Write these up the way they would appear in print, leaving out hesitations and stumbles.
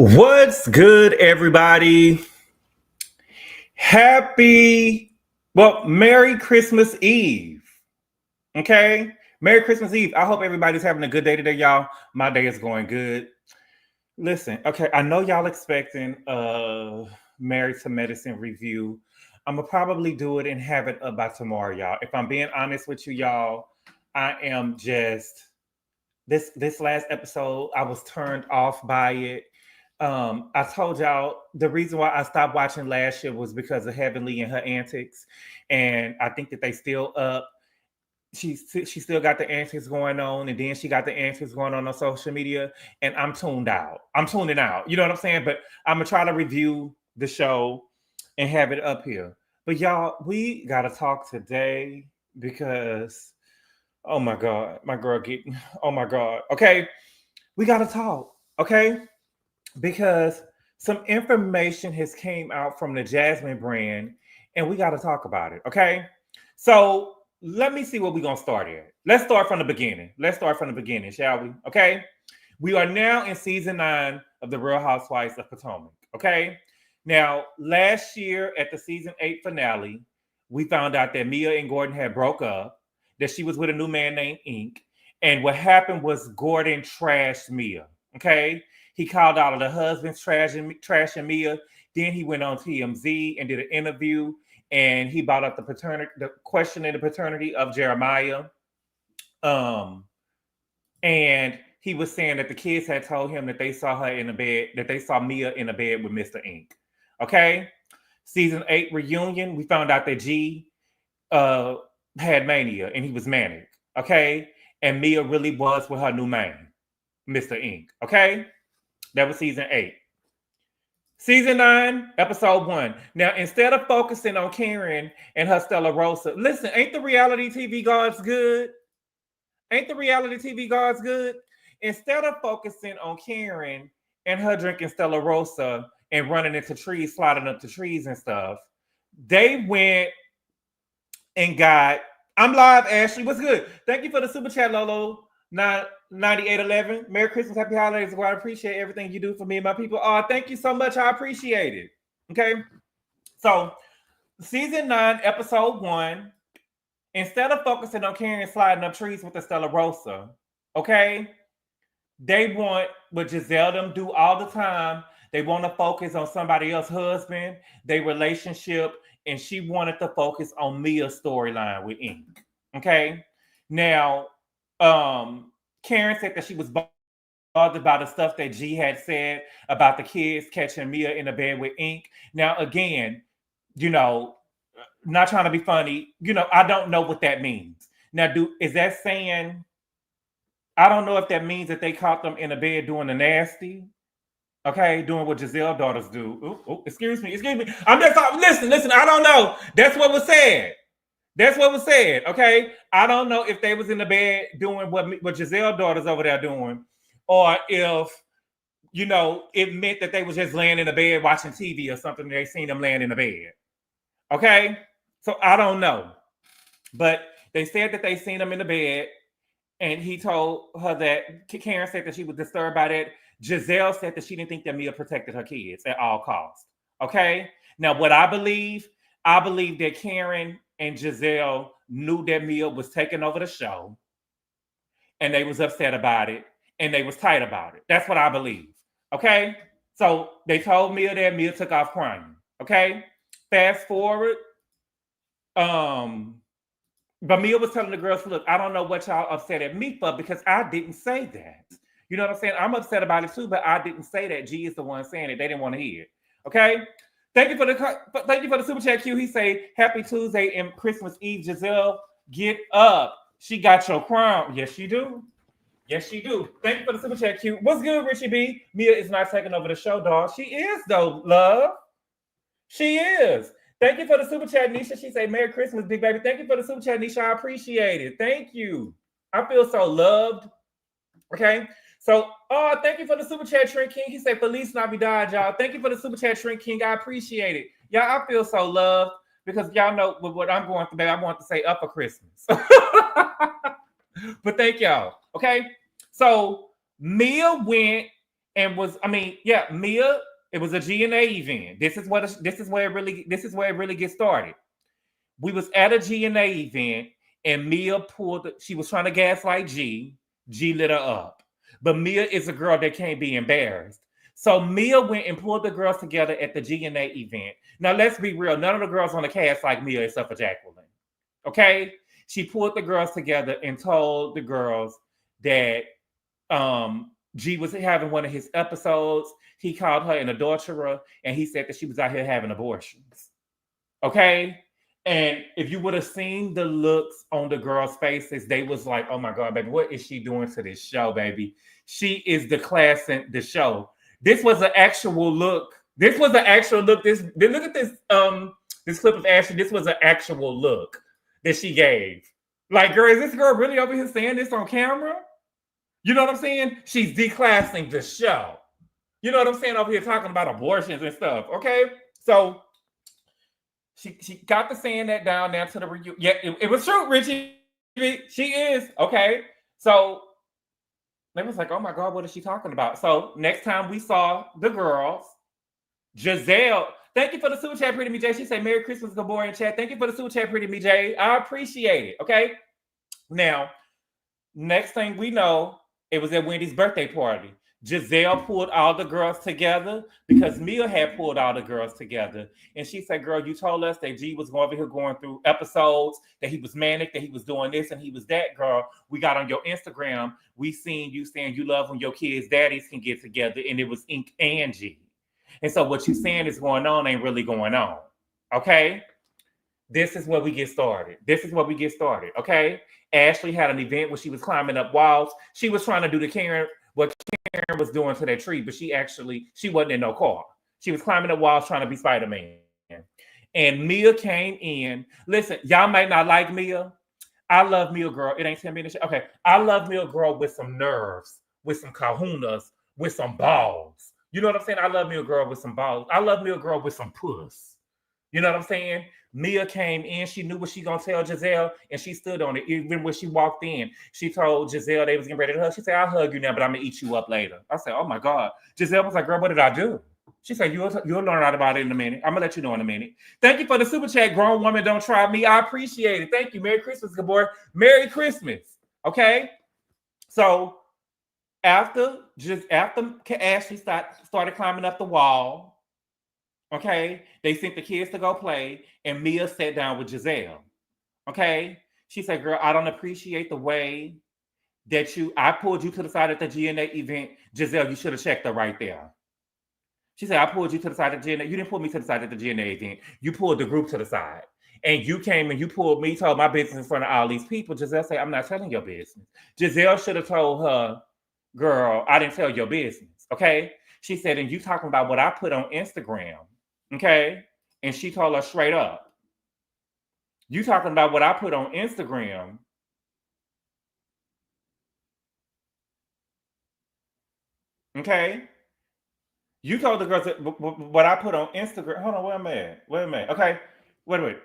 What's good, everybody? Merry Christmas Eve. Okay? Merry Christmas Eve. I hope everybody's having a good day today, y'all. My day is going good. Listen, okay, I know y'all expecting a Married to Medicine review. I'm gonna probably do it and have it up by tomorrow, y'all. If I'm being honest with you, y'all, I am just this last episode, I was turned off by it. I told y'all the reason why I stopped watching last year was because of Heavenly and her antics, and I think that they still up. She still got the antics going on, and then she got the antics going on social media, and I'm tuned out. I'm tuning out. You know what I'm saying? But I'm gonna try to review the show and have it up here. But y'all, we gotta talk today because oh my god, my girl getting oh my god. Okay, we gotta talk. Okay, because some information has came out from the Jasmine Brand, and we got to talk about it. Okay, so let me see what we're gonna start at. Let's start from the beginning. Let's start from the beginning, shall we? Okay, we are now in season 9 of the Real Housewives of Potomac. Okay, now last year at the season 8 finale, we found out that Mia and Gordon had broke up, that she was with a new man named Ink, and what happened was Gordon trashed Mia. Okay, he called out of the husbands trashing Mia. Then he went on TMZ and did an interview, and he brought up the question in the paternity of Jeremiah. And he was saying that the kids had told him that they saw her in the bed, that they saw Mia in the bed with Mr. Ink. Okay. Season 8 reunion, we found out that G had mania and he was manic. Okay. And Mia really was with her new man, Mr. Ink. Okay. That was season 8. Season 9, episode 1. Now, instead of focusing on Karen and her Stella Rosa, listen, ain't the reality TV gods good? Ain't the reality TV gods good? Instead of focusing on Karen and her drinking Stella Rosa and running into trees, sliding up the trees and stuff, they went and got, I'm live, Ashley. What's good? Thank you for the super chat, Lolo. 9811. Merry Christmas, happy holidays. Well, I appreciate everything you do for me and my people. Oh, thank you so much. I appreciate it. Okay. So, season 9, episode 1. Instead of focusing on Karen sliding up trees with the Stella Rosa, okay, they want what Gizelle them do all the time. They want to focus on somebody else's husband, their relationship, and she wanted to focus on Mia's storyline with Ink. Okay. Now, Karen said that she was bothered by the stuff that G had said about the kids catching Mia in the bed with Ink. Now, again, not trying to be funny, I don't know what that means. Now, is that saying, I don't know if that means that they caught them in the bed doing the nasty, okay, doing what Gizelle daughters do. Excuse me. I'm just listen, I don't know. That's what was said. Okay, I don't know if they was in the bed doing what Gizelle daughters over there doing, or if it meant that they was just laying in the bed watching TV or something. They seen them laying in the bed. Okay, so I don't know, but they said that they seen them in the bed, and he told her that Karen said that she was disturbed by that. Gizelle said that she didn't think that Mia protected her kids at all costs. Okay, now what I believe that Karen and Gizelle knew that Mia was taking over the show, and they was upset about it, and they was tight about it. That's what I believe. Okay, so they told Mia that. Mia took off crying. Okay, fast forward. But Mia was telling the girls, look, I don't know what y'all upset at me for because I didn't say that. You know what I'm saying? I'm upset about it too, but I didn't say that. G is the one saying it. They didn't want to hear it. Okay. Thank you for the super chat, Q. He say, Happy Tuesday and Christmas Eve, Gizelle. Get up. She got your crown. Yes, she do. Yes, she do. Thank you for the super chat, Q. What's good, Richie B? Mia is not taking over the show, dog. She is, though, love. She is. Thank you for the super chat, Nisha. She say, Merry Christmas, big baby. Thank you for the super chat, Nisha. I appreciate it. Thank you. I feel so loved. Okay. So, thank you for the super chat, Trent King. He said, Feliz Navidad, y'all. Thank you for the super chat, Trent King. I appreciate it. Y'all, I feel so loved because y'all know what I'm going through, baby. I want to say up for Christmas. But thank y'all. Okay. So, Mia went and was, I mean, yeah, Mia, it was a GNA event. This is where it really gets started. We was at a GNA event, and Mia she was trying to gaslight G. G lit her up. But Mia is a girl that can't be embarrassed. So Mia went and pulled the girls together at the GNA event. Now let's be real, none of the girls on the cast like Mia except for Jacqueline. Okay? She pulled the girls together and told the girls that G was having one of his episodes. He called her an adulterer, and he said that she was out here having abortions. Okay? And if you would have seen the looks on the girls' faces, they was like, oh my God, baby, what is she doing to this show, baby? She is declassing the show. This was an actual look. This was an actual look. Look at this clip of Ashley. This was an actual look that she gave. Like, girl, is this girl really over here saying this on camera? You know what I'm saying? She's declassing the show. You know what I'm saying? Over here talking about abortions and stuff. Okay? So she got to saying that down to the reunion. Yeah, it was true, Richie. She is. Okay. So they was like, oh my God, what is she talking about? So next time we saw the girls, Gizelle, thank you for the super chat, Pretty Me J. She said, Merry Christmas, Gabor in chat. Thank you for the super chat, Pretty Me J. I appreciate it. Okay. Now, next thing we know, it was at Wendy's birthday party. Gizelle pulled all the girls together because Mia had pulled all the girls together. And she said, girl, you told us that G was over here going through episodes, that he was manic, that he was doing this and he was that, girl. We got on your Instagram. We seen you saying you love when your kids' daddies can get together. And it was Ink and G. And so what you saying is going on ain't really going on. Okay? This is where we get started. Okay? Ashley had an event where she was climbing up walls. She was trying to do the Karen, what Karen was doing to that tree, but she wasn't in no car. She was climbing up walls trying to be Spider-Man. And Mia came in. Listen, y'all might not like Mia. I love Mia, girl. It ain't 10 minutes. Okay. I love Mia, girl, with some nerves, with some kahunas, with some balls. You know what I'm saying? I love Mia, girl, with some balls. I love Mia, girl, with some puss. You know what I'm saying? Mia came in. She knew what she gonna tell Gizelle, and she stood on it. Even when she walked in, she told Gizelle they was getting ready to hug. She said, I'll hug you now, but I'm gonna eat you up later. I said, oh my God. Gizelle was like, girl, what did I do? She said, you'll learn out about it in a minute. I'm gonna let you know in a minute. Thank you for the super chat. Grown woman, don't try me. I appreciate it. Thank you. Merry Christmas, Gabor. Merry Christmas. Okay. So after Ashley started climbing up the wall, okay, they sent the kids to go play, and Mia sat down with Gizelle. Okay, she said, girl, I don't appreciate the way that I pulled you to the side at the GNA event. Gizelle, you should have checked her right there. She said, I pulled you to the side of the GNA. You didn't pull me to the side at the GNA event. You pulled the group to the side. And you came and you pulled me, told my business in front of all these people. Gizelle said, I'm not telling your business. Gizelle should have told her, girl, I didn't tell your business. Okay? She said, and you talking about what I put on Instagram. Okay? And she told her straight up, you talking about what I put on Instagram. Okay? You told the girls what I put on Instagram. Hold on, wait a minute. Okay, wait.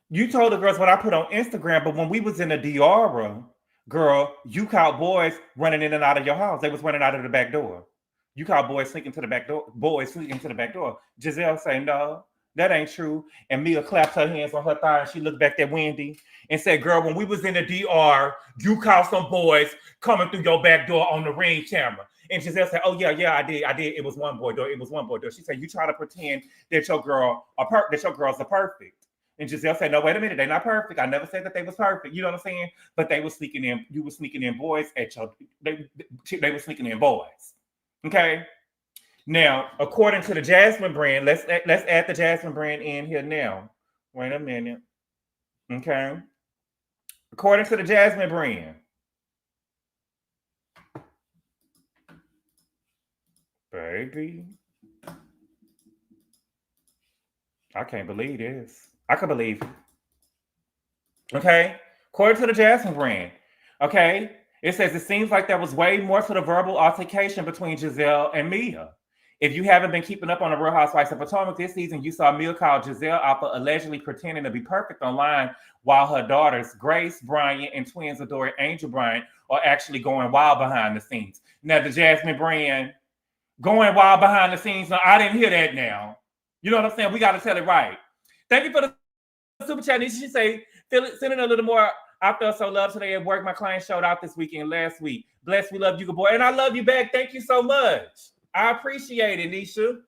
You told the girls what I put on Instagram, but when we was in the DR, girl, you caught boys running in and out of your house. They was running out of the back door. You caught boys sneaking to the back door. Gizelle saying, no, that ain't true. And Mia clapped her hands on her thigh and she looked back at Wendy and said, girl, when we was in the DR, you caught some boys coming through your back door on the Ring camera. And Gizelle said, oh, yeah, I did. It was one boy door. She said, you try to pretend that your girls are perfect. And Gizelle said, no, wait a minute. They're not perfect. I never said that they was perfect. You know what I'm saying? But they were sneaking in. You were sneaking in boys at your, they were sneaking in boys. Okay. Now, according to the Jasmine Brand, let's add the Jasmine Brand in here now. Wait a minute. Okay. According to the Jasmine Brand. Baby. I can't believe this. I can believe it. Okay. According to the Jasmine Brand. Okay. It says it seems like there was way more to the verbal altercation between Gizelle and Mia. If you haven't been keeping up on the Real Housewives of Potomac this season, you saw Mia call Gizelle out for allegedly pretending to be perfect online while her daughters, Grace Bryant and twins Adore Angel Bryant, are actually going wild behind the scenes. Now, the Jasmine Brand going wild behind the scenes. Now, I didn't hear that now. You know what I'm saying? We got to tell it right. Thank you for the super chat. She say, sending a little more. I felt so loved today at work. My client showed out this weekend last week. Bless, we love you, Gabor. And I love you back. Thank you so much. I appreciate it, Nisha.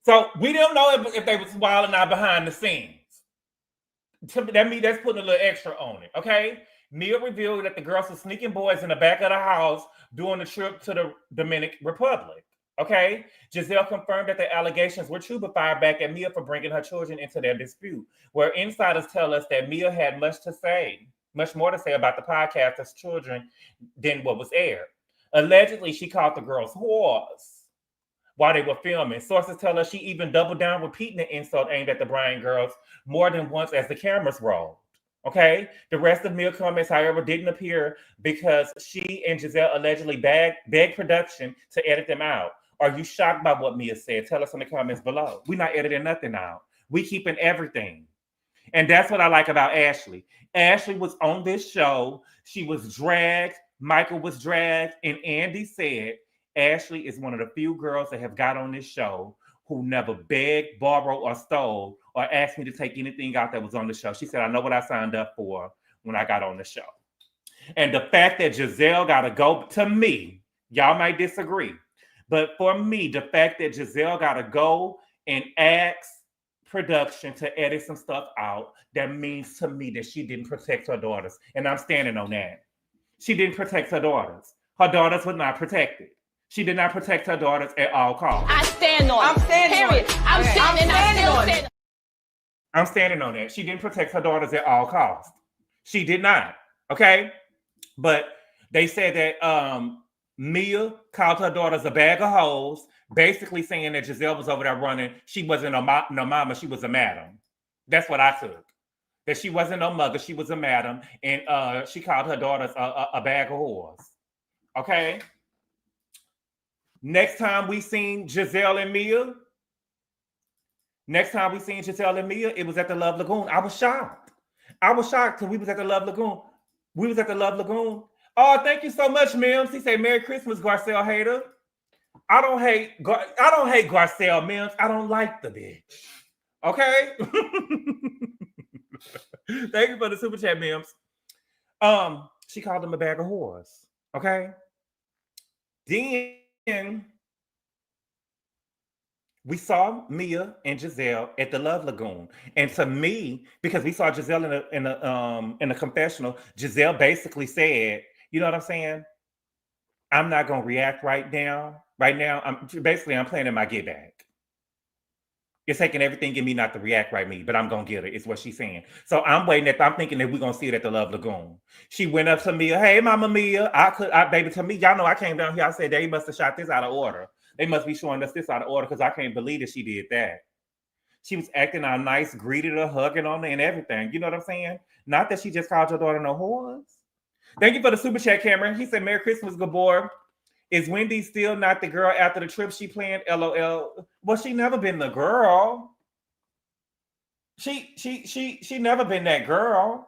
So we don't know if they was wilding out behind the scenes. That means that's putting a little extra on it, okay? Mia revealed that the girls were sneaking boys in the back of the house during the trip to the Dominican Republic, okay? Gizelle confirmed that the allegations were true, but fired back at Mia for bringing her children into their dispute, where insiders tell us that Mia had much more to say about the podcast as children than what was aired. Allegedly, she called the girls whores while they were filming. Sources tell us she even doubled down, repeating the insult aimed at the Bryan girls more than once as the cameras rolled. Okay? The rest of Mia comments, however, didn't appear because she and Gizelle allegedly begged production to edit them out. Are you shocked by what Mia said? Tell us in the comments below. We're not editing nothing out. We keeping everything. And that's what I like about Ashley. Ashley was on this show. She was dragged. Michael was dragged, and Andy said Ashley is one of the few girls that have got on this show who never begged, borrowed, or stole, or asked me to take anything out that was on the show. She said, I know what I signed up for when I got on the show. And the fact that Gizelle got to go, to me, y'all might disagree, but for me, the fact that Gizelle got to go and ask production to edit some stuff out, that means to me that she didn't protect her daughters. And I'm standing on that. She didn't protect her daughters. Her daughters were not protected. She did not protect her daughters at all costs. I stand on it. I'm standing on it. I'm standing on that. She didn't protect her daughters at all costs. She did not. Okay? But they said that Mia called her daughters a bag of hoes, basically saying that Gizelle was over there running. She wasn't no mama, she was a madam. That's what I took. That she wasn't no mother, she was a madam, and she called her daughters a bag of whores. Okay? Next time we seen Gizelle and Mia, it was at the Love Lagoon. I was shocked because we was at the Love Lagoon. Oh, thank you so much, Mims. He said, Merry Christmas, Garcelle hater. I don't hate Garcelle, Mims. I don't like the bitch. Okay? Thank you for the super chat, Mims. She called them a bag of whores. Okay? Then we saw Mia and Gizelle at the Love Lagoon. And to me, because we saw Gizelle in the confessional, Gizelle basically said, you know what I'm saying? I'm not gonna react right now. Right now, I'm planning my get back. It's taking everything in me not to react right me, but I'm gonna get it. It's what she's saying. So I'm thinking that we're gonna see it at the Love Lagoon. She went up to Mia, hey, Mama Mia. Baby, to me, y'all know I came down here. I said they must have shot this out of order. They must be showing us this out of order because I can't believe that she did that. She was acting all nice, greeted her, hugging on her, and everything. You know what I'm saying? Not that she just called your daughter no whores. Thank you for the super chat, Cameron. He said, Merry Christmas, Gabor. Is Wendy still not the girl after the trip she planned? LOL. Well, she never been the girl. She never been that girl.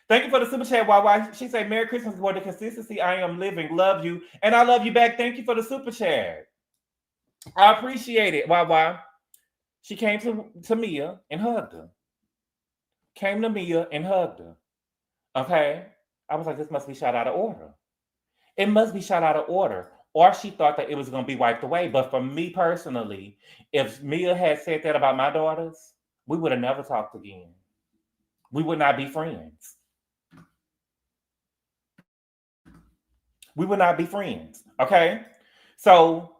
Thank you for the super chat, YY. She said, Merry Christmas for the consistency I am living. Love you. And I love you back. Thank you for the super chat. I appreciate it, YY. She came to Mia and hugged her. Came to Mia and hugged her. Okay? I was like, this must be shot out of order. It must be shot out of order. Or she thought that it was going to be wiped away. But for me personally, if Mia had said that about my daughters, we would have never talked again. We would not be friends. We would not be friends. Okay? So,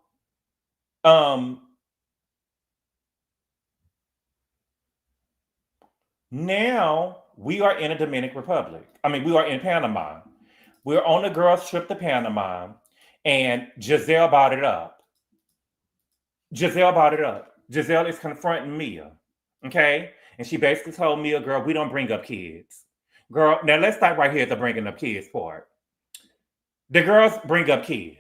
now we are in a Dominican Republic. We are in Panama. We're on a girls' trip to Panama, and Gizelle brought it up. Gizelle is confronting Mia, okay? And she basically told Mia, girl, we don't bring up kids. Girl, now let's start right here at the bringing up kids part. The girls bring up kids.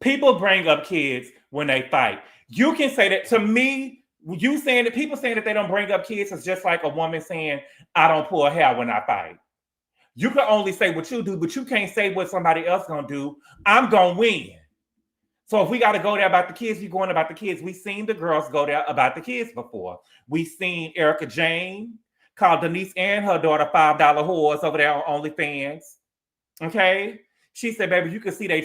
People bring up kids when they fight. You can say that to me. You saying that people saying that they don't bring up kids is just like a woman saying, I don't pull hair when I fight. You can only say what you do, but you can't say what somebody else gonna do. I'm gonna win. So if we got to go there about the kids, we going about the kids. We seen the girls go there about the kids before. We seen Erica Jane call Denise and her daughter $5 whores over there on OnlyFans. Okay, she said, "Baby, you can see they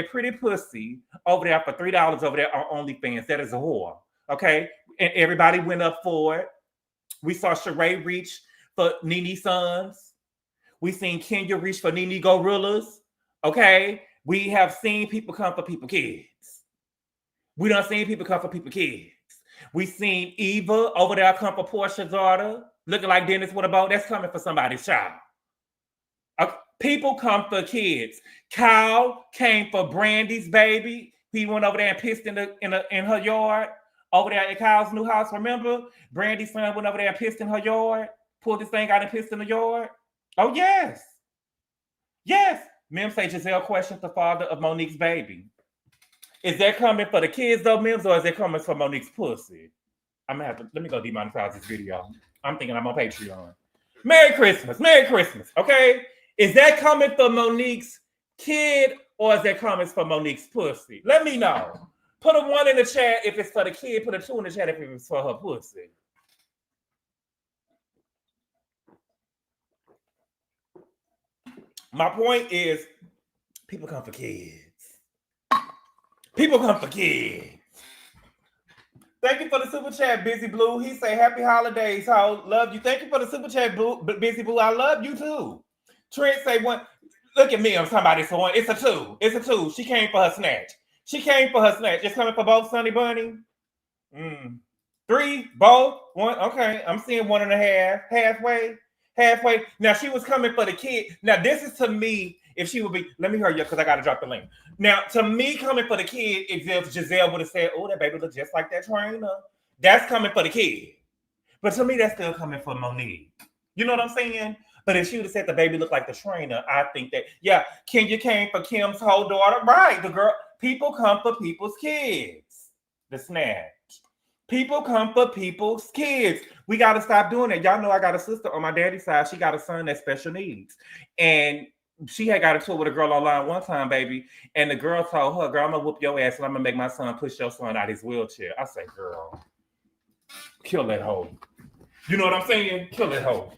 pretty pussy over there for $3 over there on OnlyFans. That is a whore." Okay, and everybody went up for it. We saw Sheree reach for Nene Sons. We seen Kenya reach for Nene Gorillas. Okay. We have seen people come for people kids. We done seen people come for people kids. We seen Eva over there come for Portia's daughter, looking like Dennis with a boat. That's coming for somebody's child. People come for kids. Kyle came for Brandy's baby. He went over there and pissed in her yard over there at Kyle's new house. Remember, Brandy's son went over there and pissed in her yard, pulled this thing out and pissed in the yard. Oh yes, yes. Mim say Gizelle questioned the father of Monique's baby. Is that coming for the kids though, Mims, or is it coming for Monique's pussy? I'm gonna have to let me go demonetize this video. I'm thinking I'm on Patreon. Merry Christmas, okay? Is that coming for Monique's kid or is that coming for Monique's pussy? Let me know. Put a 1 in the chat if it's for the kid, put a 2 in the chat if it's for her pussy. My point is, people come for kids. People come for kids. Thank you for the super chat, Busy Blue. He say, happy holidays, ho. Love you. Thank you for the super chat, Busy Blue. I love you too. Trent say one. Look at me. I'm somebody for one. It's a 2. It's a 2. She came for her snatch. It's coming for both, Sunny Bunny. 3, both, 1. Okay, I'm seeing 1.5. Halfway. Now she was coming for the kid. Now this is to me. If she would be, let me hurry up because I got to drop the link. Now to me, coming for the kid, if Gizelle would have said, "Oh, that baby looks just like that trainer," that's coming for the kid. But to me, that's still coming for Monique. You know what I'm saying? But if she would have said the baby looked like the trainer, I think that Kenya came for Kim's whole daughter, right? The girl. People come for people's kids. The snatch. People come for people's kids. We got to stop doing that. Y'all know I got a sister on my daddy's side. She got a son that's special needs. And she had got into it with a girl online one time, baby. And the girl told her, "Girl, I'm going to whoop your ass and I'm going to make my son push your son out his wheelchair." I say, girl, kill that hoe. You know what I'm saying? Kill that hoe.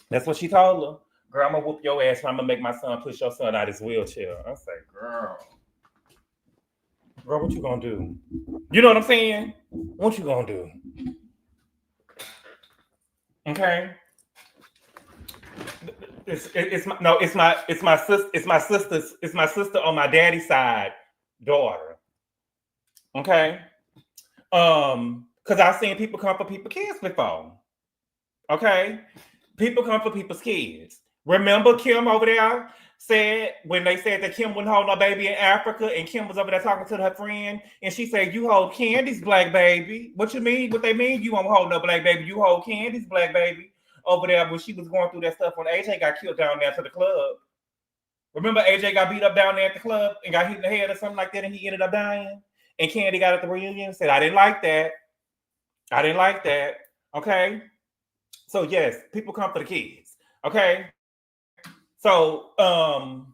That's what she told her. "Girl, I'm going to whoop your ass and I'm going to make my son push your son out his wheelchair." I say, girl, what you going to do? You know what I'm saying? What you going to do? Okay. It's my sister on my daddy's side daughter. Okay. Because I've seen people come for people's kids before. Okay. People come for people's kids. Remember Kim over there said when they said that Kim wouldn't hold no baby in Africa, and Kim was over there talking to her friend, and she said, "You hold Candy's black baby." What you mean? What they mean? You won't hold no black baby. You hold Candy's black baby. Over there when she was going through that stuff when AJ got killed down there to the club. Remember AJ got beat up down there at the club and got hit in the head or something like that, and he ended up dying. And Candy got at the reunion and said, "I didn't like that. I didn't like that." Okay. So yes, people come for the kids. Okay. So so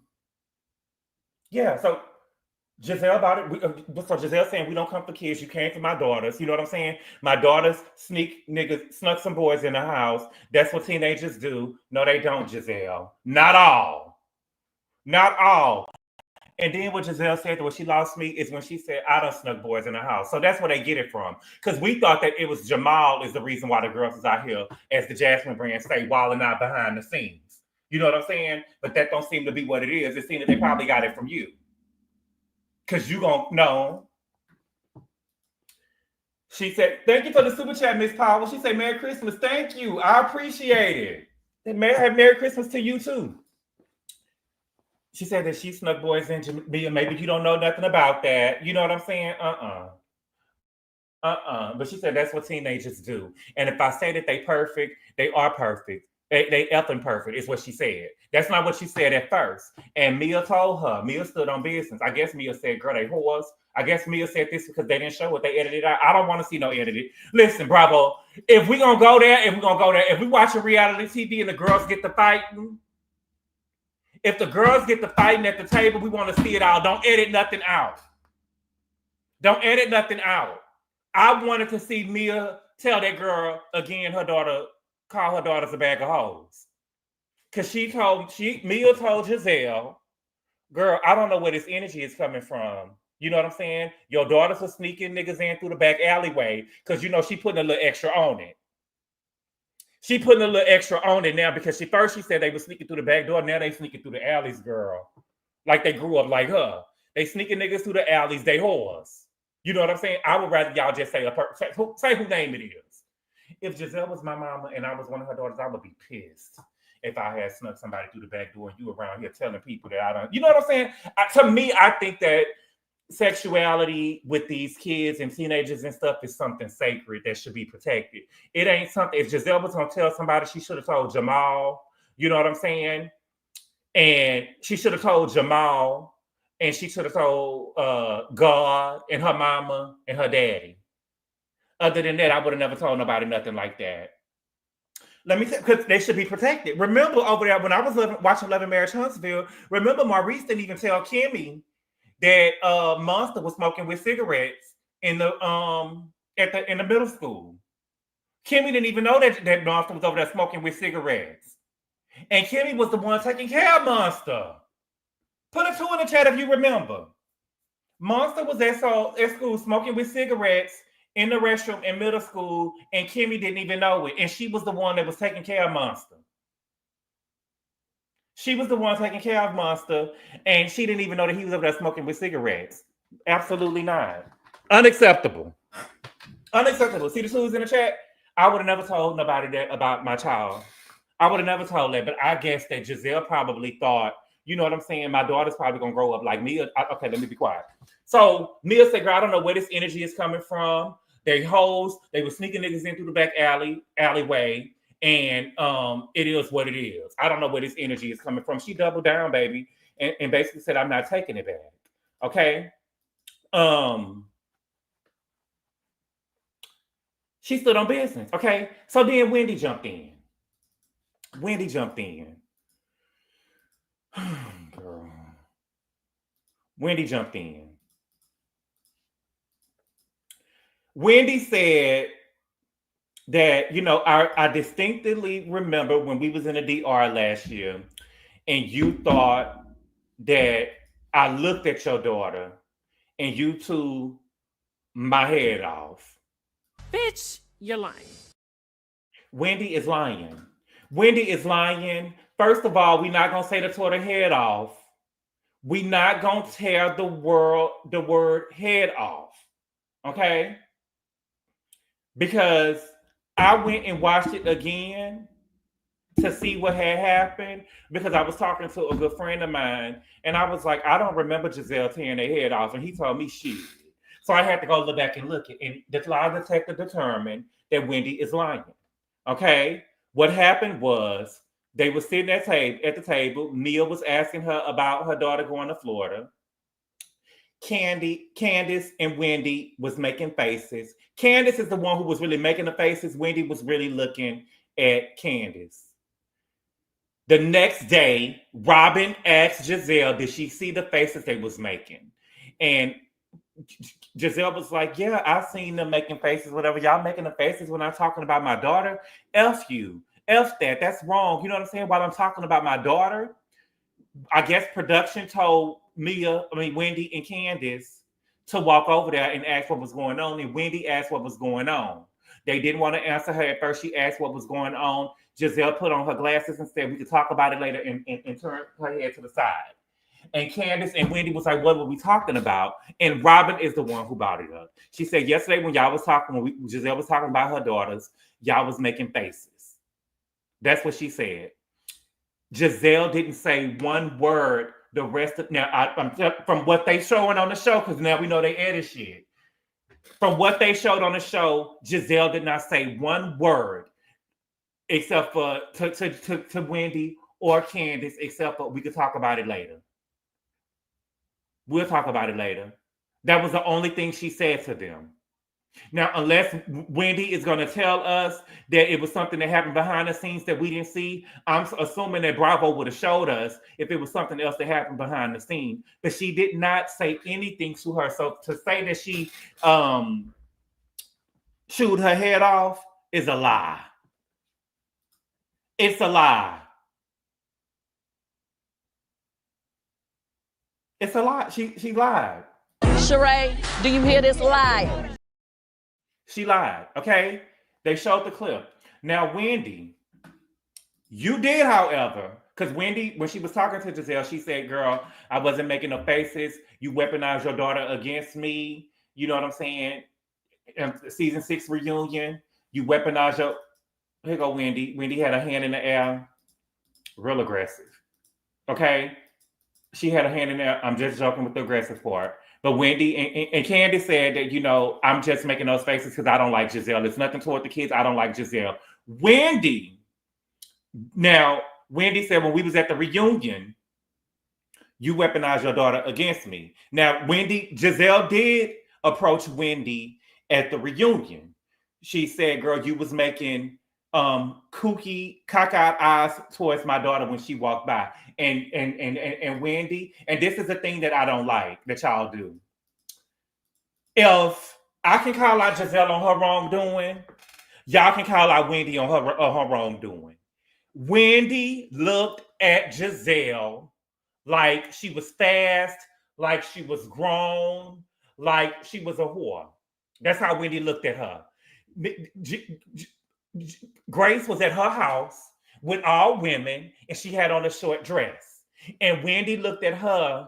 Gizelle about it. So Gizelle saying we don't come for kids. You came for my daughters. You know what I'm saying? My daughters snuck some boys in the house. That's what teenagers do. No, they don't, Gizelle. Not all. And then what Gizelle said that when she lost me is when she said, "I done snuck boys in the house." So that's where they get it from. Because we thought that it was Jamal is the reason why the girls is out here, as the Jasmine Brand say, wilding out behind the scenes. You know what I'm saying? But that don't seem to be what it is. It seems that they probably got it from you. Because you gonna know. She said, "Thank you for the super chat, Miss Powell." She said, "Merry Christmas." Thank you. I appreciate it. And Merry Christmas to you too. She said that she snuck boys into me, and maybe you don't know nothing about that. You know what I'm saying? But she said that's what teenagers do. And if I say that they perfect, they are perfect. They effing perfect is what she said. That's not what she said at first. And Mia told her, Mia stood on business. I guess Mia said, girl, they whores. I guess Mia said this because they didn't show it. They edited it out. I don't want to see no edited. Listen, Bravo, if we going to go there, if we watching reality TV and the girls get to fighting, if the girls get to fighting at the table, we want to see it all. Don't edit nothing out. Don't edit nothing out. I wanted to see Mia tell that girl again, call her daughters a bag of hoes. Because Mia told Gizelle, girl, I don't know where this energy is coming from. You know what I'm saying? Your daughters are sneaking niggas in through the back alleyway because, she putting a little extra on it. She putting a little extra on it now because first she said they were sneaking through the back door. Now they sneaking through the alleys, girl. Like they grew up like her. They sneaking niggas through the alleys. They whores. You know what I'm saying? I would rather y'all just say who name it is. If Gizelle was my mama and I was one of her daughters, I would be pissed if I had snuck somebody through the back door and you around here telling people that I don't. You know what I'm saying? To me, I think that sexuality with these kids and teenagers and stuff is something sacred that should be protected. It ain't something. If Gizelle was gonna tell somebody, she should have told Jamal. You know what I'm saying? And she should have told Jamal, and she should have told God and her mama and her daddy. Other than that, I would have never told nobody nothing like that. Let me say, because they should be protected. Remember over there when I was watching Love and Marriage Huntsville, remember Maurice didn't even tell Kimmy that Monster was smoking with cigarettes in the middle school. Kimmy didn't even know that Monster was over there smoking with cigarettes. And Kimmy was the one taking care of Monster. Put a 2 in the chat if you remember. Monster was at school smoking with cigarettes in the restroom in middle school, and Kimmy didn't even know it. And she was the one that was taking care of Monster. She was the one taking care of Monster, and she didn't even know that he was over there smoking with cigarettes. Absolutely not. Unacceptable. Unacceptable. See the twos in the chat? I would have never told nobody that about my child. I would have never told that, but I guess that Gizelle probably thought, you know what I'm saying? My daughter's probably going to grow up like Mia. Okay, let me be quiet. So Mia said, girl, I don't know where this energy is coming from. They hoes. They were sneaking niggas in through the back alleyway. And it is what it is. I don't know where this energy is coming from. She doubled down, baby, and basically said, I'm not taking it back. Okay? She stood on business. Okay? So then Wendy jumped in. Girl. Wendy jumped in. Wendy said that, I distinctly remember when we was in the DR last year and you thought that I looked at your daughter and you threw my head off. Bitch, you're lying. Wendy is lying. Wendy is lying. First of all, we're not going to say to tore the head off. We're not going to tear the word head off. Okay? Because I went and watched it again to see what had happened because I was talking to a good friend of mine and I was like, I don't remember Gizelle tearing their head off. And he told me she did. So I had to go look back and look at it. And the lie detector determined that Wendy is lying. Okay? What happened was they were sitting at the table. Mia was asking her about her daughter going to Florida. Candace and Wendy was making faces. Candace is the one who was really making the faces. Wendy was really looking at Candace. The next day, Robin asked Gizelle, did she see the faces they was making? And Gizelle was like, yeah, I've seen them making faces, whatever. Y'all making the faces when I'm talking about my daughter. F you. F that. That's wrong. You know what I'm saying? While I'm talking about my daughter, I guess production told Wendy and Candace to walk over there and ask what was going on. And Wendy asked what was going on. They didn't want to answer her at first. She asked what was going on. Gizelle put on her glasses and said, we could talk about it later, and turned her head to the side. And Candace and Wendy was like, what were we talking about? And Robin is the one who brought it up. She said, yesterday when y'all was talking, Gizelle was talking about her daughters, y'all was making faces. That's what she said. Gizelle didn't say one word the rest of, now I'm from what they showing on the show, because now we know they edit shit. From what they showed on the show, Gizelle did not say one word except for to Wendy or Candace, except for we could talk about it later. We'll talk about it later. That was the only thing she said to them. Now, unless Wendy is going to tell us that it was something that happened behind the scenes that we didn't see, I'm assuming that Bravo would have showed us if it was something else that happened behind the scene. But she did not say anything to her. So to say that she chewed her head off is a lie. It's a lie. It's a lie. She lied. Sheree, do you hear this lie? She lied, okay? They showed the clip. Now, Wendy, you did, however, because Wendy, when she was talking to Gizelle, she said, girl, I wasn't making no faces. You weaponized your daughter against me. You know what I'm saying? Season 6 reunion, you weaponized your... Here you go, Wendy. Wendy had a hand in the air. Real aggressive, okay? She had a hand in there. I'm just joking with the aggressive part. But Wendy and Candace said that, you know, I'm just making those faces because I don't like Gizelle. It's nothing toward the kids. I don't like Gizelle. Wendy said when we was at the reunion, you weaponized your daughter against me. Now, Gizelle did approach Wendy at the reunion. She said, girl, you was making kooky cockeyed eyes towards my daughter when she walked by. And Wendy, and this is the thing that I don't like that y'all do. If I can call out Gizelle on her wrongdoing, y'all can call out Wendy on her wrongdoing. Wendy looked at Gizelle like she was fast, like she was grown, like she was a whore. That's how Wendy looked at her. Grace was at her house with all women, and she had on a short dress. And Wendy looked at her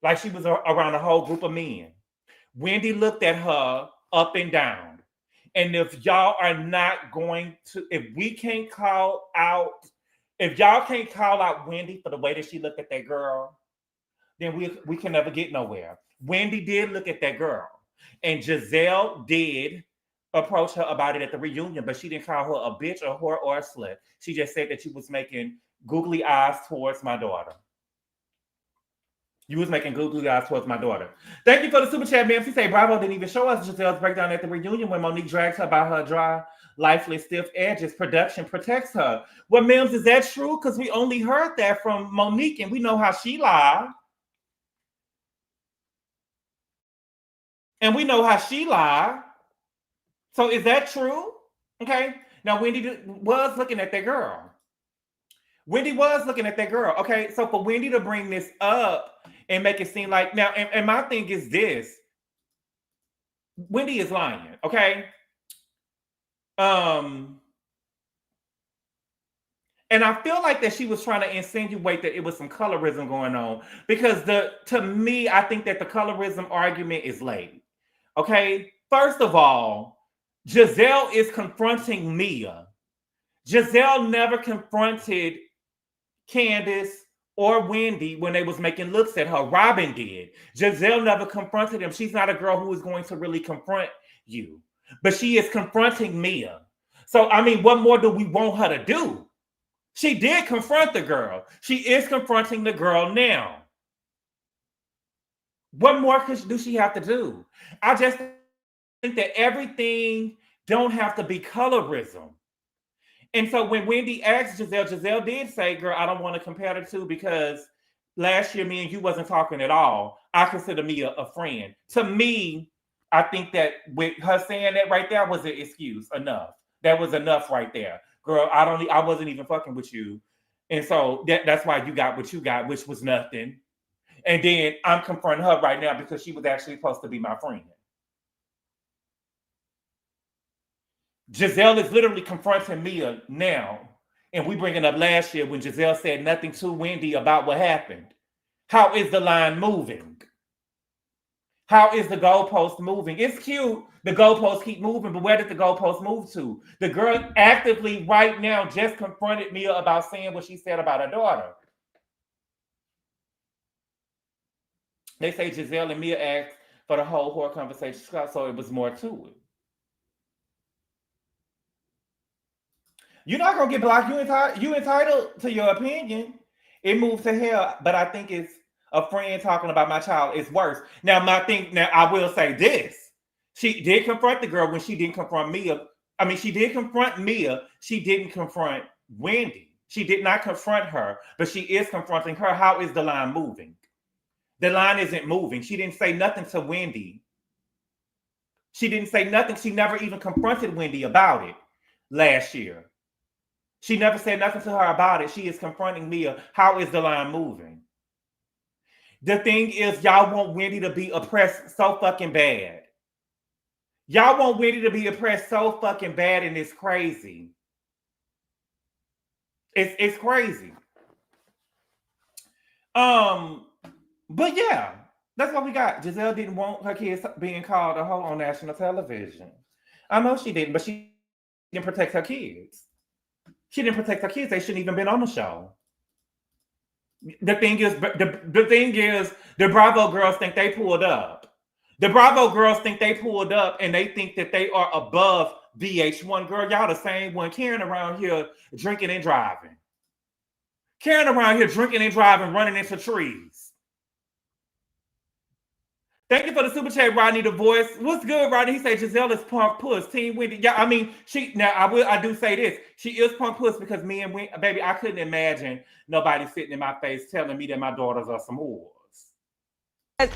like she was around a whole group of men. Wendy looked at her up and down. And if y'all are not going to, if y'all can't call out Wendy for the way that she looked at that girl, then we can never get nowhere. Wendy did look at that girl. And Gizelle did approach her about it at the reunion, but she didn't call her a bitch, a whore, or a slut. She just said that you was making googly eyes towards my daughter. You was making googly eyes towards my daughter. Thank you for the super chat, ma'am. She said Bravo didn't even show us Giselle's breakdown at the reunion when Monique drags her by her dry, lifeless, stiff edges. Production protects her. Well, ma'am, is that true? Because we only heard that from Monique, and we know how she lied. And we know how she lied. So is that true? Okay. Now, Wendy was looking at that girl. Wendy was looking at that girl. Okay. So for Wendy to bring this up and make it seem like now, and my thing is this. Wendy is lying. Okay. And I feel like that she was trying to insinuate that it was some colorism going on because to me, I think that the colorism argument is late. Okay. First of all, Gizelle is confronting Mia. Gizelle never confronted Candace or Wendy when they was making looks at her. Robin did. Gizelle never confronted him. She's not a girl who is going to really confront you. But she is confronting Mia. So, I mean, what more do we want her to do? She did confront the girl. She is confronting the girl now. What more do she have to do? I just think that everything don't have to be colorism. And so when Wendy asked Gizelle did say, girl, I don't want to compare the two because last year me and you wasn't talking at all. I consider Mia a friend. To me, I think that with her saying that right there was an excuse enough. That was enough right there. Girl, I wasn't even fucking with you. And so that's why you got what you got, which was nothing. And then I'm confronting her right now because she was actually supposed to be my friend. Gizelle is literally confronting Mia now. And we bringing up last year when Gizelle said nothing to Wendy about what happened. How is the line moving? How is the goalpost moving? It's cute. The goalposts keep moving, but where did the goalpost move to? The girl actively right now just confronted Mia about saying what she said about her daughter. They say Gizelle and Mia asked for the whole whore conversation, so it was more to it. You're not gonna get blocked. You entitled to your opinion. It moves to hell, but I think it's a friend talking about my child is worse. Now, now I will say this. She did confront the girl when she didn't confront Mia. I mean, she did confront Mia. She didn't confront Wendy. She did not confront her, but she is confronting her. How is the line moving? The line isn't moving. She didn't say nothing to Wendy. She didn't say nothing. She never even confronted Wendy about it last year. She never said nothing to her about it. She is confronting Mia. How is the line moving? The thing is, y'all want Wendy to be oppressed so fucking bad. Y'all want Wendy to be oppressed so fucking bad, and it's crazy. It's crazy. But yeah, that's what we got. Gizelle didn't want her kids being called a hoe on national television. I know she didn't, but she didn't protect her kids. She didn't protect her kids. They shouldn't even been on the show. The thing is, the Bravo girls think they pulled up. The Bravo girls think they pulled up, and they think that they are above VH1. Girl, y'all the same one carrying around here drinking and driving. Carrying around here drinking and driving, running into trees. Thank you for the super chat, Rodney the Voice. What's good, Rodney? He said Gizelle is punk puss. Team Wendy. Yeah, I mean, I do say this. She is punk puss because me and Wendy, baby, I couldn't imagine nobody sitting in my face telling me that my daughters are some whores. Maybe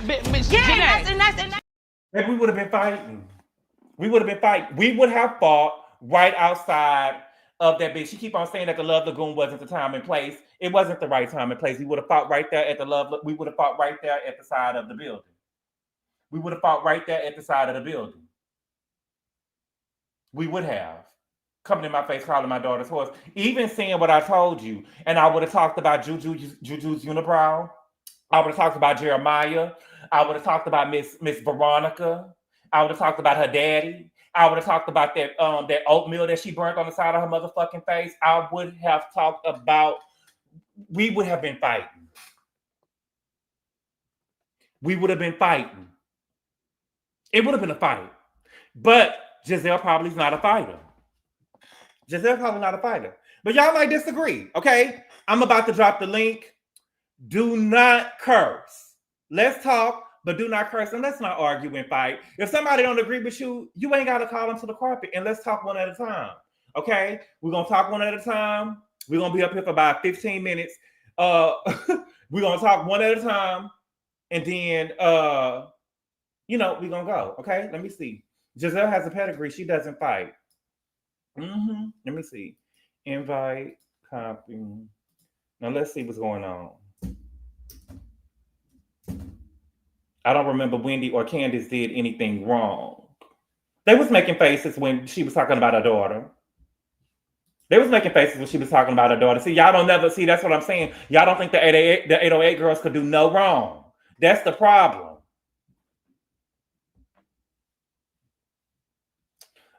we would have been fighting. We would have fought right outside of that bitch. She keep on saying that the Love Lagoon wasn't the time and place. It wasn't the right time and place. We would have fought right there at we would have fought right there at the side of the building. We would have fought right there at the side of the building. We would have. Coming in my face, calling my daughter's horse. Even saying what I told you. And I would have talked about Juju's unibrow. I would have talked about Jeremiah. I would have talked about Miss Veronica. I would have talked about her daddy. I would have talked about that oatmeal that she burnt on the side of her motherfucking face. I would have talked about, we would have been fighting. We would have been fighting. It would have been a fight. But Gizelle probably is not a fighter. Gizelle probably not a fighter. But y'all might disagree, okay? I'm about to drop the link. Do not curse. Let's talk, but do not curse. And let's not argue and fight. If somebody don't agree with you, you ain't got to call them to the carpet. And let's talk one at a time, okay? We're going to talk one at a time. We're going to be up here for about 15 minutes. We're going to talk one at a time. And then... we're going to go. Okay, let me see. Gizelle has a pedigree. She doesn't fight. Let me see. Invite, copy. Now, let's see what's going on. I don't remember Wendy or Candace did anything wrong. They was making faces when she was talking about her daughter. See, y'all don't never see. That's what I'm saying. Y'all don't think the 808 girls could do no wrong. That's the problem.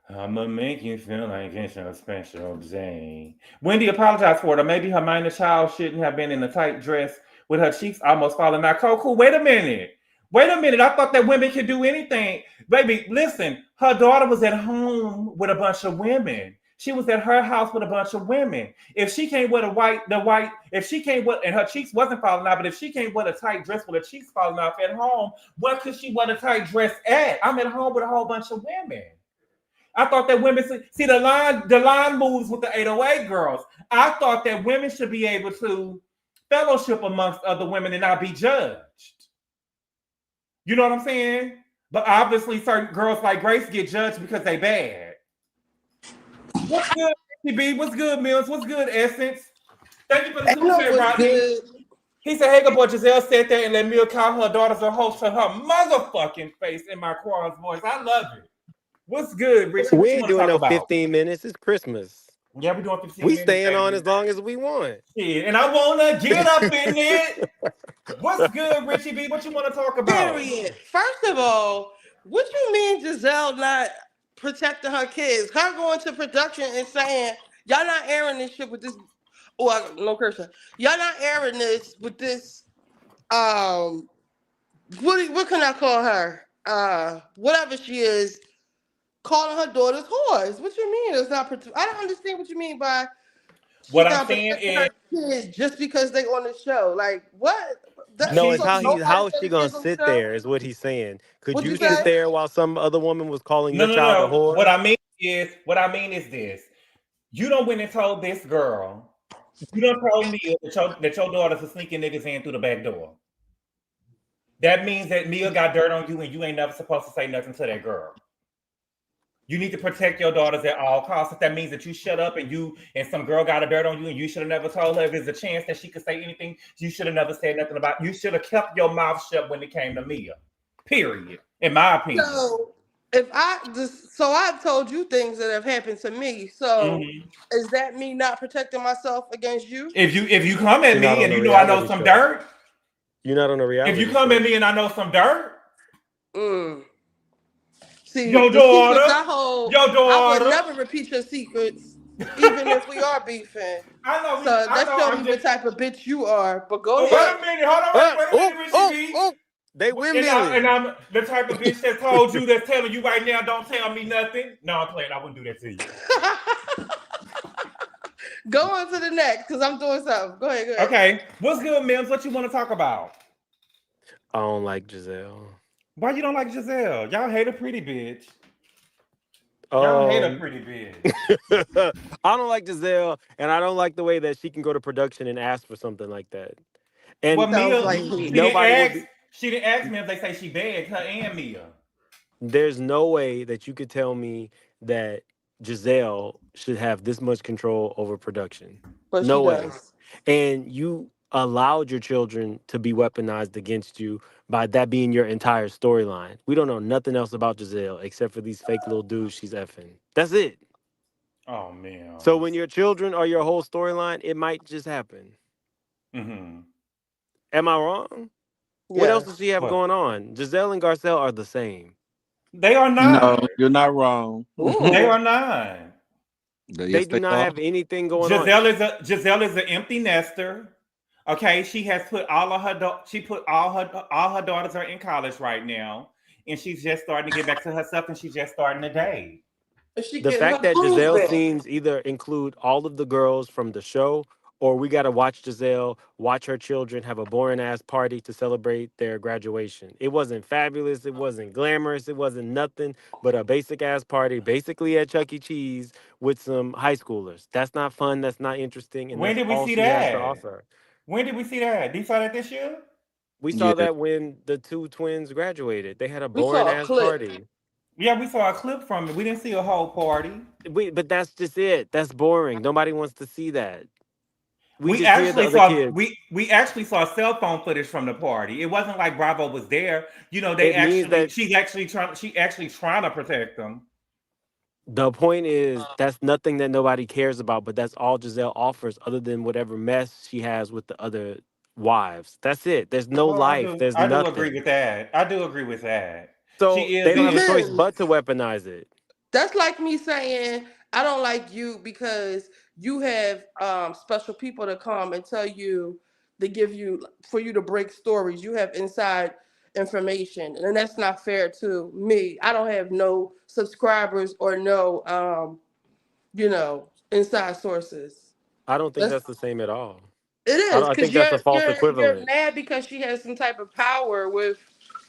I'ma make you feel like it's a special day. Wendy apologized for it, or maybe her minor child shouldn't have been in a tight dress with her cheeks almost falling out. Cool. Wait a minute. I thought that women could do anything. Baby, listen, her daughter was at home with a bunch of women. She was at her house with a bunch of women. If she can't wear if she can't wear, and her cheeks wasn't falling out, but if she can't wear a tight dress with her cheeks falling out at home, where could she wear a tight dress at? I'm at home with a whole bunch of women. I thought that women see the line moves with the 808 girls. I thought that women should be able to fellowship amongst other women and not be judged. You know what I'm saying? But obviously certain girls like Grace get judged because they bad. What's good, TB? What's good, Mills? What's good, Essence? Thank you for the super chat, Rodney. He said, hey, good boy, Gizelle said that and let Mia call her daughters a host to her motherfucking face in my Quan's voice. I love it. What's good, Richard? We ain't doing no 15 minutes. It's Christmas. Yeah, we're doing 15 minutes. We staying on as long as we want. Yeah, and I want to get up in it. What's good, Richie B? What you want to talk about? Period. First of all, what you mean Gizelle not protecting her kids? Her going to production and saying, y'all not airing this shit with this, no cursing. Y'all not airing this with this, what can I call her? Whatever she is, calling her daughters whores. What you mean it's not I don't understand what you mean by What she's I'm not saying protecting her is, kids just because they on the show. Like what? No, it's So how nobody is said she the gonna kids on the sit show? there? Is what he's saying. Could What'd you you sit say? there while some other woman was calling no, your no, child a no. whore? What I mean is this. You don't went and told this girl. You don't told me that your daughters are sneaking niggas in through the back door. That means that Mia got dirt on you, and you ain't never supposed to say nothing to that girl. You need to protect your daughters at all costs. If that means that you shut up and some girl got a dirt on you and you should have never told her, if there's a chance that she could say anything, you should have never said nothing about it. You should have kept your mouth shut when it came to Mia. Period. In my opinion. So I told you things that have happened to me. So is that me not protecting myself against you? If you come at You're not me on and a you know I know reality some show. dirt, You're not on a reality if you come show. at me and I know some dirt, See, your the secrets I daughter, hold, your I would daughter. never repeat your secrets, even if we are beefing. So that show me what type of bitch you are. But go But ahead. wait a minute, hold on, wait a minute, Richie B. They And windmilling. I'm the type of bitch that told you, that's telling you right now, don't tell me nothing. No, I'm playing. I wouldn't do that to you. Go on to the next, because I'm doing something. Go ahead. Okay. What's good, Mims? What you want to talk about? I don't like Gizelle. Why you don't like Gizelle? Y'all hate a pretty bitch. Y'all hate a pretty bitch. I don't like Gizelle, and I don't like the way that she can go to production and ask for something like that. And well, Mia, she didn't ask me if they say she begged her and Mia. There's no way that you could tell me that Gizelle should have this much control over production. But No she way. does. And you allowed your children to be weaponized against you by that being your entire storyline. We don't know nothing else about Gizelle except for these fake little dudes she's effing. That's it. Oh, man. So when your children are your whole storyline, it might just happen. Mm-hmm. Am I wrong? Yeah. What else does she have going on? Giselle and Garcelle are the same. They are not. No, you're not wrong. They are not. They do not have anything going on. Giselle is an empty nester. Okay, she has put all her daughters are in college right now, and she's just starting to get back to herself, and she's just starting to date. The fact that Giselle scenes either include all of the girls from the show, or we got to watch Giselle watch her children have a boring ass party to celebrate their graduation. It wasn't fabulous. It wasn't glamorous. It wasn't nothing but a basic ass party, basically at Chuck E. Cheese with some high schoolers. That's not fun. That's not interesting. And when that's did we all see she has to that? offer. When did we see that? Did you saw that this year? We saw that when the two twins graduated. They had a boring ass party. Yeah, we saw a clip from it. We didn't see a whole party. But that's just it. That's boring. Nobody wants to see that. We actually saw cell phone footage from the party. It wasn't like Bravo was there. You know, she's actually trying to protect them. The point is, that's nothing that nobody cares about, but that's all Giselle offers, other than whatever mess she has with the other wives. That's it. There's no life. There's nothing. I do agree with that. I do agree with that. So they don't have a choice but to weaponize it. That's like me saying I don't like you because you have special people to come and tell you to give you for you to break stories. You have inside information, and that's not fair to me. I don't have no subscribers or no inside sources. I don't think that's the same at all. It is. I think that's a false equivalent. You're mad because she has some type of power with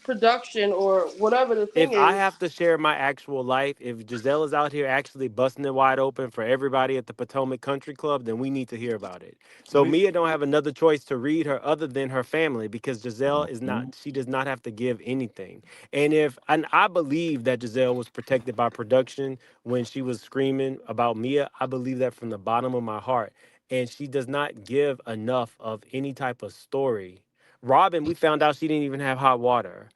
production or whatever the thing is. If I have to share my actual life, if Giselle is out here actually busting it wide open for everybody at the Potomac Country Club, then we need to hear about it. So Mia don't have another choice to read her other than her family, because Giselle is not, she does not have to give anything. And I believe that Giselle was protected by production when she was screaming about Mia. I believe that from the bottom of my heart. And she does not give enough of any type of story. Robin, we found out she didn't even have hot water.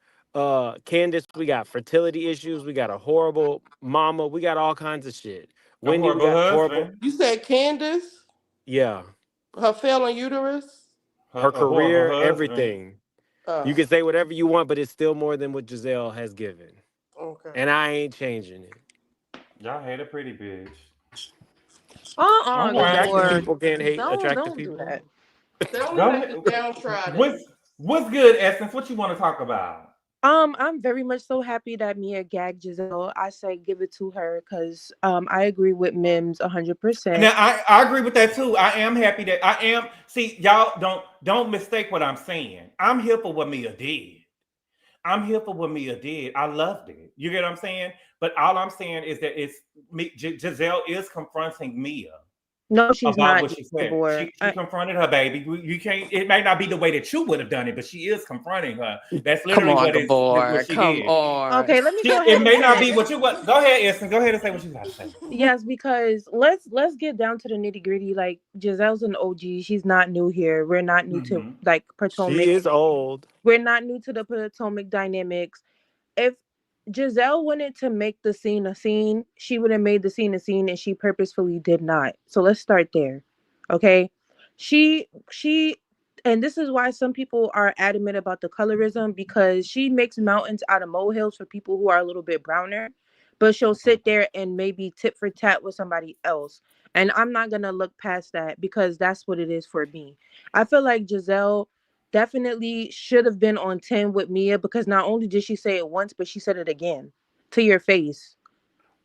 Candace, we got fertility issues. We got a horrible mama. We got all kinds of shit. Wendy, we got horrible. You said Candace? Yeah. Her failing uterus? Her career, everything. You can say whatever you want, but it's still more than what Giselle has given. Okay. And I ain't changing it. Y'all hate a pretty bitch. Attractive people can't hate attractive people. Do that. They only like the downtrodden. What's good, Essence? What you want to talk about? I'm very much so happy that Mia gagged Giselle. I say give it to her because I agree with Mims 100%. Now I agree with that too. I am happy that I am. See, y'all don't mistake what I'm saying. I'm here for what Mia did. I'm here for what Mia did. I loved it. You get what I'm saying? But all I'm saying is that Giselle is confronting Mia No, she's about not. what she said. Gabor. She confronted her, baby. You can't. It may not be the way that you would have done it, but she is confronting her. That's Come literally on, what Gabor. she Come did. on. Okay, let me go ahead. It may and not say be what you want. Go ahead, Essen. Go ahead and say what you got to say. Yes, because let's get down to the nitty gritty. Like Giselle's an OG. She's not new here. We're not new to like She Potomac. is old. We're not new to the Potomac dynamics. If Giselle wanted to make the scene a scene, she would have made the scene a scene, and she purposefully did not. So let's start there. Okay. She and this is why some people are adamant about the colorism, because she makes mountains out of molehills for people who are a little bit browner, but she'll sit there and maybe tit for tat with somebody else. And I'm not gonna look past that because that's what it is for me. I feel like Giselle definitely should have been on 10 with Mia, because not only did she say it once, but she said it again to your face.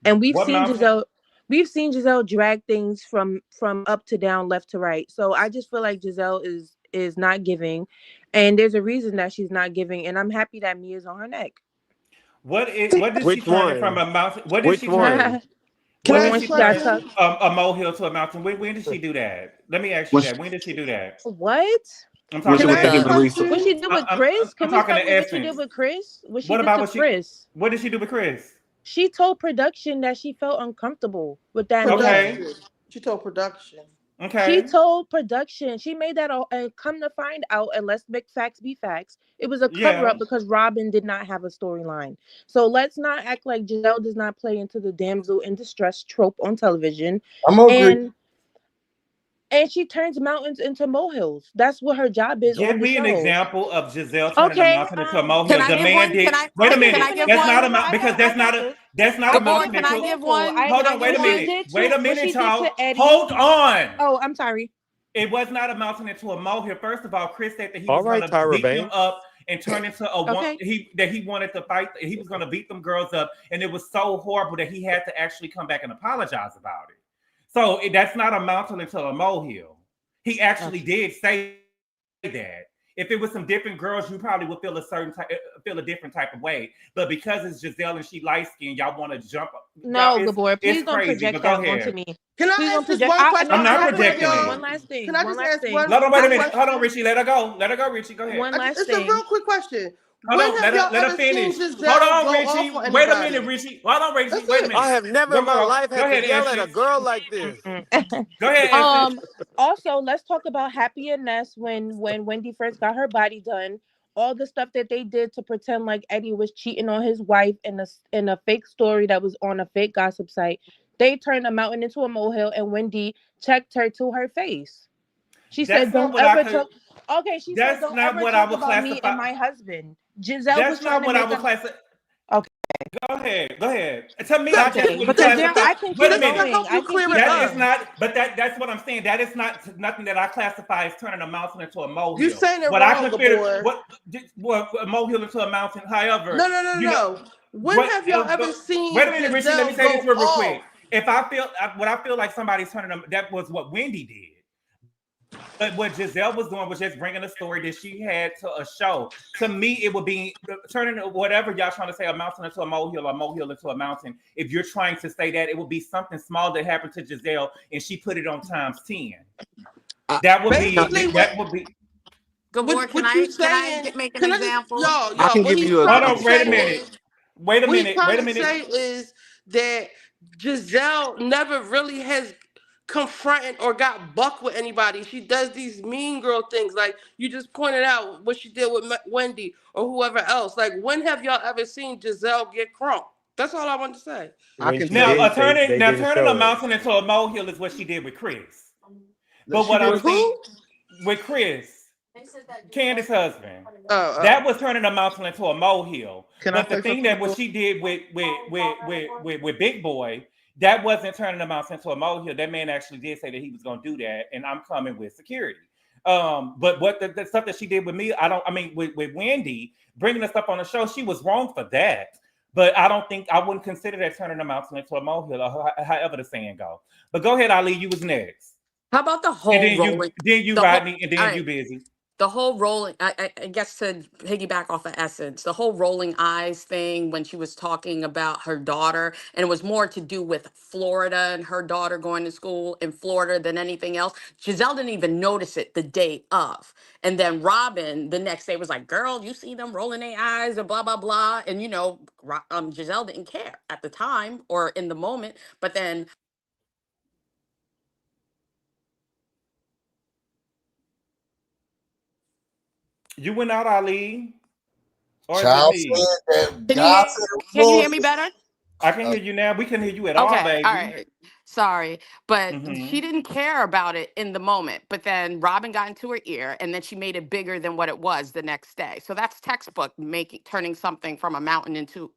And What mountain? We've seen Giselle drag things from up to down, left to right. So I just feel like Giselle is not giving, and there's a reason that she's not giving, and I'm happy that Mia's on her neck. What did she Which turn it from one? a mountain? What did Which she turn? one? Can The What I did one ask a she she got turn question? tucked. a molehill to a mountain? When did she do that? Let me ask you that. When did she do that? What? I'm When she talking Can to was I ask a taking Essence. Marisa. What question? she did with Chris? I'm Can we talking start to with what she did Essence. with Chris? What she What did about to Chris? what did she do with Chris? She told production that she felt uncomfortable with that man. Okay. Production. She told production. She Okay. told production. She made that all, and come to find out, and let's make facts be facts, it was a cover Yeah. up because Robin did not have a storyline. So let's not act like Giselle does not play into the damsel in distress trope on television. I'm gonna agree. And she turns mountains into molehills. That's what her job is Give on the me an show. example of Giselle turning a Okay, mountain into a Can molehill. I The give man one? did. Can I Wait a can can minute. I give an give That's not one? a example. mount because I got this. that's not I a can Gabor, give mountain an can I into. give example. one? Hold Can I on. Wait give a What she one? minute. did Wait a to what minute, she did y'all. to Eddie. Hold on. Oh, I'm sorry. It was not a mountain into a molehill. First of all, Chris said that he All was going right, to Tyra beat them Banks. up and turn into a one. Okay. He wanted to fight. He was going to beat them girls up, and it was so horrible that he had to actually come back and apologize about it. So that's not a mountain into a molehill. He actually Okay. did say that. If it was some different girls, you probably would feel feel a different type of way. But because it's Giselle and she light skinned, y'all want to jump. Y'all, No, Gabor, it's please don't crazy. project But go that onto ahead. me. Can I Please don't ask this project. one question? No, I'm I not have one projecting thing. it. One last thing. Can I One just last ask thing. one Hold on, wait a quick minute. Hold on, question? Richie. Let her go. Let her go, Richie. Go ahead. One last It's a thing. real quick question. Hold When on. have y'all Let her ever seen finish. Hold Giselle on, go off Richie. on Wait a minute, anybody? Richie. Hold on, Richie. That's Wait a it. I minute. have never Go, in my girl. life Go had to ahead, yell at a Essence. girl like this. Mm-mm. Go ahead, Essence. Also, let's talk about Happy and Ness when Wendy first got her body done. All the stuff that they did to pretend like Eddie was cheating on his wife in a fake story that was on a fake gossip site. They turned a mountain into a molehill, and Wendy checked her to her face. She said, That's not "Don't what I ever could. talk." Okay, she said, That's "Don't not ever what I talk would about me and classify. my husband." Giselle was That's trying not to what I make would a. classify. Okay, Go ahead. Go ahead. To me, I just okay, wouldn't because This, there classify. I this, can Wait keep a this to minute. going. help I you can clear keep it That up. is going. not. But that's what I'm saying. That is not nothing that I classify as turning a mountain into a You molehill. saying it What I wrong, consider Gabor. what a molehill into a mountain. However, No, no, no, you know no. When what. have y'all ever Wait a seen minute, Richie. Let me Giselle say this go real quick. off? If I feel what I feel like somebody's turning them, that was what Wendy did. But what Giselle was doing was just bringing a story that she had to a show. To me, it would be turning whatever y'all trying to say a mountain into a molehill into a mountain. If you're trying to say that, it would be something small that happened to Giselle and she put it on times 10. That would be Basically, that would be. Gabor, can what you I saying? make an Can I just example? I yo? can What give he's you an Hold trying to on, wait a say example. minute. is Wait a what he's minute. trying Wait a to minute. say is that Giselle never really has confronted or got buck with anybody. She does these mean girl things, like you just pointed out what she did with Wendy or whoever else. Like, when have y'all ever seen Giselle get crunk? That's all I want to say. I When can she tell. Now, did, they didn't turning a show it. mountain into a molehill is what she did with Chris. But She what I'm did. With saying who? with Chris, Candace's husband. Oh. That was turning a mountain into a molehill. Can I But the say thing something? that what she did with Big Boy, that wasn't turning a mountain into a molehill. That man actually did say that he was going to do that, and I'm coming with security. But what the stuff that she did with me, with Wendy bringing the stuff on the show, she was wrong for that. But I wouldn't consider that turning a mountain into a molehill, or however the saying go. But go ahead, Ali. You was next. How about the whole And then rolling? you Rodney, and then you Busy. The whole rolling, I guess to piggyback off of Essence, the whole rolling eyes thing when she was talking about her daughter, and it was more to do with Florida and her daughter going to school in Florida than anything else. Gizelle didn't even notice it the day of. And then Robin the next day was like, girl, you see them rolling their eyes and blah, blah, blah. And, Gizelle didn't care at the time or in the moment. But then you went out, Ali. Or Child is it me? said that can you hear me better? I can hear you now. We can hear you at all, baby. All right. Sorry, but Mhm. she didn't care about it in the moment. But then Robin got into her ear, and then she made it bigger than what it was the next day. So that's textbook turning something from a mountain into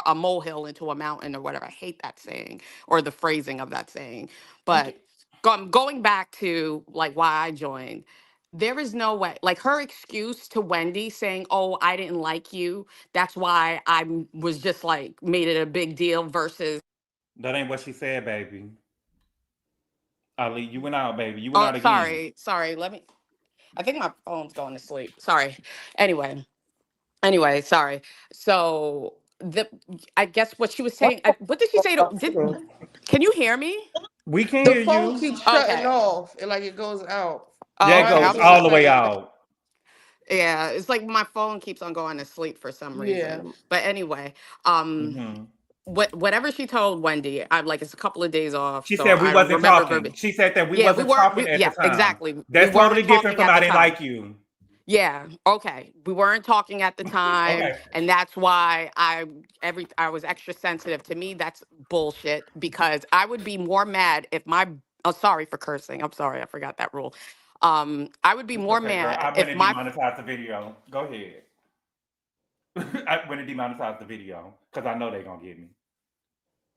a molehill into a mountain or whatever. I hate that saying or the phrasing of that saying. But going back to like why I joined. There is no way, like her excuse to Wendy saying, "Oh, I didn't like you. That's why I was just like made it a big deal." Versus, That ain't what she said, baby. Ali, you went out, baby. You went out again. sorry. I think my phone's going to sleep. Sorry. Anyway, sorry. So I guess what she was saying. What did she say? Can you hear me? We can The hear phone you. keeps shutting off, and like it goes out. Yeah, it Okay, goes all the way out. Yeah, it's like my phone keeps on going to sleep for some Yeah. reason. But anyway, Mhm. whatever she told Wendy, I'm like, it's a couple of days off. She so said we I wasn't remember talking. She said that we Yeah, wasn't talking at the time. exactly. That's We weren't totally different talking from at I the didn't time. like you. Yeah, okay. We weren't talking at the time, Okay. and that's why I was extra sensitive. To me, that's bullshit because I would be more mad if sorry for cursing. I'm sorry, I forgot that rule. I would be more Okay, girl. mad I'm if gonna my demonetize the video. Go ahead. I'm gonna demonetize the video because I know they're gonna get me.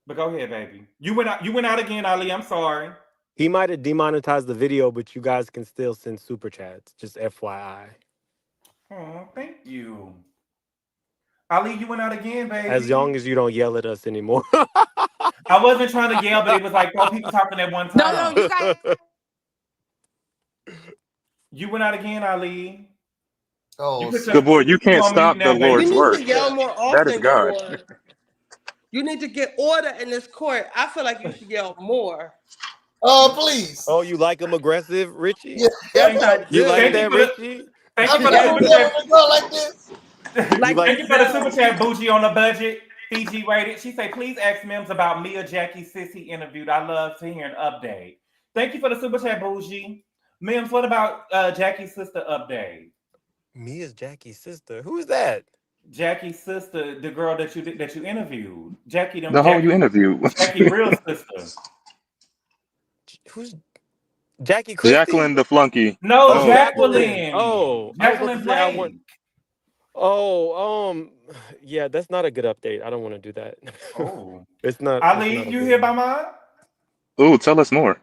But go ahead, baby. You went out again, Ali. I'm sorry. He might have demonetized the video, but you guys can still send super chats. Just FYI. Oh, thank you. Ali, you went out again, baby. As long as you don't yell at us anymore. I wasn't trying to yell, but it was like 4 people talking at one time. no, you guys. You went out again, Ali. Oh, Gabor, you can't on stop mute the now, baby. You Lord's need work. to yell more That is often, God. Gabor. You need to get order in this court. I feel like you should yell more. please. Oh, you like him aggressive, Richie? Yeah, Yes, I You do. like Thank that, you for Richie? Thank I'm you for the gonna super chat. go like this. Like like- Thank you for the super chat, Bougie on the budget. Fiji rated. She said, please ask Mims about Mia Jackie Sissy interviewed. I love to hear an update. Thank you for the super chat, Bougie. Mims, what about Jackie's sister update? Mia's Jackie's sister. Who is that? Jackie's sister, the girl that you interviewed. Jackie, The whole you interviewed. Jackie real sister. Who's Jackie Christie? Jacqueline the flunky. No, Oh. Jacqueline. Oh, Jacqueline Blake. Yeah, that's not a good update. I don't want to do that. Oh. It's not. Ali, it's not a you good hear one. about mine? Ooh, tell us more.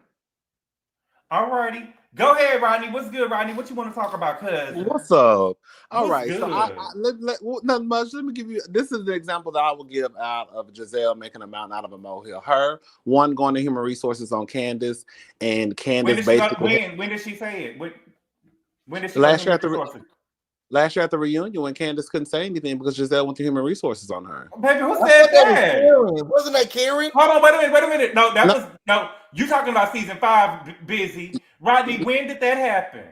All righty. Go ahead, Rodney. What's good, Rodney? What you want to talk about, cuz? What's up? All What's right, good? so nothing much. Let me give you. This is the example that I will give out of Gizelle making a mountain out of a molehill. Her one going to human resources on Candace, and Candace basically. When did she say it? When did she Last year at the reunion when Candace couldn't say anything because Gizelle went to human resources on her. Baby, who said that? Wasn't that Karen? Hold on, wait a minute. No, you talking about season 5, Busy. Rodney, when did that happen?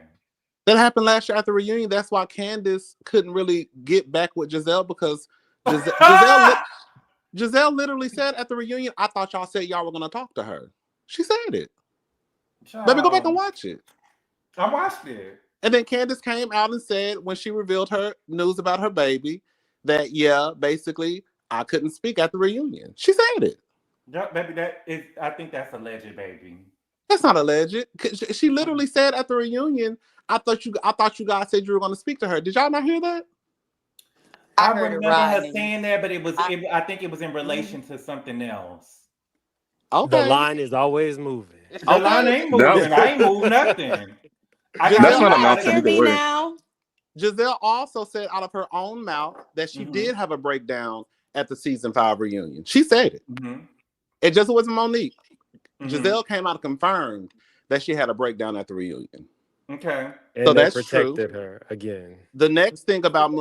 That happened last year at the reunion. That's why Candace couldn't really get back with Gizelle because Gizelle literally said at the reunion, I thought y'all said y'all were going to talk to her. She said it. Let me go back and watch it. I watched it. And then Candace came out and said when she revealed her news about her baby that, yeah, basically, I couldn't speak at the reunion. She said it. Yeah, baby, I think that's alleged, baby. That's not alleged. She literally said at the reunion, I thought you guys said you were going to speak to her. Did y'all not hear that? I remember her saying that, but I think it was in relation to something else. Okay. The line is always moving. The line ain't moving. No. I ain't moved nothing. That's Can not a y'all mountain hear either me way. now? Giselle also said out of her own mouth that she did have a breakdown at the season 5 reunion. She said it. It just wasn't Monique. Giselle came out and confirmed that she had a breakdown at the reunion. Okay. And so they that's protected true. her again. The next thing about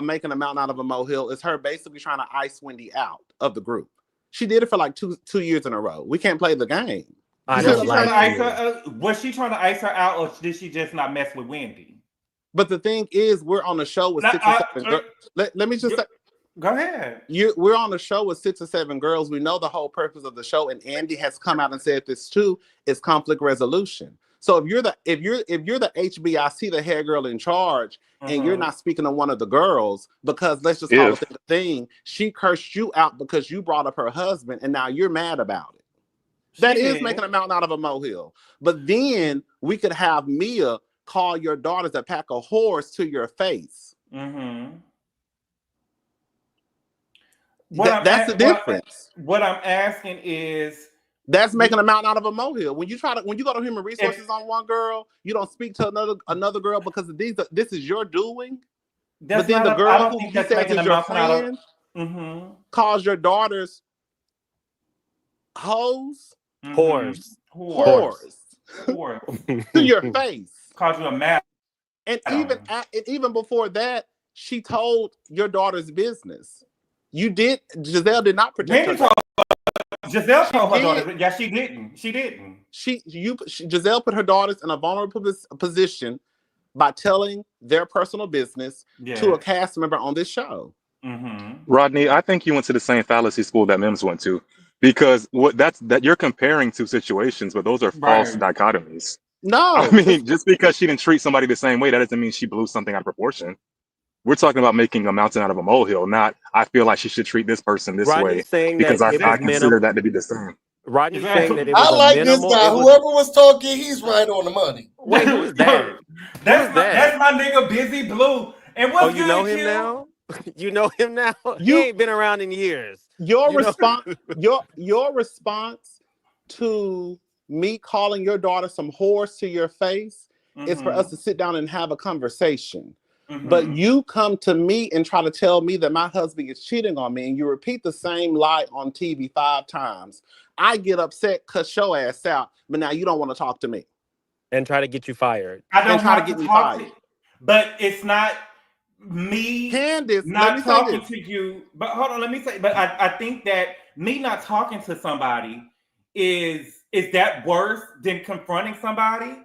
making a mountain out of a molehill is her basically trying to ice Wendy out of the group. She did it for like two years in a row. We can't play the game. I Was don't she trying to ice like her? Was she trying to ice her out, or did she just not mess with Wendy? But the thing is, we're on a show with 6 or 7 girls. Let me just say. Go ahead. We're on a show with 6 or 7 girls. We know the whole purpose of the show, and Andy has come out and said this too, is conflict resolution. So if you're the HBIC, the hair girl in charge, and you're not speaking to one of the girls because let's just call it a thing, she cursed you out because you brought up her husband, and now you're mad about it. That is making a mountain out of a molehill. But then we could have Mia call your daughters a pack of whores to your face. That's the difference. What I'm asking is, that's making a mountain out of a molehill. When you go to human resources on one girl, you don't speak to another girl because this is your doing. But then the girl who you said is your friend calls your daughters hoes, whores to your face. Calls you a mad. And even before that, she told your daughter's business. Giselle did not protect her. Giselle told her daughter. Yeah, she didn't. She didn't. Giselle put her daughters in a vulnerable position by telling their personal business to a cast member on this show. Rodney, I think you went to the same fallacy school that Mims went to, because that you're comparing two situations, but those are false dichotomies. No, I mean, just because she didn't treat somebody the same way, that doesn't mean she blew something out of proportion. We're talking about making a mountain out of a molehill, not I feel like she should treat this person this way because I consider that to be the same. Rodney's saying that it was I like minimal, this guy. Whoever was talking, he's right on the money. Wait, who is that? That's my nigga, Busy Blue. And what's you know him now? You know him now? He ain't been around in years. Your response to me calling your daughter some whores to your face is for us to sit down and have a conversation. But you come to me and try to tell me that my husband is cheating on me, and you repeat the same lie on TV 5 times. I get upset, cuss your ass out, but now you don't want to talk to me. And try to get you fired. I don't try to get me fired. But it's not me not talking to you. But hold on, let me say, but I think that me not talking to somebody is that worse than confronting somebody?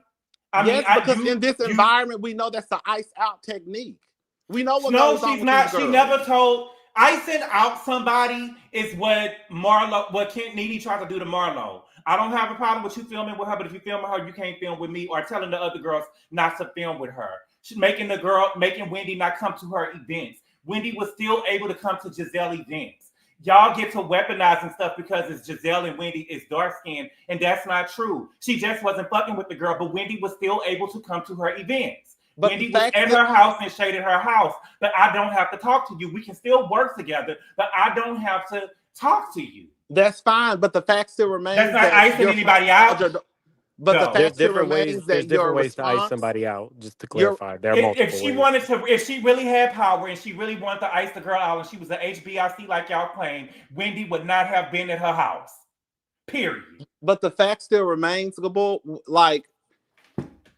Because in this environment, we know that's the ice out technique. We know what goes on with these girls. She never told. Icing out somebody is what Kent Needy tried to do to Marlo. I don't have a problem with you filming with her, but if you film with her, you can't film with me, or telling the other girls not to film with her. She's making Wendy not come to her events. Wendy was still able to come to Giselle events. Y'all get to weaponizing stuff because it's Giselle and Wendy is dark skinned, and that's not true. She just wasn't fucking with the girl, but Wendy was still able to come to her events. But Wendy was at her house and shaded her house, but I don't have to talk to you. We can still work together, but I don't have to talk to you. That's fine, but the fact still remains that's not icing anybody out. But the fact still remains that there's different ways to ice somebody out. Just to clarify, there are multiple ways. If she really had power and she really wanted to ice the girl out, and she was an HBIC like y'all claim, Wendy would not have been at her house. Period. But the fact still remains, Gabor. Like,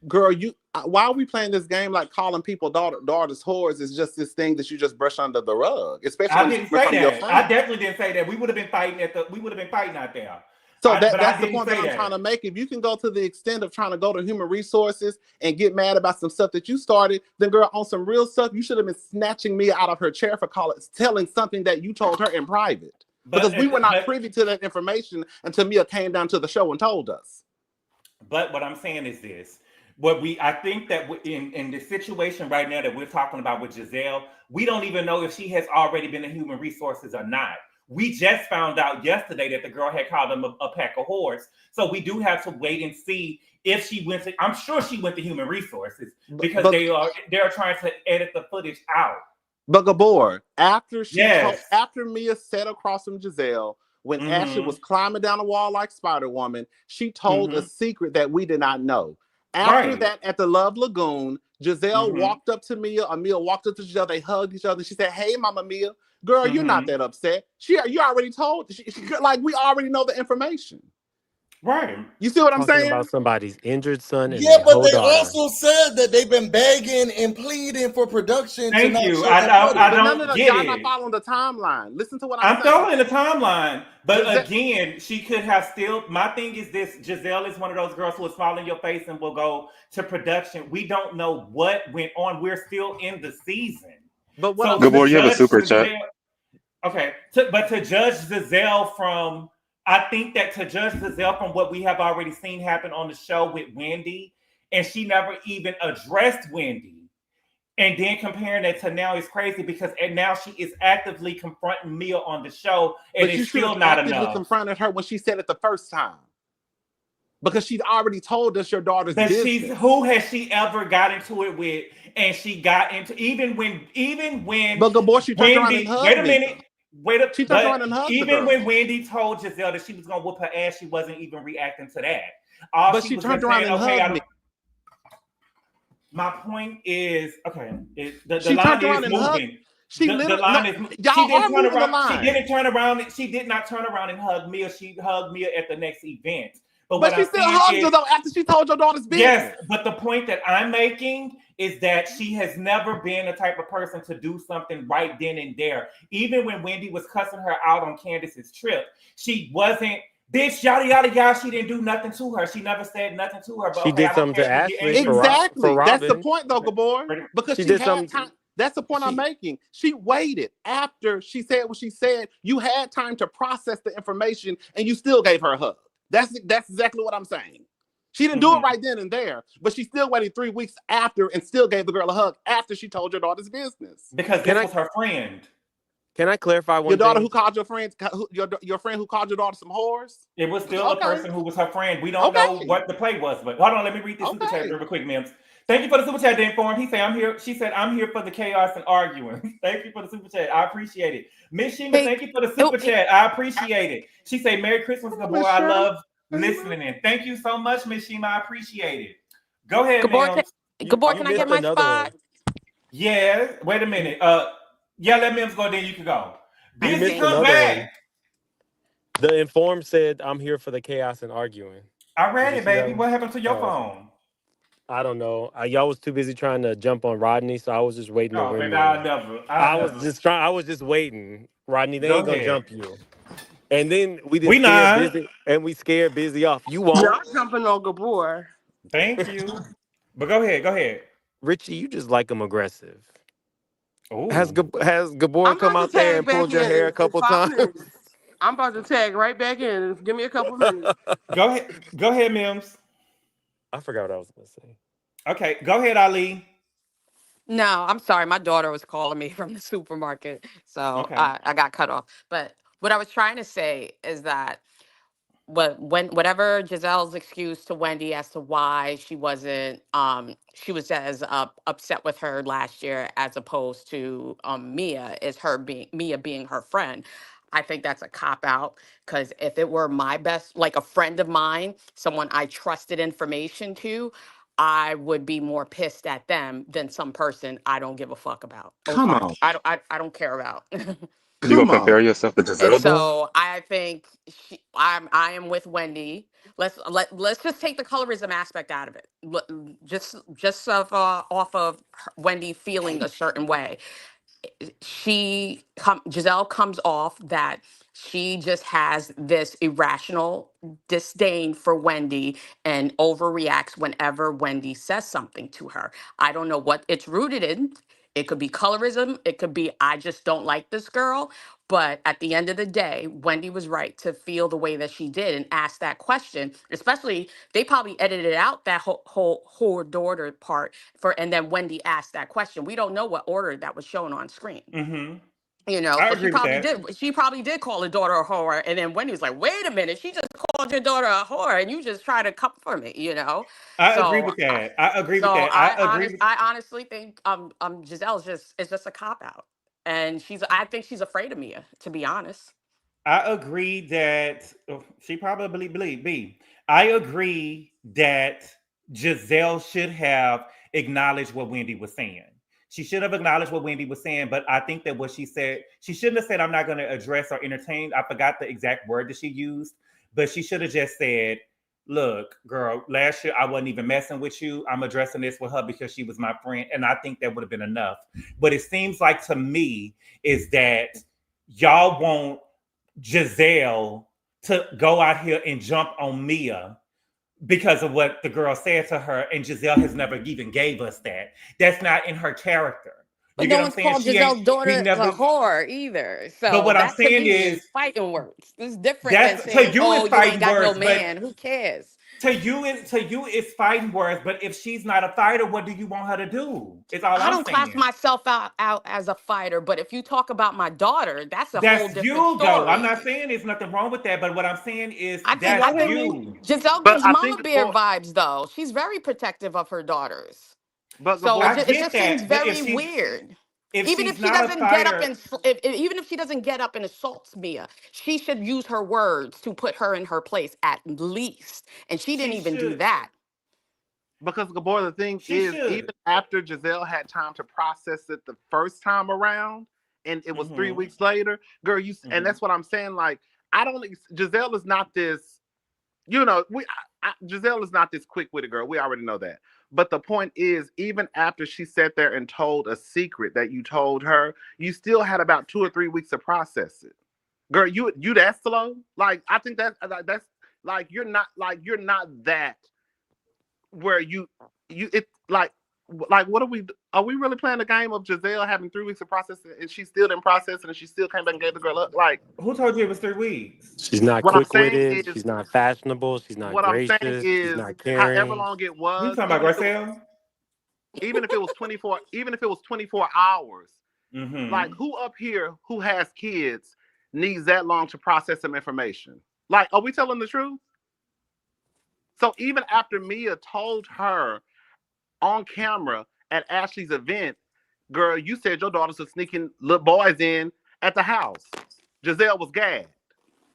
girl, why are we playing this game like calling people daughters whores is just this thing that you just brush under the rug? Especially I didn't say that. I definitely didn't say that. We would have been fighting out there. So that's the point that I'm trying to make. If you can go to the extent of trying to go to human resources and get mad about some stuff that you started, then girl, on some real stuff, you should have been snatching me out of her chair for telling something that you told her in private. Because we were not privy to that information until Mia came down to the show and told us. But what I'm saying is this. I think that in the situation right now that we're talking about with Giselle, we don't even know if she has already been in human resources or not. We just found out yesterday that the girl had called them a pack of whores. So we do have to wait and see if she went to. I'm sure she went to human resources because they're trying to edit the footage out. But Gabor, after Mia sat across from Giselle, when Ashley was climbing down the wall like Spider-Woman, she told a secret that we did not know. After that, at the Love Lagoon, Gizelle walked up to Mia. Mia walked up to Gizelle. They hugged each other. She said, "Hey, Mama Mia, girl, you're not that upset. You already told. Like we already know the information, right? You see what I'm Talking saying? about somebody's injured son and Yeah, their but whole they daughter. also said that they've been begging and pleading for production. Thank to you. Not I don't no, get y'all it. not following the timeline. Listen to what I'm saying. following the timeline, but again, she could have still. My thing is this: Gizelle is one of those girls who will smile in your face and will go to production. We don't know what went on. We're still in the season. But what? Gabor, you have a super chat. Okay, but to judge Gizelle from, I think that to judge Gizelle from what we have already seen happen on the show with Wendy, and she never even addressed Wendy, and then comparing that to now is crazy because now she is actively confronting Mia on the show, and it's still not enough. Confronted her when she said it the first time, because she'd already told us your daughter's business. Who has she ever got into it with? And she got into even when. But Gabor, she turned around and hugged Wait a minute. She turned around and hugged even when Wendy told Gizelle that she was gonna whoop her ass, she wasn't even reacting to that. But she turned around and hugged me. My point is, okay, the she line turned around is and hugged. moving. She the line is. Y'all are moving the line. She didn't turn around. She did not turn around and hug Mia. She hugged Mia at the next event. But she still hugged her though after she told your daughter's business. Yes, but the point that I'm making is that she has never been the type of person to do something right then and there. Even when Wendy was cussing her out on Candace's trip, she wasn't, bitch, yada, yada, yada. She didn't do nothing to her. She never said nothing to her. But she did something to Ashley. Exactly. For That's the point though, Gabor. Because she did had time. That's the point I'm making. She waited after she said what she said. You had time to process the information and you still gave her a hug. That's exactly what I'm saying. She didn't do it right then and there, but she still waited 3 weeks after and still gave the girl a hug after she told your daughter's business. Because this was her friend. Can I clarify one Your daughter thing? who called your friend, your friend who called your daughter some whores? It was still a person who was her friend. We don't know what the play was, but hold on, let me read this super chat real quick, Mims. Thank you for the super chat, Dan Form. He said, I'm here. She said, I'm here for the chaos and arguing. Thank you for the super chat. I appreciate it. Miss Shima, thank you for the super chat. I appreciate it. She said, Merry Christmas, Gabor. I love listening in. Thank you so much, Miss Shima. I appreciate it. Go ahead, Mims. Gabor, can I get my spot? Yeah. Wait a minute. Yeah, let Mims go, then you can go. Busy, come back. The Inform said, I'm here for the chaos and arguing. I read it, baby. What happened to your phone? I don't know. Y'all was too busy trying to jump on Rodney, so I was just waiting. No, man, I was just waiting. Rodney, they ain't gonna jump you. And then we scared Busy off. You won't. Y'all jumping on Gabor. Thank you. But go ahead. Richie, you just like him aggressive. Ooh. Has Gabor come out there and pulled your hair a couple times? I'm about to tag right back in. Give me a couple minutes. Go ahead, Mims. I forgot what I was going to say. Okay, go ahead, Ali. No, I'm sorry. My daughter was calling me from the supermarket, so I got cut off. But what I was trying to say is that whatever Giselle's excuse to Wendy as to why she wasn't, she was as upset with her last year as opposed to Mia being her friend. I think that's a cop out, because if it were my best, like a friend of mine, someone I trusted information to, I would be more pissed at them than some person I don't give a fuck about. Come on. I don't care about. You gonna compare yourself to Giselle? And so I think I am with Wendy. Let's just take the colorism aspect out of it. Just off of Wendy feeling a certain way. Giselle comes off that she just has this irrational disdain for Wendy and overreacts whenever Wendy says something to her. I don't know what it's rooted in. It could be colorism. It could be, I just don't like this girl. But at the end of the day, Wendy was right to feel the way that she did and ask that question. Especially, they probably edited out that whole daughter part and then Wendy asked that question. We don't know what order that was shown on screen. Mm-hmm. You know, I but agree with that. she probably did call her daughter a whore, and then Wendy was like, "Wait a minute, she just called your daughter a whore, and you just try to comfort me," you know. I agree with that. I honestly think Giselle's just a cop out, and I think she's afraid of Mia, to be honest. I agree that she probably believe me. I agree that Gizelle should have acknowledged what Wendy was saying. She should have acknowledged what Wendy was saying, but I think that what she said, she shouldn't have said, I'm not going to address or entertain. I forgot the exact word that she used, but she should have just said, look, girl, last year I wasn't even messing with you. I'm addressing this with her because she was my friend. And I think that would have been enough. But it seems like to me is that y'all want Gizelle to go out here and jump on Mia because of what the girl said to her, and Gizelle has never even gave us that. That's not in her character. But You no get what one's I'm saying? called She Giselle's ain't. daughter We never. a whore either. But So what I'm that to saying me is is fighting words. It's different than to saying, you "Oh, it's you ain't fighting got no words, but man." Who cares? to you it's fighting words. But if she's not a fighter, what do you want her to do? It's all I I'm don't class saying. myself out as a fighter, but if you talk about my daughter, that's a whole That's different you, though. I'm story. not saying there's nothing wrong with that, but what I'm saying is I think that's I think you. Giselle But gives I Mama think Bear vibes though. She's very protective of her daughters. So Gabor, I it get just seems that, but very weird. if Even if she's she not a doesn't get up fighter, and even if she doesn't get up and assaults Mia, she should use her words to put her in her place at least. And she didn't she even do should. that. because Gabor, the thing She is, should. even after Gizelle had time to process it the first time around, and it was 3 weeks later, girl, and that's what I'm saying. Like, I don't. Gizelle is not this. You know, Gizelle is not this quick-witted girl. We already know that. But the point is, even after she sat there and told a secret that you told her, you still had about 2 or 3 weeks to process it. Girl, you that slow? Like, I think that's like you're not that where it's like what are we really playing a game of Gizelle having 3 weeks to process it and she still didn't process it and she still came back and gave the girl up? Like, who told you it was 3 weeks? She's not what I'm saying quick-witted. is She's not fashionable. She's not what I'm saying gracious. She's is not however caring. long it You was, talking about Garcelle? even if it was 24 hours, like, who up here who has kids needs that long to process some information? Like, are we telling the truth? So even after Mia told her on camera at Ashley's event, girl, you said your daughters were sneaking little boys in at the house. Gizelle was gagged.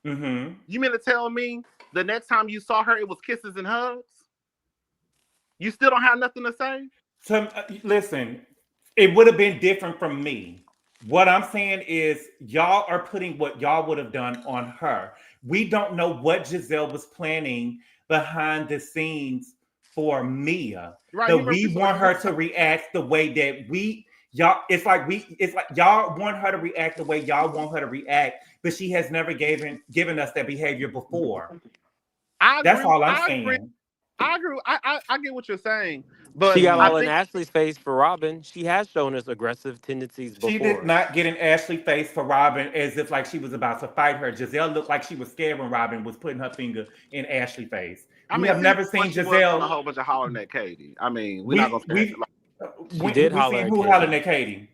You mean to tell me the next time you saw her, it was kisses and hugs? You still don't have nothing to say? Listen, it would have been different from me. What I'm saying is, y'all are putting what y'all would have done on her. We don't know what Gizelle was planning behind the scenes for Mia. Right. That we want her to react the way that it's like y'all want her to react the way y'all want her to react, but she has never given us that behavior before. That's all I'm saying. I agree. I get what you're saying, but she got all in Ashley's face for Robin. She has shown us aggressive tendencies before. She did not get in Ashley's face for Robin as if like she was about to fight her. Gizelle looked like she was scared when Robin was putting her finger in Ashley's face. We have never seen Gizelle a whole bunch of hollering at Katie. I mean, we're not gonna say she did holler at Katie. Who hollering at Katie?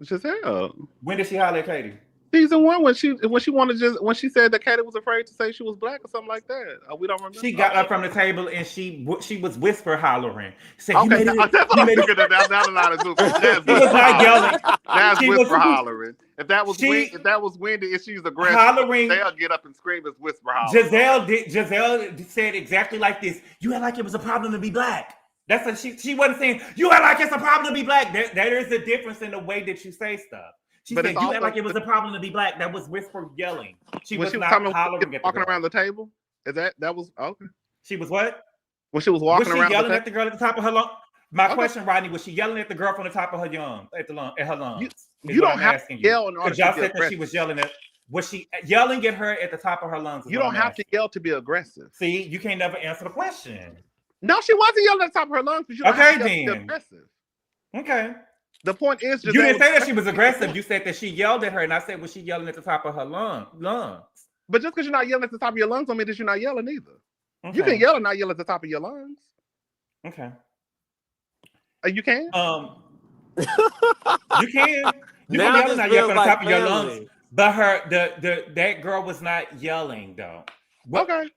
Giselle. When did she holler at Katie? Season 1, when she said that Katie was afraid to say she was black or something like that. We don't remember. She got up from the table and she was whisper hollering. Said, okay, that's what I'm thinking. That's not a lot of Zoom. She was not yelling. That's whisper hollering. If that was Wendy and she's aggressive, hollering, they'll get up and scream as whisper hollering. Giselle said exactly like this. You act like it was a problem to be black. That's what she wasn't saying. You act like it's a problem to be black. There is a difference in the way that you say stuff. She said, you act like it was a problem to be black. That was whisper yelling. She was not hollering at the girl. Walking around the table? That was okay. She was what? When she was walking around, yelling at the girl at the top of her lungs? My question, Rodney, was she yelling at the girl from the top of her her lungs? You don't have to yell in order to be aggressive. Y'all said that she was yelling at. Was she yelling at her at the top of her lungs? You don't have to yell to be aggressive. See, you can't never answer the question. No, she wasn't yelling at the top of her lungs. But you don't have to be aggressive. Okay. The point is, you didn't say that she was aggressive. You said that she yelled at her, and I said, was she yelling at the top of her lungs? But just because you're not yelling at the top of your lungs don't mean that you're not yelling either. Okay. You can yell and not yell at the top of your lungs. Okay. You can? You can. You can yell and not yell at the top of your lungs. But that girl was not yelling though. Okay.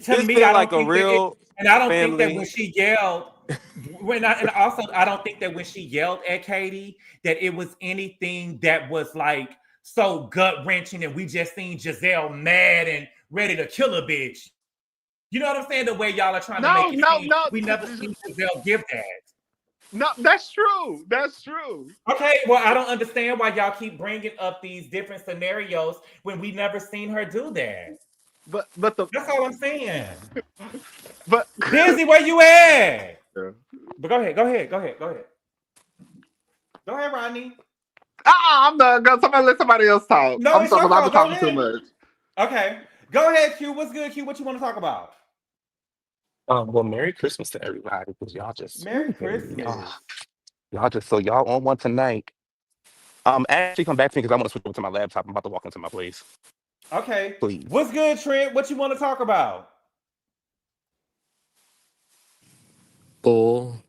To me, I don't think that and I don't think that when she yelled, I don't think that when she yelled at Katie, that it was anything that was like so gut wrenching, and we just seen Gizelle mad and ready to kill a bitch. You know what I'm saying? The way y'all are trying to make it seem. We never seen Gizelle give that. No, that's true. That's true. Okay, well, I don't understand why y'all keep bringing up these different scenarios when we never seen her do that. But that's all I'm saying. But Busy, where you at? But go ahead, Rodney. I'm done. Somebody let somebody else talk. No, I'm sorry, I've been talking too much. Okay, go ahead, Q. What's good, Q? What you want to talk about? Well, Merry Christmas to everybody, because y'all just Merry Christmas. Y'all just so y'all on one tonight. Actually come back to me because I want to switch over to my laptop. I'm about to walk into my place. Okay. Please. What's good, Trent? What you want to talk about? Bull.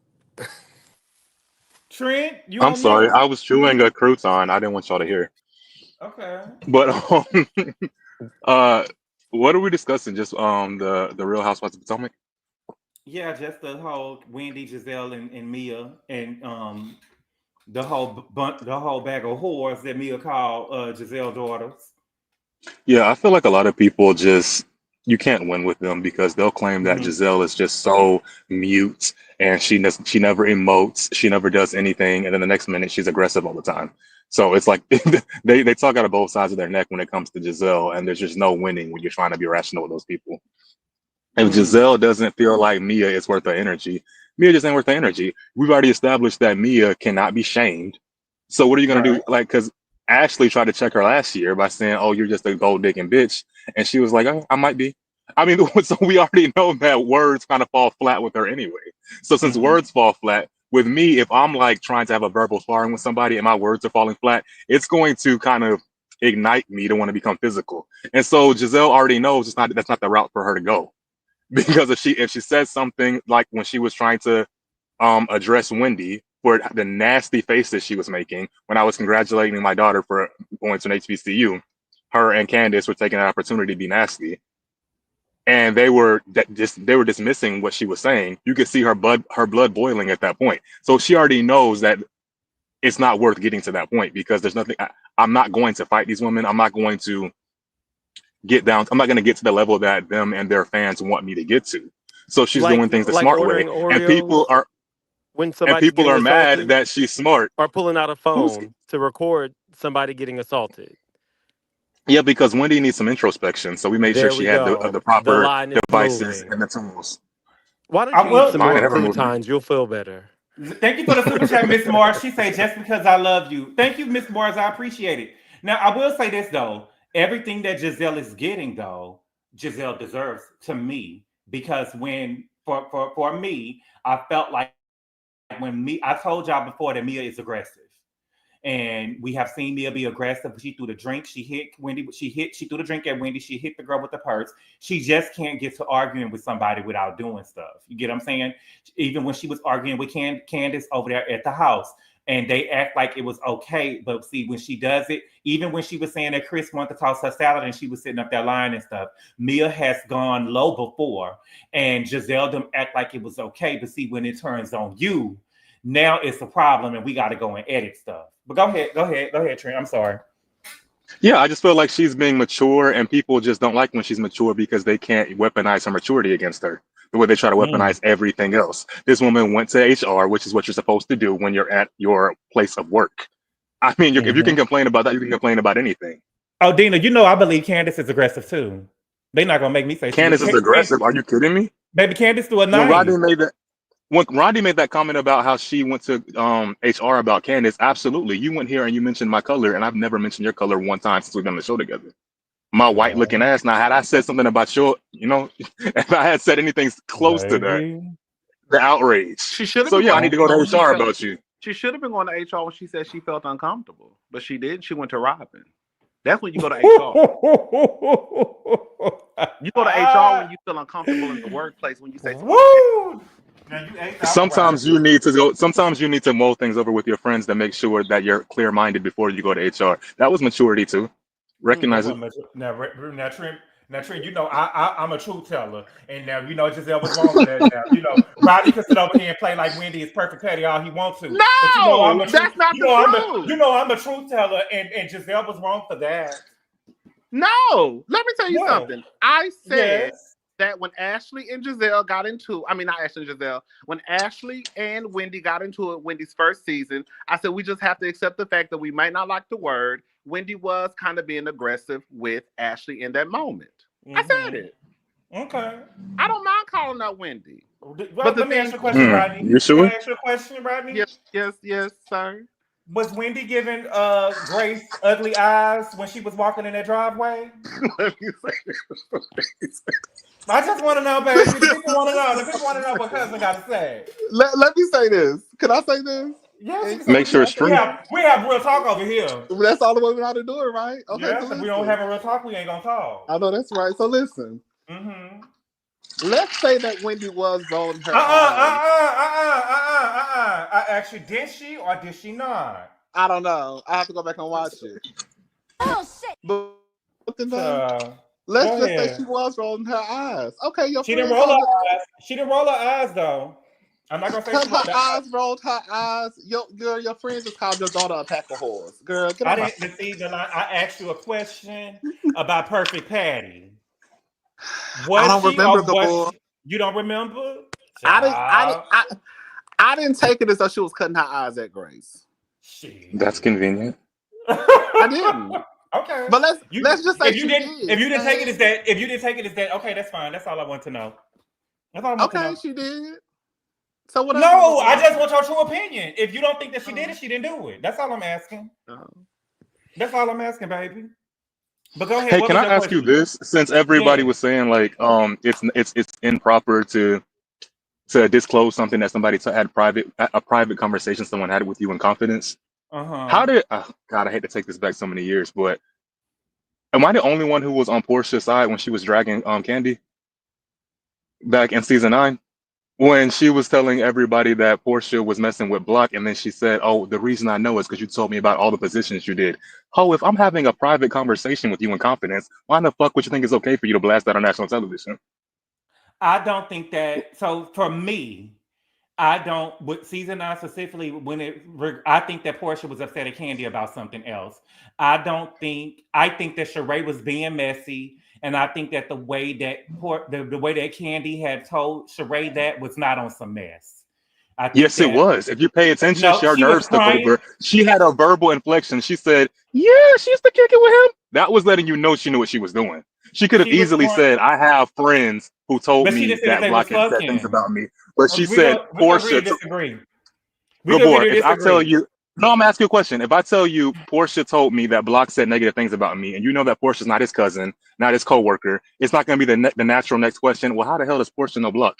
Trent, you I'm on sorry. mute? I was chewing a crouton. I didn't want y'all to hear. Okay. But what are we discussing? Just the Real Housewives of Potomac? Yeah, just the whole Wendy, Gizelle, and Mia, and the whole bag of whores that Mia called Gizelle daughters. Yeah, I feel like a lot of people just, you can't win with them because they'll claim that Gizelle is just so mute and she never emotes, she never does anything, and then the next minute she's aggressive all the time. So it's like they talk out of both sides of their neck when it comes to Gizelle, and there's just no winning when you're trying to be rational with those people. If Gizelle doesn't feel like Mia is worth her energy, Mia just ain't worth the energy. We've already established that Mia cannot be shamed. So what are you gonna do? Like, because Ashley tried to check her last year by saying, "Oh, you're just a gold digging bitch," and she was like, "Oh, I might be." I mean, so we already know that words kind of fall flat with her anyway. So since words fall flat with me, if I'm like trying to have a verbal sparring with somebody and my words are falling flat, it's going to kind of ignite me to want to become physical. And so Gizelle already knows that's not the route for her to go. Because if she says something like when she was trying to address Wendy for the nasty faces she was making when I was congratulating my daughter for going to an HBCU, her and Candace were taking an opportunity to be nasty, and they were dismissing what she was saying. You could see her blood boiling at that point. So she already knows that it's not worth getting to that point because there's nothing. I'm not going to fight these women. I'm not going to get down. I'm not going to get to the level that them and their fans want me to get to. So she's doing things the smart way, and people are mad that she's smart, or pulling out a phone to record somebody getting assaulted. Yeah, because Wendy needs some introspection, so we made sure she had the proper devices and the tools. Why don't you eat some more croutons? You'll feel better. Thank you for the super chat, Miss Morris. She said, "Just because I love you." Thank you, Miss Morris. I appreciate it. Now, I will say this though. Everything that Gizelle is getting, though, Gizelle deserves to me, because for me, I felt like I told y'all before that Mia is aggressive, and we have seen Mia be aggressive. She threw the drink. She hit Wendy. She threw the drink at Wendy. She hit the girl with the purse. She just can't get to arguing with somebody without doing stuff. You get what I'm saying? Even when she was arguing with Candace over there at the house, and they act like it was okay. But see, when she does it, even when she was saying that Chris wanted to toss her salad and she was sitting up there lying and stuff, Mia has gone low before, and Gizelle them act like it was okay. But see, when it turns on you, now it's a problem, and we got to go and edit stuff. But go ahead, Trent. I'm sorry. Yeah, I just feel like she's being mature, and people just don't like when she's mature because they can't weaponize her maturity against her the way they try to weaponize everything else. This woman went to HR, which is what you're supposed to do when you're at your place of work. I mean, if you can complain about that, you can complain about anything. Oh, Dina, you know I believe Candace is aggressive too. They're not gonna make me say Candace is aggressive. Are you kidding me? Baby, Candace do a nice. When Rodney made that comment about how she went to HR about Candace, absolutely. You went here and you mentioned my color, and I've never mentioned your color one time since we've done the show together. My white looking ass. Now, had I said something about your, if I had said anything close to that, the outrage. She should have. So yeah, I need to go to HR about you. She should have been going to HR when she said she felt uncomfortable, but she didn't. She went to Robin. That's when you go to HR. You go to HR when you feel uncomfortable in the workplace. When you say, "Woo." Sometimes you need to mull things over with your friends to make sure that you're clear-minded before you go to HR. That was maturity too. Recognize it. Now, Trent, you know I'm a truth teller, and now Gizelle was wrong with that. Now Rodney can sit over here and play like Wendy is perfect petty all he wants to. No, but that's not the truth. I'm a truth teller, and Gizelle was wrong for that. No, let me tell you something. I said that when Ashley and Gizelle got into, not Ashley and Gizelle, when Ashley and Wendy got into it, Wendy's first season, I said we just have to accept the fact that we might not like the word. Wendy was kind of being aggressive with Ashley in that moment. I said it. Okay. I don't mind calling out Wendy. Well, let me ask you a question, Rodney. You sure? Can I ask you a question, Rodney? Yes, sir. Was Wendy giving Grace ugly eyes when she was walking in that driveway? Let me say I just want to know, baby. The people want to know. The people want to know what cousin got to say. Let me say this. Can I say this? Yes. Make sure it's true. We have real talk over here. That's all the way we know how to do it, right? Okay. Yes, So if we don't have a real talk, we ain't gonna talk. I know that's right. So listen. Mm-hmm. Let's say that Wendy was rolling her. I asked you, did she or did she not? I don't know. I have to go back and watch it. Oh shit! But let's just say she was rolling her eyes. Okay, she didn't roll her eyes. She didn't roll her eyes though. I'm not gonna say she rolled her eyes. Girl, your friends just called your daughter a pack of whores. Girl, get I didn't see the line. I asked you a question about Perfect Patty. I don't remember the boy. You don't remember? I didn't take it as though she was cutting her eyes at Grace. That's convenient. I didn't. Okay, but let's just say if you didn't take it as that, okay, that's fine. That's all I want to know. That's all I want to know. Okay, she did. So what? No, I just want your true opinion. If you don't think that she did it, she didn't do it. That's all I'm asking. That's all I'm asking, baby. But go ahead. Hey, can I ask you this? Since everybody was saying like, it's improper to disclose something that somebody had a private conversation someone had with you in confidence. How did? God, I hate to take this back so many years, but am I the only one who was on Portia's side when she was dragging Candy back in season 9? When she was telling everybody that Portia was messing with Block, and then she said, "Oh, the reason I know is because you told me about all the positions you did." Oh, if I'm having a private conversation with you in confidence, why the fuck would you think it's okay for you to blast that on national television? I don't think that. So for me, I don't. With season 9 specifically, I think that Portia was upset at Candy about something else. I think that Sheree was being messy. And I think that the way that Candy had told Sheree that was not on some mess. Yes, it was. If you pay attention, her nerves took over. She had a verbal inflection. She said, "Yeah, she used to kick it with him." That was letting you know she knew what she was doing. She could have easily said, "I have friends who told me that Block had said things about me." But she said, "Portia." Disagree. Gabor, if I tell you. No, I'm asking you a question. If I tell you Portia told me that Block said negative things about me, and you know that Portia's not his cousin, not his coworker, it's not going to be the natural next question. Well, how the hell does Portia know Block?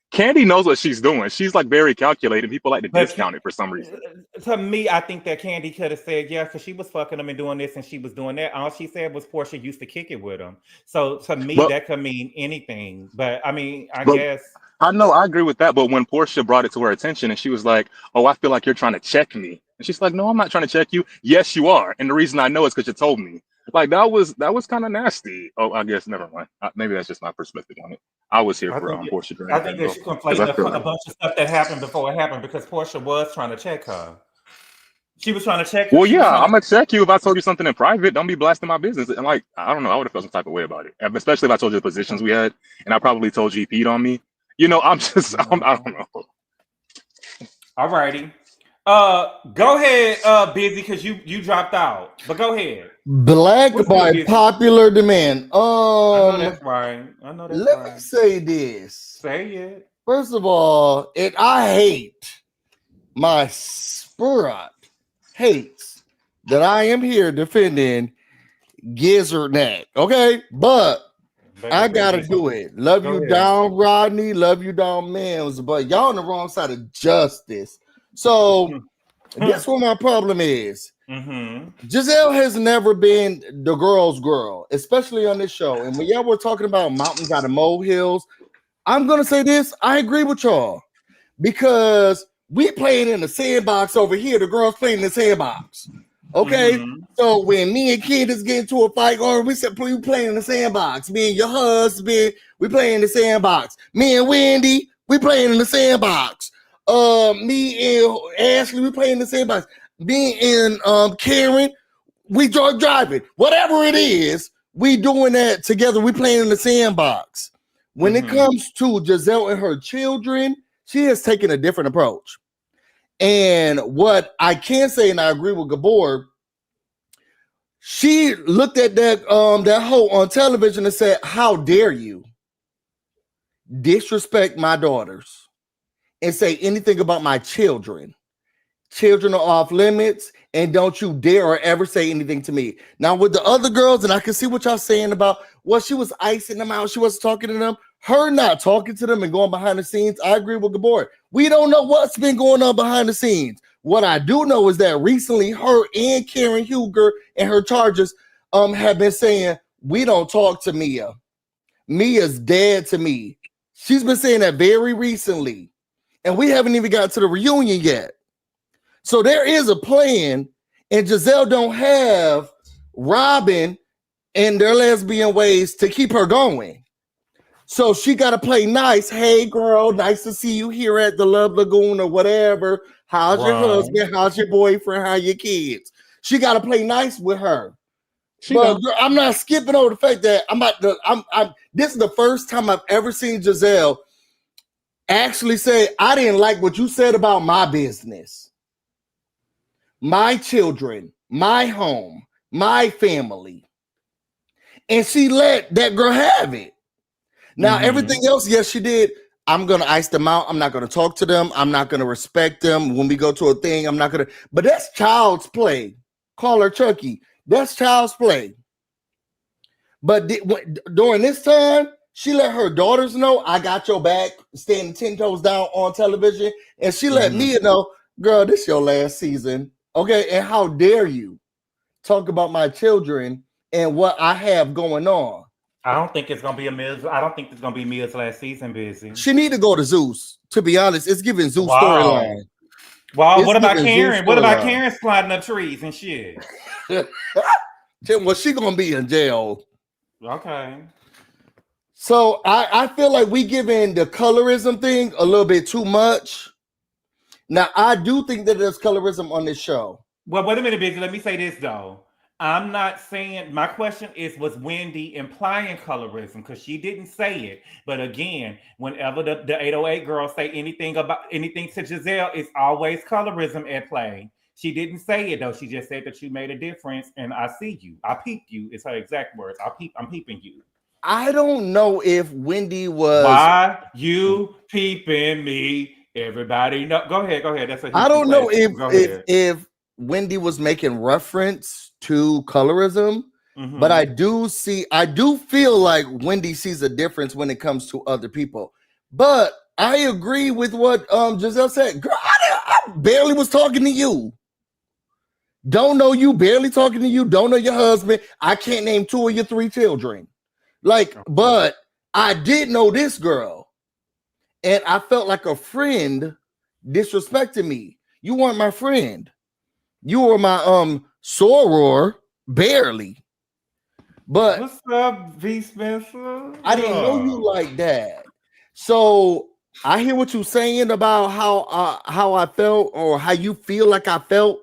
Candy knows what she's doing. She's like very calculated. People like to discount it for some reason. To me, I think that Candy could have said yes, because she was fucking him and doing this, and she was doing that. All she said was Portia used to kick it with him. So to me, that could mean anything. But I mean, I guess. I know, I agree with that. But when Portia brought it to her attention, and she was like, "Oh, I feel like you're trying to check me," and she's like, "No, I'm not trying to check you." "Yes, you are, and the reason I know is because you told me." Like that was kind of nasty. Oh, I guess never mind. Maybe that's just my perspective on it. I was here for Portia. I think that she conflated a bunch of stuff that happened before it happened, because Portia was trying to check her. She was trying to check. Well, yeah, I'm gonna check you if I told you something in private. Don't be blasting my business. And like, I don't know, I would have felt some type of way about it, especially if I told you the positions we had, and I probably told you he peed on me. You know, I don't know. All righty. Go ahead, Busy, because you dropped out. But go ahead. Black by popular demand. I know that's right. Let me say this. Say it. First of all, I hate, my spirit hates that I am here defending Gizzard, okay? But I gotta do it. Love you down, Rodney. Love you down, Mims. But y'all on the wrong side of justice. So that's what my problem is. Gizelle has never been the girl's girl, especially on this show. And when y'all were talking about mountains out of molehills, I'm gonna say this. I agree with y'all, because we playing in the sandbox over here. The girls playing in the sandbox. Okay, so when me and Candace get into a fight, or we said we playing in the sandbox. Me and your husband, we playing in the sandbox. Me and Wendy, we playing in the sandbox. Me and Ashley, we playing in the sandbox. Me and Karen, we driving. Whatever it is, we doing that together. We playing in the sandbox. When it comes to Gizelle and her children, she has taken a different approach. And what I can say, and I agree with Gabor, she looked at that hoe on television and said, "How dare you disrespect my daughters and say anything about my children? Children are off limits, and don't you dare or ever say anything to me." Now, with the other girls, and I can see what y'all saying about, well, she was icing them out, she wasn't talking to them. Her not talking to them and going behind the scenes, I agree with Gabor. We don't know what's been going on behind the scenes. What I do know is that recently her and Karen Huger and her charges have been saying, we don't talk to Mia. Mia's dead to me. She's been saying that very recently. And we haven't even got to the reunion yet. So there is a plan, and Gizelle don't have Robin and their lesbian ways to keep her going. So she got to play nice. Hey, girl, nice to see you here at the Love Lagoon or whatever. How's your husband? How's your boyfriend? How your kids? She got to play nice with her. But girl, I'm not skipping over the fact that this is the first time I've ever seen Gizelle actually say, I didn't like what you said about my business, my children, my home, my family. And she let that girl have it. Now, everything else, yes, she did. I'm going to ice them out. I'm not going to talk to them. I'm not going to respect them. When we go to a thing, I'm not going to. But that's child's play. Call her Chucky. That's child's play. But during this time, she let her daughters know, I got your back, standing 10 toes down on television. And she let Mia know, girl, this your last season. Okay, and how dare you talk about my children and what I have going on? I don't think it's gonna be Mia's last season, busy. She need to go to Zeus. To be honest, it's giving Zeus storyline. Wow, what about Karen? What about Karen sliding up trees and shit? Well, she gonna be in jail. Okay. So I feel like we giving the colorism thing a little bit too much. Now, I do think that there's colorism on this show. Well, wait a minute, busy. Let me say this though. I'm not saying, my question is, was Wendy implying colorism? Because she didn't say it. But again, whenever the 808 girls say anything to Gizelle, it's always colorism at play. She didn't say it though. She just said that you made a difference and I see you. I peeped you. It's her exact words. I'm peeping you. I don't know if Wendy was. Why you peeping me? Everybody know. Go ahead. That's I don't know if Wendy was making reference to colorism, but I do feel like Wendy sees a difference when it comes to other people. But I agree with what Gizelle said. Girl, I barely was talking to you. Don't know you, barely talking to you, don't know your husband. I can't name 2 of your 3 children. But I did know this girl. And I felt like a friend disrespected me. You weren't my friend. You were my soror, barely. But what's up, V. Spencer? I didn't know you like that. So I hear what you're saying about how I felt, or how you feel like I felt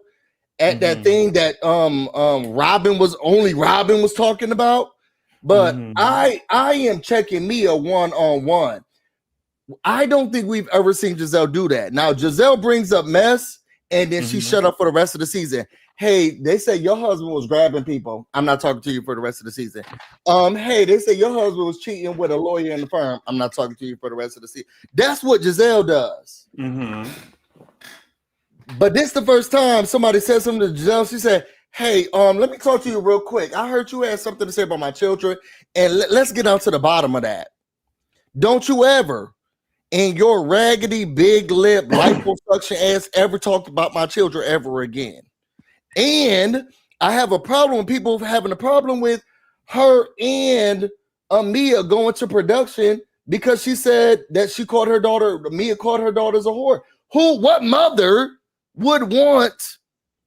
at that thing that Robin was talking about. But I am checking Mia one-on-one. I don't think we've ever seen Gizelle do that. Now, Gizelle brings up mess, and then she shut up for the rest of the season. Hey, they say your husband was grabbing people. I'm not talking to you for the rest of the season. Hey, they say your husband was cheating with a lawyer in the firm. I'm not talking to you for the rest of the season. That's what Gizelle does. But this is the first time somebody said something to Gizelle. She said, hey, let me talk to you real quick. I heard you had something to say about my children, and let's get down to the bottom of that. Don't you ever, in your raggedy, big lip, liposuction ass, ever talk about my children ever again. And I have a problem with people having a problem with her and Mia going to production because she said that Mia called her daughters a whore. What mother would want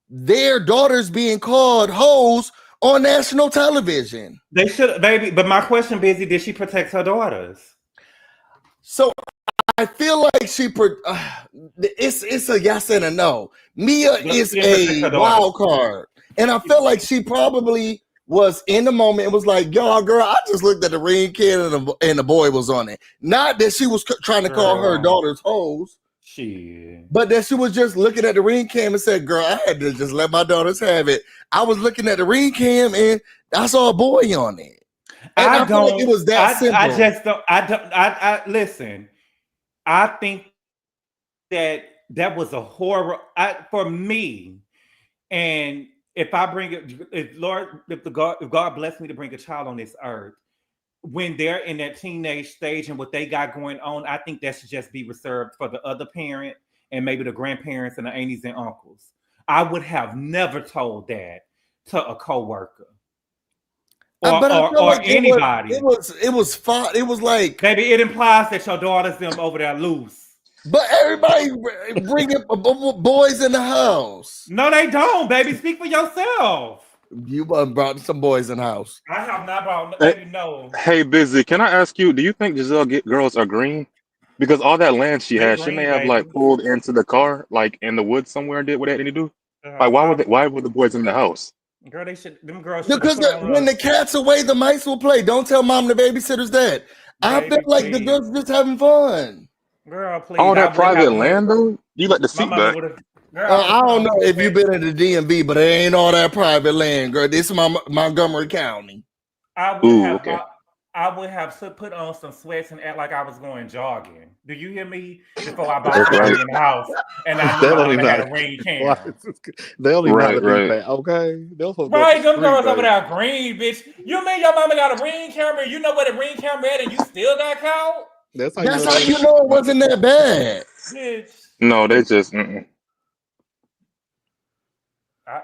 their daughters being called hoes on national television? They should, baby. But my question, Busy, did she protect her daughters? So I feel like it's a yes and a no. Mia is a wild card, and I felt like she probably was in the moment. It was like, yo, girl, I just looked at the ring can and the boy was on it. Not that she was trying to call her daughters hoes. Shit. But that she was just looking at the ring cam and said, girl, I had to just let my daughters have it. I was looking at the ring cam and I saw a boy on it. And I feel like it was that simple. I just don't. I listen. I think that was a horror for me. And if I bring it, if God bless me to bring a child on this earth, when they're in that teenage stage and what they got going on, I think that should just be reserved for the other parent and maybe the grandparents and the aunties and uncles. I would have never told that to a coworker. Or anybody. It was fun. It was like, baby, it implies that your daughter's them over there loose. But everybody bringing boys in the house. No, they don't, baby. Speak for yourself. You brought some boys in the house. I have not brought. Baby, no. Hey, Busy, can I ask you? Do you think Gizelle girls are green? Because all that land she has, she may have like pulled into the car, like in the woods somewhere, and did what they had to do. Like, why were the boys in the house? Girl, them girls. Because when the cat's away, the mice will play. Don't tell mom the babysitter's dead. I feel like the girls just having fun. Girl, please. All that private land, though. You let the seat back. I don't know if you've been in the DMV, but it ain't all that private land, girl. This is Montgomery County. I would have put on some sweats and act like I was going jogging. Do you hear me? Before I bought in the house, and I had a ring camera. They only know that, okay? Right, them girls over there green, bitch. You mean your mama got a ring camera? You know where the ring camera at, and you still got caught? That's how you know it wasn't that bad. Bitch. No, they just. I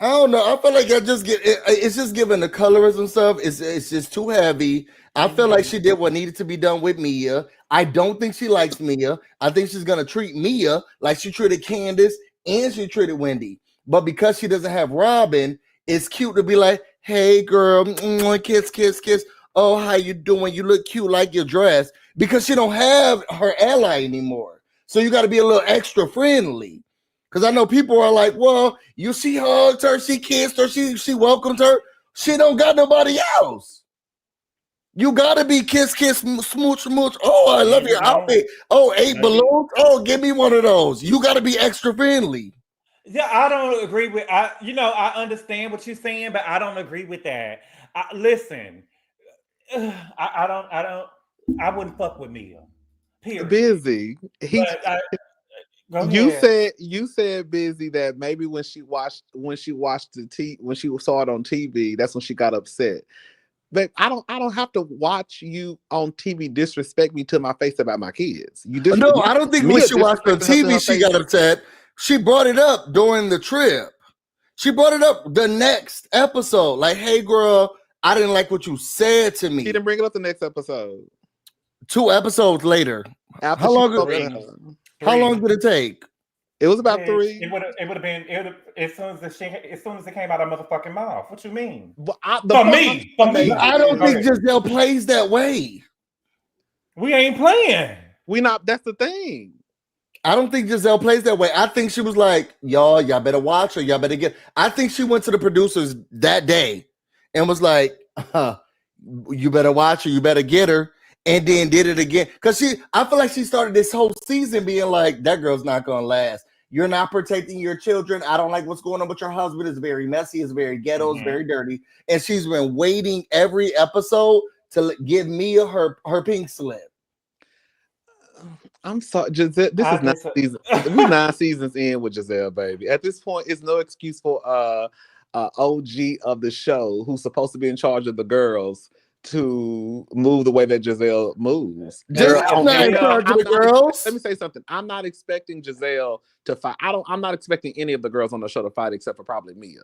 don't know. I feel like it's just giving the colorism stuff. It's just too heavy. I feel like she did what needed to be done with Mia. I don't think she likes Mia. I think she's gonna treat Mia like she treated Candace and she treated Wendy. But because she doesn't have Robin, it's cute to be like, "Hey, girl, kiss, kiss, kiss. Oh, how you doing? You look cute, like your dress." Because she don't have her ally anymore, so you got to be a little extra friendly. Because I know people are like, well, she hugged her, she kissed her, she welcomed her. She don't got nobody else. You got to be kiss, kiss, smooch, smooch. Oh, I love your outfit. Oh, 8 balloons. Oh, give me one of those. You got to be extra friendly. Yeah, I don't agree with. I understand what you're saying, but I don't agree with that. Listen, I wouldn't fuck with Mia. Period. Busy. You said Busy that maybe when she saw it on TV, that's when she got upset. But I don't have to watch you on TV disrespect me to my face about my kids. No, I don't think when she watched on TV she got upset. She brought it up during the trip. She brought it up the next episode. Like, hey girl, I didn't like what you said to me. She didn't bring it up the next episode. 2 episodes later. How long did it take? It was about 3. It would have been as soon as it came out of motherfucking mouth. What you mean? I don't think Gizelle plays that way. We ain't playing. That's the thing. I don't think Gizelle plays that way. I think she was like, y'all better watch her. Y'all better get. I think she went to the producers that day and was like, you better watch her. You better get her. And then did it again. Because I feel like she started this whole season being like, that girl's not going to last. You're not protecting your children. I don't like what's going on with your husband. It's very messy. It's very ghetto. It's very dirty. And she's been waiting every episode to give Mia her pink slip. I'm sorry, Gizelle. This is 9 seasons. We're 9 seasons in with Gizelle, baby. At this point, it's no excuse for OG of the show who's supposed to be in charge of the girls to move the way that Gizelle moves. Gizelle's not in charge of the girls. Let me say something. I'm not expecting Gizelle to fight. I'm not expecting any of the girls on the show to fight except for probably Mia.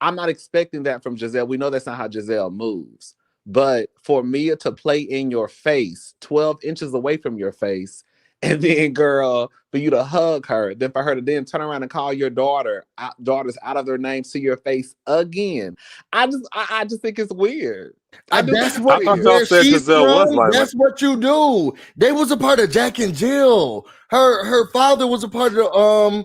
I'm not expecting that from Gizelle. We know that's not how Gizelle moves. But for Mia to play in your face, 12 inches away from your face, and then, girl, for you to hug her, then for her to then turn around and call your daughters out of their names to your face again. I just think it's weird. That's what you do. They was a part of Jack and Jill. Her father was a part of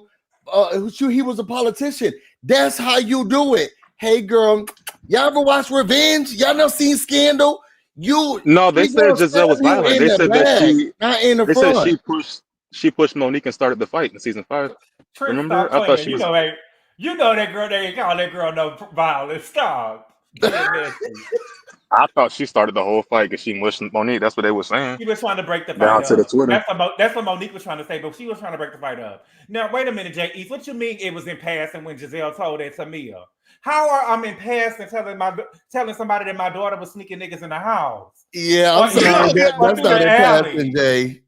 he was a politician. That's how you do it. Hey girl, Y'all ever watch Revenge? Y'all never seen Scandal? No, they She said gonna Giselle was stab you violent. in They the said that back, not in the they said front. she pushed Monique and started the fight in season 5. Trish, Remember? stop I thought playing. she was. You know that girl. They ain't call that girl no violence. Stop. Being messy. I thought she started the whole fight because she mushed Monique. That's what they were saying. She was trying to break the fight Down up. to the Twitter. That's what Monique was trying to say, but she was trying to break the fight up. Now, wait a minute, Jay East. What you mean it was in passing when Gizelle told that to Mia? How are I'm in passing telling somebody that my daughter was sneaking niggas in the house? Yeah, I'm sorry. That's not in passing, Jay.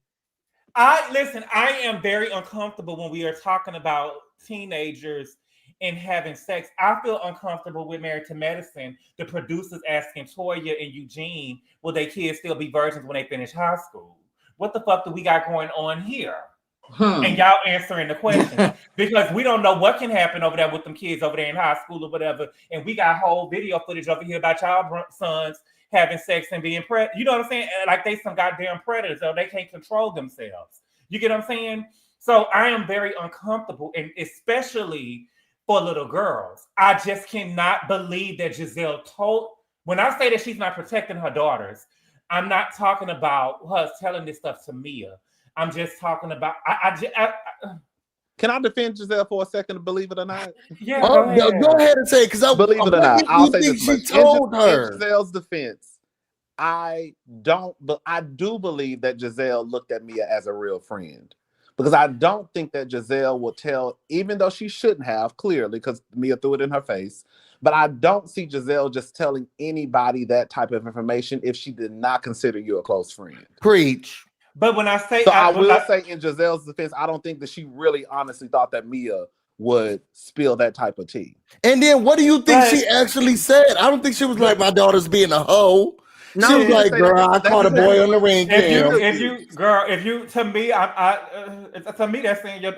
I am very uncomfortable when we are talking about teenagers and having sex. I feel uncomfortable with Married to Medicine, the producers asking Toya and Eugene, will their kids still be virgins when they finish high school? What the fuck do we got going on here? And y'all answering the question because we don't know what can happen over there with them kids over there in high school or whatever. And we got whole video footage over here about y'all sons having sex and being you know what I'm saying? Like they some goddamn predators, so they can't control themselves. You get what I'm saying? So I am very uncomfortable, and especially for little girls. I just cannot believe that Gizelle told. When I say that she's not protecting her daughters, I'm not talking about her telling this stuff to Mia. I'm just talking about. Can I defend Gizelle for a second? Believe it or not? Yeah, go ahead and say it, because believe it or not, I'll say this much. She told her. In Giselle's defense, I do believe that Gizelle looked at Mia as a real friend. Because I don't think that Gizelle will tell, even though she shouldn't have, clearly, because Mia threw it in her face. But I don't see Gizelle just telling anybody that type of information if she did not consider you a close friend. Preach. But when I say, so I will say in Giselle's defense, I don't think that she really honestly thought that Mia would spill that type of tea. And then what do you think she actually said? I don't think she was like, my daughter's being a hoe. No, she was like, girl, I caught a boy on the ring cam. To me, to me, that's saying your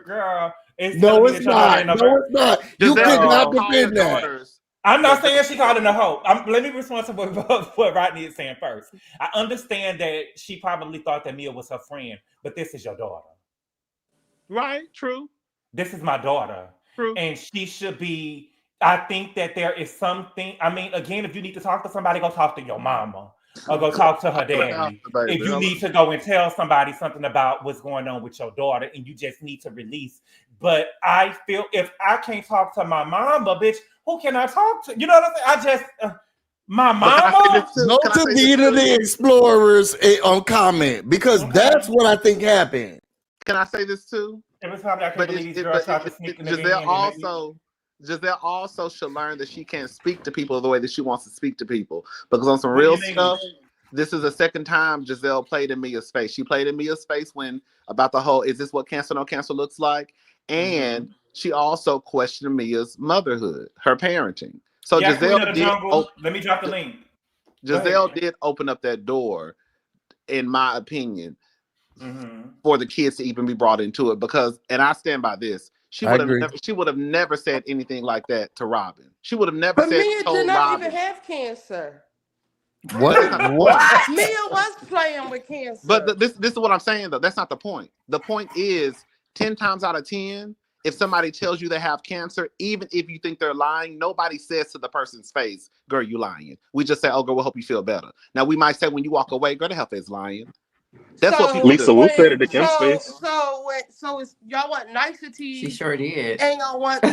girl. No, it's not. No, it's not. You cannot defend that. I'm not saying she called him a hoe. Let me respond to what Rodney is saying first. I understand that she probably thought that Mia was her friend, but this is your daughter. Right, true. This is my daughter. True. And she should be, I think that there is something, I mean, again, if you need to talk to somebody, go talk to your mama or go talk to her daddy. If you need to go and tell somebody something about what's going on with your daughter and you just need to release. But I feel if I can't talk to my mama, bitch, who can I talk to? You know what I'm saying? I just, my mama. Go to Vita the Explorers on comment, because that's what I think happened. Can I say this too? Giselle also should learn that she can't speak to people the way that she wants to speak to people. Because on some real stuff, this is the second time Giselle played in Mia's face. She played in Mia's face when about the whole, is this what cancer no cancer looks like? And she also questioned Mia's motherhood, her parenting. So Giselle did. Let me drop the link. Giselle did open up that door, in my opinion, for the kids to even be brought into it. Because, and I stand by this, she would have never said anything like that to Robin. She would have never but said. Mia did not even have cancer. What? Mia was playing with cancer. But this is what I'm saying though. That's not the point. The point is 10 times out of 10, if somebody tells you they have cancer, even if you think they're lying, nobody says to the person's face, girl, you lying. We just say, oh, girl, we'll hope you feel better. Now, we might say when you walk away, girl, the hell is lying. That's what people Lisa do. Wu said it to Kim's face. So it's, y'all want nicety. She sure did. And y'all want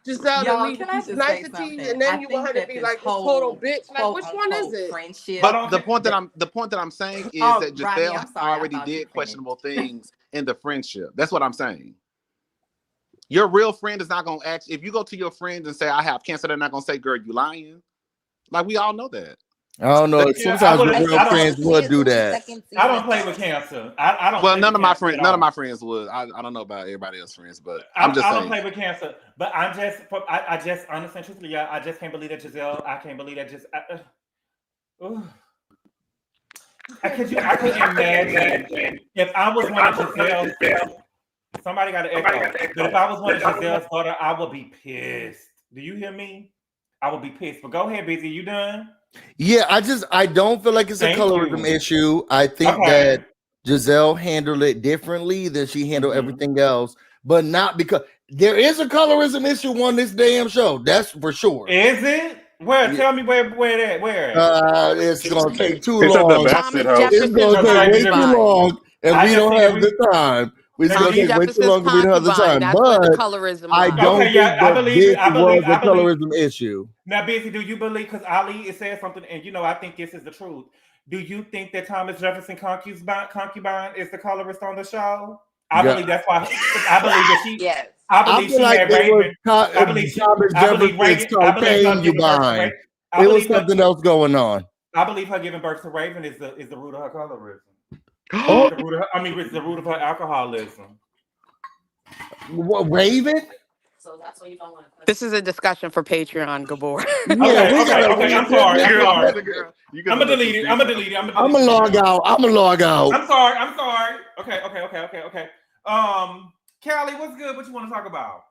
Giselle to leave these niceties, and then you want her to be like a total bitch. Like, which one is it? Friendship. But the point that I'm saying is that Giselle already did questionable things in the friendship. That's what I'm saying. Your real friend is not gonna ask if you go to your friends and say I have cancer. They're not gonna say, "Girl, you lying." Like we all know that. I don't know. Sometimes real friends would do that. I don't play with cancer. I don't. Well, none of my friends would. I don't know about everybody else's friends, but I'm just saying. I don't play with cancer. But I just honestly, truthfully, I just can't believe that Giselle. I can't believe that I couldn't imagine if I was one of Giselle's. Somebody got to echo. But if I was one of Giselle's daughter, I would be pissed. Do you hear me? I would be pissed. But go ahead, Busy. You done? Yeah, I don't feel like it's a colorism issue. I think that Giselle handled it differently than she handled everything else, but not because There is a colorism issue on this damn show. That's for sure. Is it? Where? Yeah. Tell me where that? Where? It's gonna take too It's at the long. Bassett Thomas house. It's gonna Jefferson's take way too concubine. long, and I we just don't think have that the time. It's Let gonna me- take way too Jefferson's long, and we don't have the concubine. time. That's what the But colorism I line. don't Okay, yeah, think I that believe this it. I was believe. a I believe. colorism issue. Now, Busy, do you believe? Because Ali, it said something, and you know, I think this is the truth. Do you think that Thomas Jefferson concubine is the colorist on the show? I Yeah. believe that's why. I believe that she. Yes. I I believe feel she like had it was Raven. I believe she. Thomas I believe Jefferson's Reagan. I believe her cocaine giving birth to ubine. Raven. It was something else going on. I believe her giving birth to Raven is the root of her colorism. Oh, The root of her, I mean, it's the root of her alcoholism. what, Raven? So that's what you don't want to. This is a discussion for Patreon, Gabor. Okay. I'm sorry. You I'm gonna delete it. I'm gonna log out. I'm gonna log out. I'm sorry. Okay. Callie, what's good? What you want to talk about?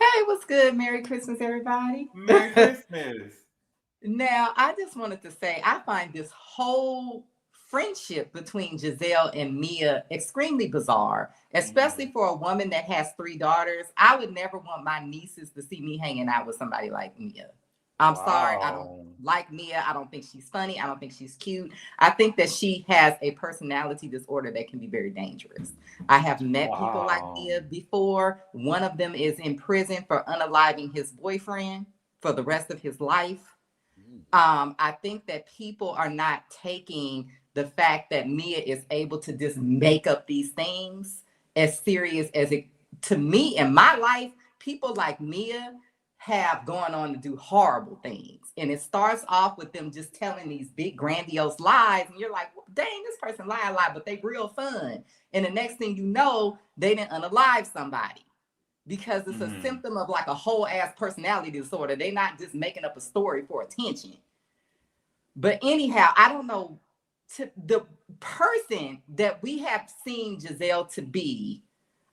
Hey, what's good? Merry Christmas, everybody. Merry Christmas. Now, I just wanted to say I find this whole friendship between Gizelle and Mia extremely bizarre, especially for a woman that has 3 daughters. I would never want my nieces to see me hanging out with somebody like Mia. I'm sorry. I don't like Mia. I don't think she's funny. I don't think she's cute. I think that she has a personality disorder that can be very dangerous. I have met people like Mia before. One of them is in prison for unaliving his boyfriend for the rest of his life. I think that people are not taking the fact that Mia is able to just make up these things as serious as it, to me, in my life, people like Mia have gone on to do horrible things. And it starts off with them just telling these big grandiose lies. And you're like, well, dang, this person lie a lot, but they real fun. And the next thing you know, they didn't unalive somebody because it's a symptom of like a whole ass personality disorder. They're not just making up a story for attention. But anyhow, I don't know, to the person that we have seen Gizelle to be,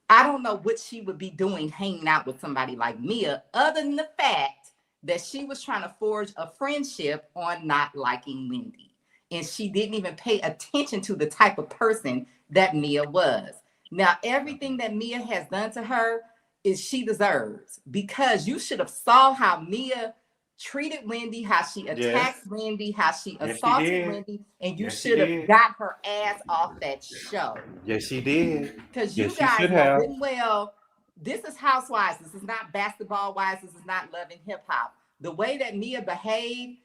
I don't know what she would be doing hanging out with somebody like Mia, other than the fact that she was trying to forge a friendship on not liking Wendy. And she didn't even pay attention to the type of person that Mia was. Now, everything that Mia has done to her is she deserves, because you should have saw how Mia treated Wendy, how she attacked Wendy, how she assaulted Wendy, and you should have got her ass off that show. Yes, she did. Because you guys know good well, this is Housewives. This is not Basketball Wives. This is not Love and Hip Hop. The way that Mia behaved,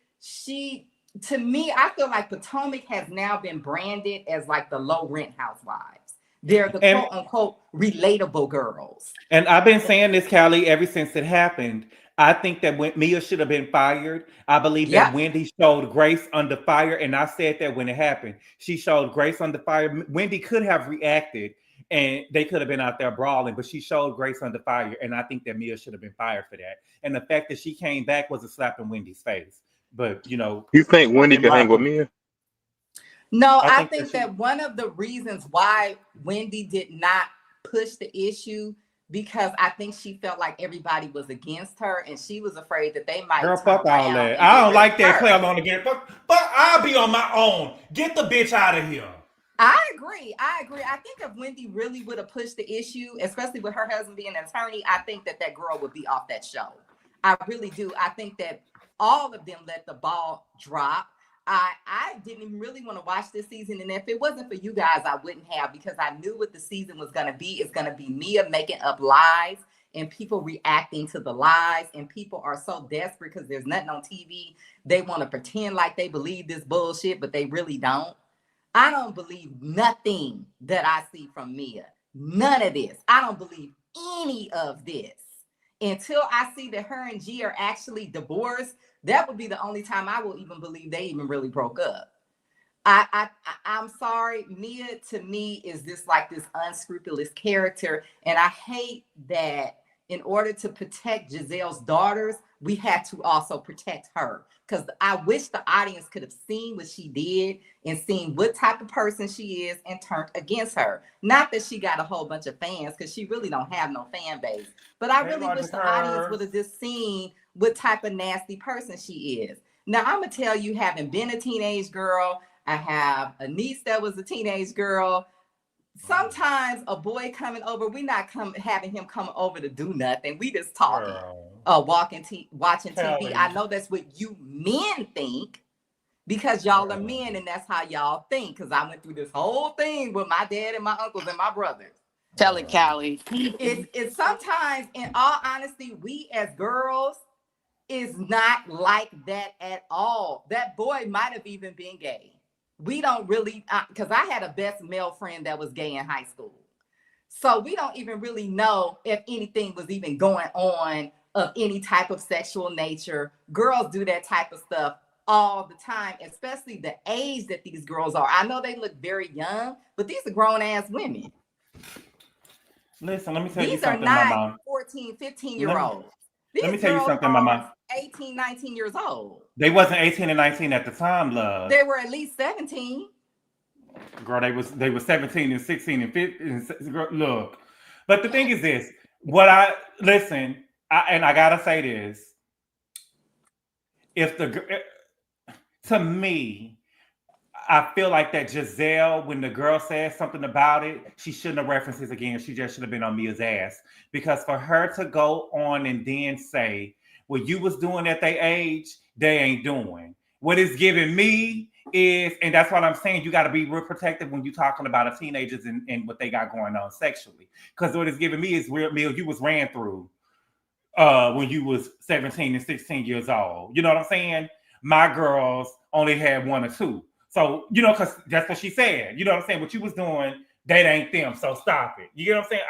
to me, I feel like Potomac has now been branded as like the low rent housewives. They're the quote unquote relatable girls. And I've been saying this, Callie, ever since it happened. I think that when Mia should have been fired. I believe that Wendy showed grace under fire. And I said that when it happened, she showed grace under fire. Wendy could have reacted and they could have been out there brawling, but she showed grace under fire. And I think that Mia should have been fired for that. And the fact that she came back was a slap in Wendy's face. But, you know. You think Wendy could hang with Mia? No, I think that one of the reasons why Wendy did not push the issue, because I think she felt like everybody was against her and she was afraid that they might. Girl, fuck all that. I don't like that play along again. But I'll be on my own. Get the bitch out of here. I agree. I think if Wendy really would have pushed the issue, especially with her husband being an attorney, I think that girl would be off that show. I really do. I think that all of them let the ball drop. I didn't even really want to watch this season. And if it wasn't for you guys, I wouldn't have, because I knew what the season was going to be. It's going to be Mia making up lies and people reacting to the lies. And people are so desperate because there's nothing on TV. They want to pretend like they believe this bullshit, but they really don't. I don't believe nothing that I see from Mia. None of this. I don't believe any of this until I see that her and G are actually divorced. That would be the only time I will even believe they even really broke up. I'm sorry. Mia to me is this unscrupulous character. And I hate that in order to protect Gizelle's daughters, we had to also protect her. Because I wish the audience could have seen what she did and seen what type of person she is and turned against her. Not that she got a whole bunch of fans, because she really don't have no fan base. But I really wish the audience would have just seen what type of nasty person she is. Now, I'm going to tell you, having been a teenage girl, I have a niece that was a teenage girl. sometimes a boy coming over, we not having him come over to do nothing. We just talking, Girl. watching Kelly. TV. I know that's what you men think because y'all are men and that's how y'all think. Because I went through this whole thing with my dad and my uncles and my brothers. Tell it, Callie. It's sometimes, in all honesty, we as girls is not like that at all. That boy might have even been gay. We don't really, because I had a best male friend that was gay in high school. So we don't even really know if anything was even going on of any type of sexual nature. Girls do that type of stuff all the time, especially the age that these girls are. I know they look very young, but these are grown ass women. Listen, let me tell you These are something, not Mama. 14, 15-year-olds. Let me tell you something, Mama. 18, 19 years old. They wasn't 18 and 19 at the time, love. They were at least 17. Girl, they were 17 and 16 and 15. Look. But the thing is this. I gotta say this. To me, I feel like that Gizelle, when the girl says something about it, she shouldn't have referenced this again. She just should have been on Mia's ass. Because for her to go on and then say, what you was doing at their age, they ain't doing. What it's giving me is, and that's what I'm saying, you got to be real protective when you're talking about teenagers and what they got going on sexually. Because what it's giving me is real meal you was ran through when you was 17 and 16 years old. You know what I'm saying? My girls only had 1 or 2. So, because that's what she said. You know what I'm saying? What you was doing, that ain't them. So stop it. You know what I'm saying?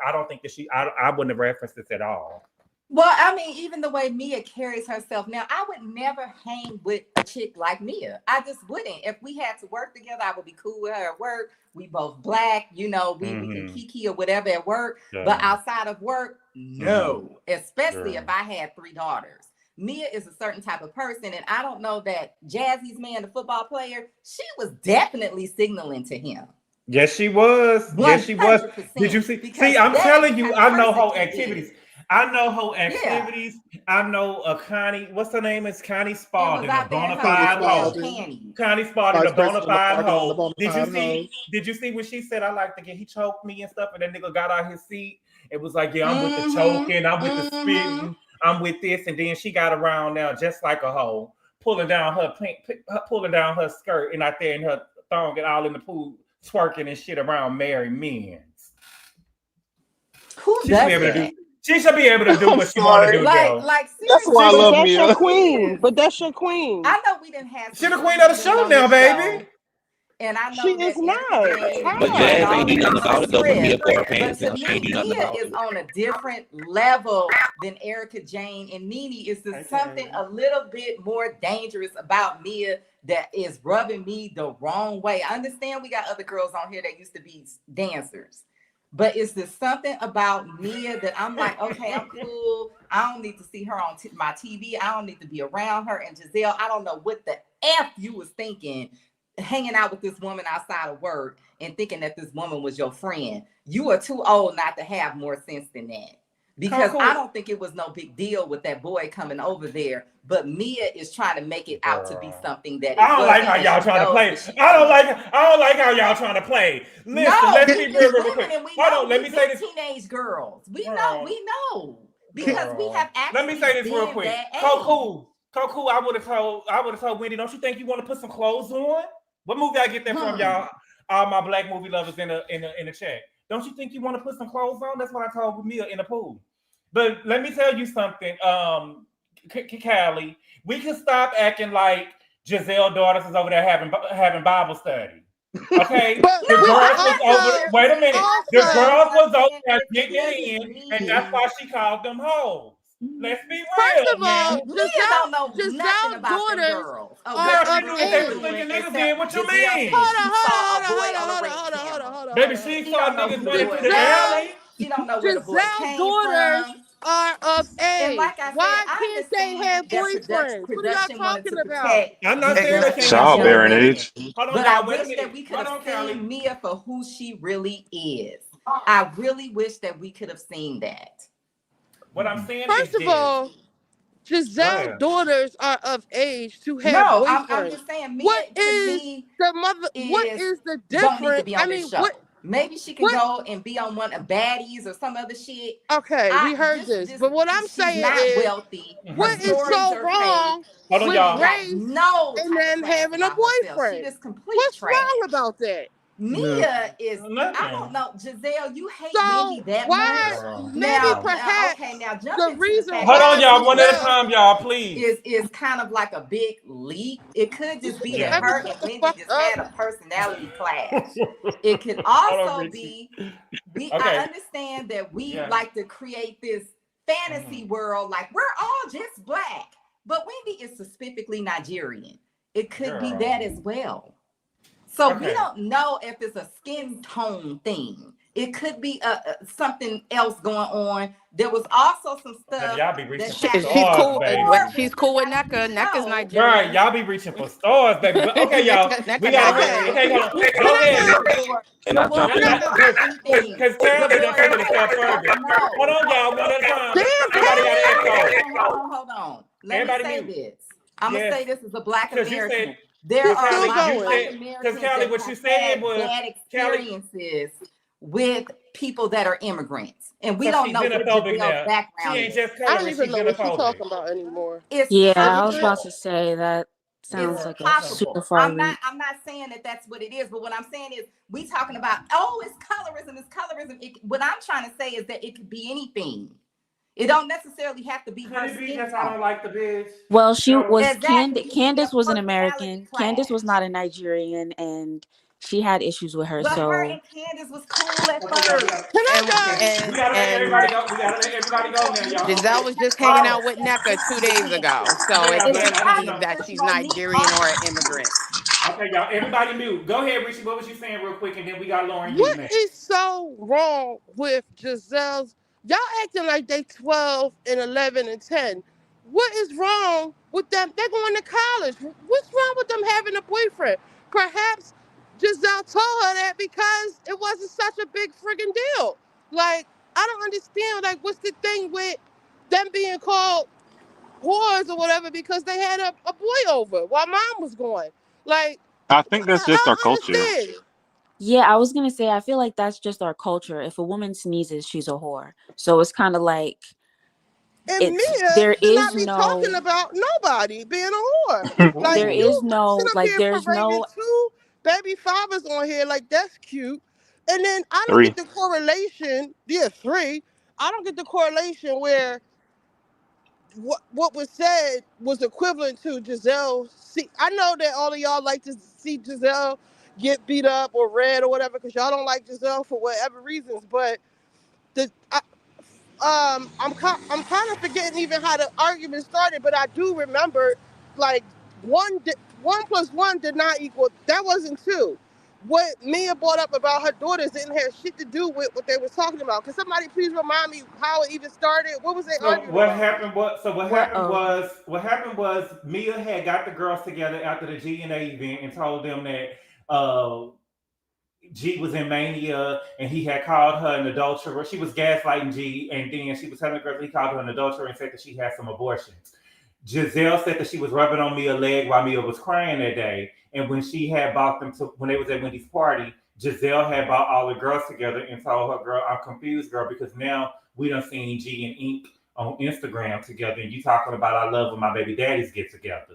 I don't think that I wouldn't have referenced this at all. Well, I mean, even the way Mia carries herself now, I would never hang with a chick like Mia. I just wouldn't. If we had to work together, I would be cool with her at work. We both Black, we can kiki or whatever at work. Yeah. But outside of work, no. Especially if I had 3 daughters. Mia is a certain type of person, and I don't know that Jazzy's man, the football player, she was definitely signaling to him. Yes, she was. 100%. Yes, she was. Did you see? See, I'm telling you, I know her activities. I know her activities. Yeah. I know Connie. What's her name? It's Connie Spalding, a bona fide hoe. Connie Spalding, a bona fide hoe. Did you see when she said, "I like to get"? He choked me and stuff, and that nigga got out his seat. It was like, yeah, I'm with the choking, I'm with the spitting, I'm with this, and then she got around now just like a hoe, pulling down her skirt and out there in her thong and all in the pool, twerking and shit around married men. Who does that? She should be able to do what she want to do, yo. That's why I love Mia. That's your queen. But that's your queen. I know we didn't have. She's the queen of the show now, baby. And I know she is not. But Jazz ain't do nothing about it though. Mia put her pants down. She ain't do nothing Mia about is it. on a different level than Erica Jane and Nene. Is there something a little bit more dangerous about Mia that is rubbing me the wrong way? I understand we got other girls on here that used to be dancers. But is there something about Mia that I'm like, okay, I'm cool. I don't need to see her on my TV. I don't need to be around her. And Gizelle, I don't know what the F you was thinking, hanging out with this woman outside of work and thinking that this woman was your friend. You are too old not to have more sense than that. Because I don't think it was no big deal with that boy coming over there, but Mia is trying to make it out to be something that I don't like how y'all trying to play. I don't like how y'all trying to play. Listen, let's be real quick. Hold on, let me say this. Teenage girls, we know because we have actually. Let me say this real quick. Cool. I would have told Wendy, don't you think you want to put some clothes on? What movie I get that from, y'all? All my Black movie lovers in the chat. Don't you think you want to put some clothes on? That's what I told Mia in the pool. But let me tell you something, Callie. We can stop acting like Gizelle daughters is over there having Bible study. Okay? The girls was over. Wait a minute. The girls was over there getting in, and that's why she called them hoes. Let's be real. First of man. all, Gizelle's daughters are of age. What you mean? Hold on. Baby, she saw niggas running through the alley. You don't know where the boy came daughters from. Are of age. Like I said, why can't they have boyfriends? What are y'all talking about? I'm not saying they can't. Childbearing age. But I wish that we could have seen Mia for who she really is. I really wish that we could have seen that. What I'm saying First of all, Gizelle's daughters are of age to have boyfriends. I'm just saying. Mia, what is the mother? What is the difference? I mean, Maybe she can go and be on one of Baddies or some other shit. Okay, we heard this. But what I'm saying not is, wealthy. what is so wrong Hold on, with y'all. Grace No and them having a boyfriend? She just complete What's trash. wrong about that? Mia is, Nothing. I don't know, Giselle, you hate So Wendy that why, much. maybe perhaps okay, now jump the into reason fact Hold why on, y'all. One at a Giselle time, y'all, please. is kind of like a big leap. It could just be Yeah. that her Shut and the Wendy fuck just up. had a personality clash. It could Hold on, also Richie. be Okay. I understand that we like to create this fantasy world, like we're all just black, but Wendy is specifically Nigerian. It could be that as well. So we don't know if it's a skin tone thing. It could be something else going on. There was also some stuff. Y'all be reaching for She's stars, cool. baby. She's cool with NECA. NECA's Right, Nigerian. y'all be reaching for stars, baby. But okay, y'all. We got okay, hold on. Go ahead. And I jump in. Because Callie done took it a step further. Hold on, y'all. One at a time. Everybody got an echo. Hold on. Let me say this. I'm gonna say this as a Black Because you American. said There are a lot of you Black said Americans because Callie, what you said was bad experiences with people that are immigrants, and we so don't she's know what xenophobic Giselle's now. background She ain't is. just I don't coloring, even she's know what you're xenophobic. talking about anymore. It's Yeah, I was possible. about to say that sounds It's like a possible. super far I'm reach. not saying that that's what it is, but what I'm saying is we talking about it's colorism. It's colorism. What I'm trying to say is that it could be anything. It don't necessarily have to be her skin Because tone. I don't like the bitch. Well, she was Exactly. Candace was an Personality American. clash. Candace was not a Nigerian, and she had issues with her. But So her and Candace was cool at Okay, y'all, we first. got Can I we go? gotta let everybody go. We gotta let everybody go now, y'all. Giselle Okay. was just hanging out with NECA 2 days ago, so it Yeah, but can't I just be know. that she's Nigerian or an immigrant. Okay, y'all. Everybody mute. Go ahead, Richie. What was you saying real quick? And then we got Lauren you What next. is so wrong with Giselle's? Y'all acting like they 12 and 11 and 10. What is wrong with them? They're going to college. What's wrong with them having a boyfriend? Perhaps Giselle told her that because it wasn't such a big friggin' deal. Like, I don't understand. Like, what's the thing with them being called whores or whatever because they had a boy over while mom was gone? Like, I think that's just our I don't culture. understand. yeah, I was gonna say I feel like that's just our culture. If a woman sneezes, she's a whore. So it's kind of like And Mia there should is not be talking about nobody being a whore. Like, there you is no sit up like here there's parading no 2 baby fathers on here, like, that's cute. And then I don't 3. get the correlation. Yeah, 3. I don't get the correlation where what was said was equivalent to Giselle. See, I know that all of y'all like to see Giselle get beat up or red or whatever because y'all don't like Giselle for whatever reasons, but I'm kind of forgetting even how the argument started, but I do remember, like, 1 + 1 did not equal. That wasn't 2. What Mia brought up about her daughters didn't have shit to do with what they was talking about. Can somebody please remind me how it even started? What was they So arguing what about? happened was What what happened was Mia had got the girls together after the GNA event and told them that G was in mania and he had called her an adulterer. She was gaslighting G, and then she was telling the girls he called her an adulterer and said that she had some abortions. Giselle said that she was rubbing on Mia's leg while Mia was crying that day. And when she had bought them to when they was at Wendy's party, Giselle had brought all the girls together and told her, girl, I'm confused, girl, because now we done seen G and Ink on Instagram together, and you talking about I love when my baby daddies get together.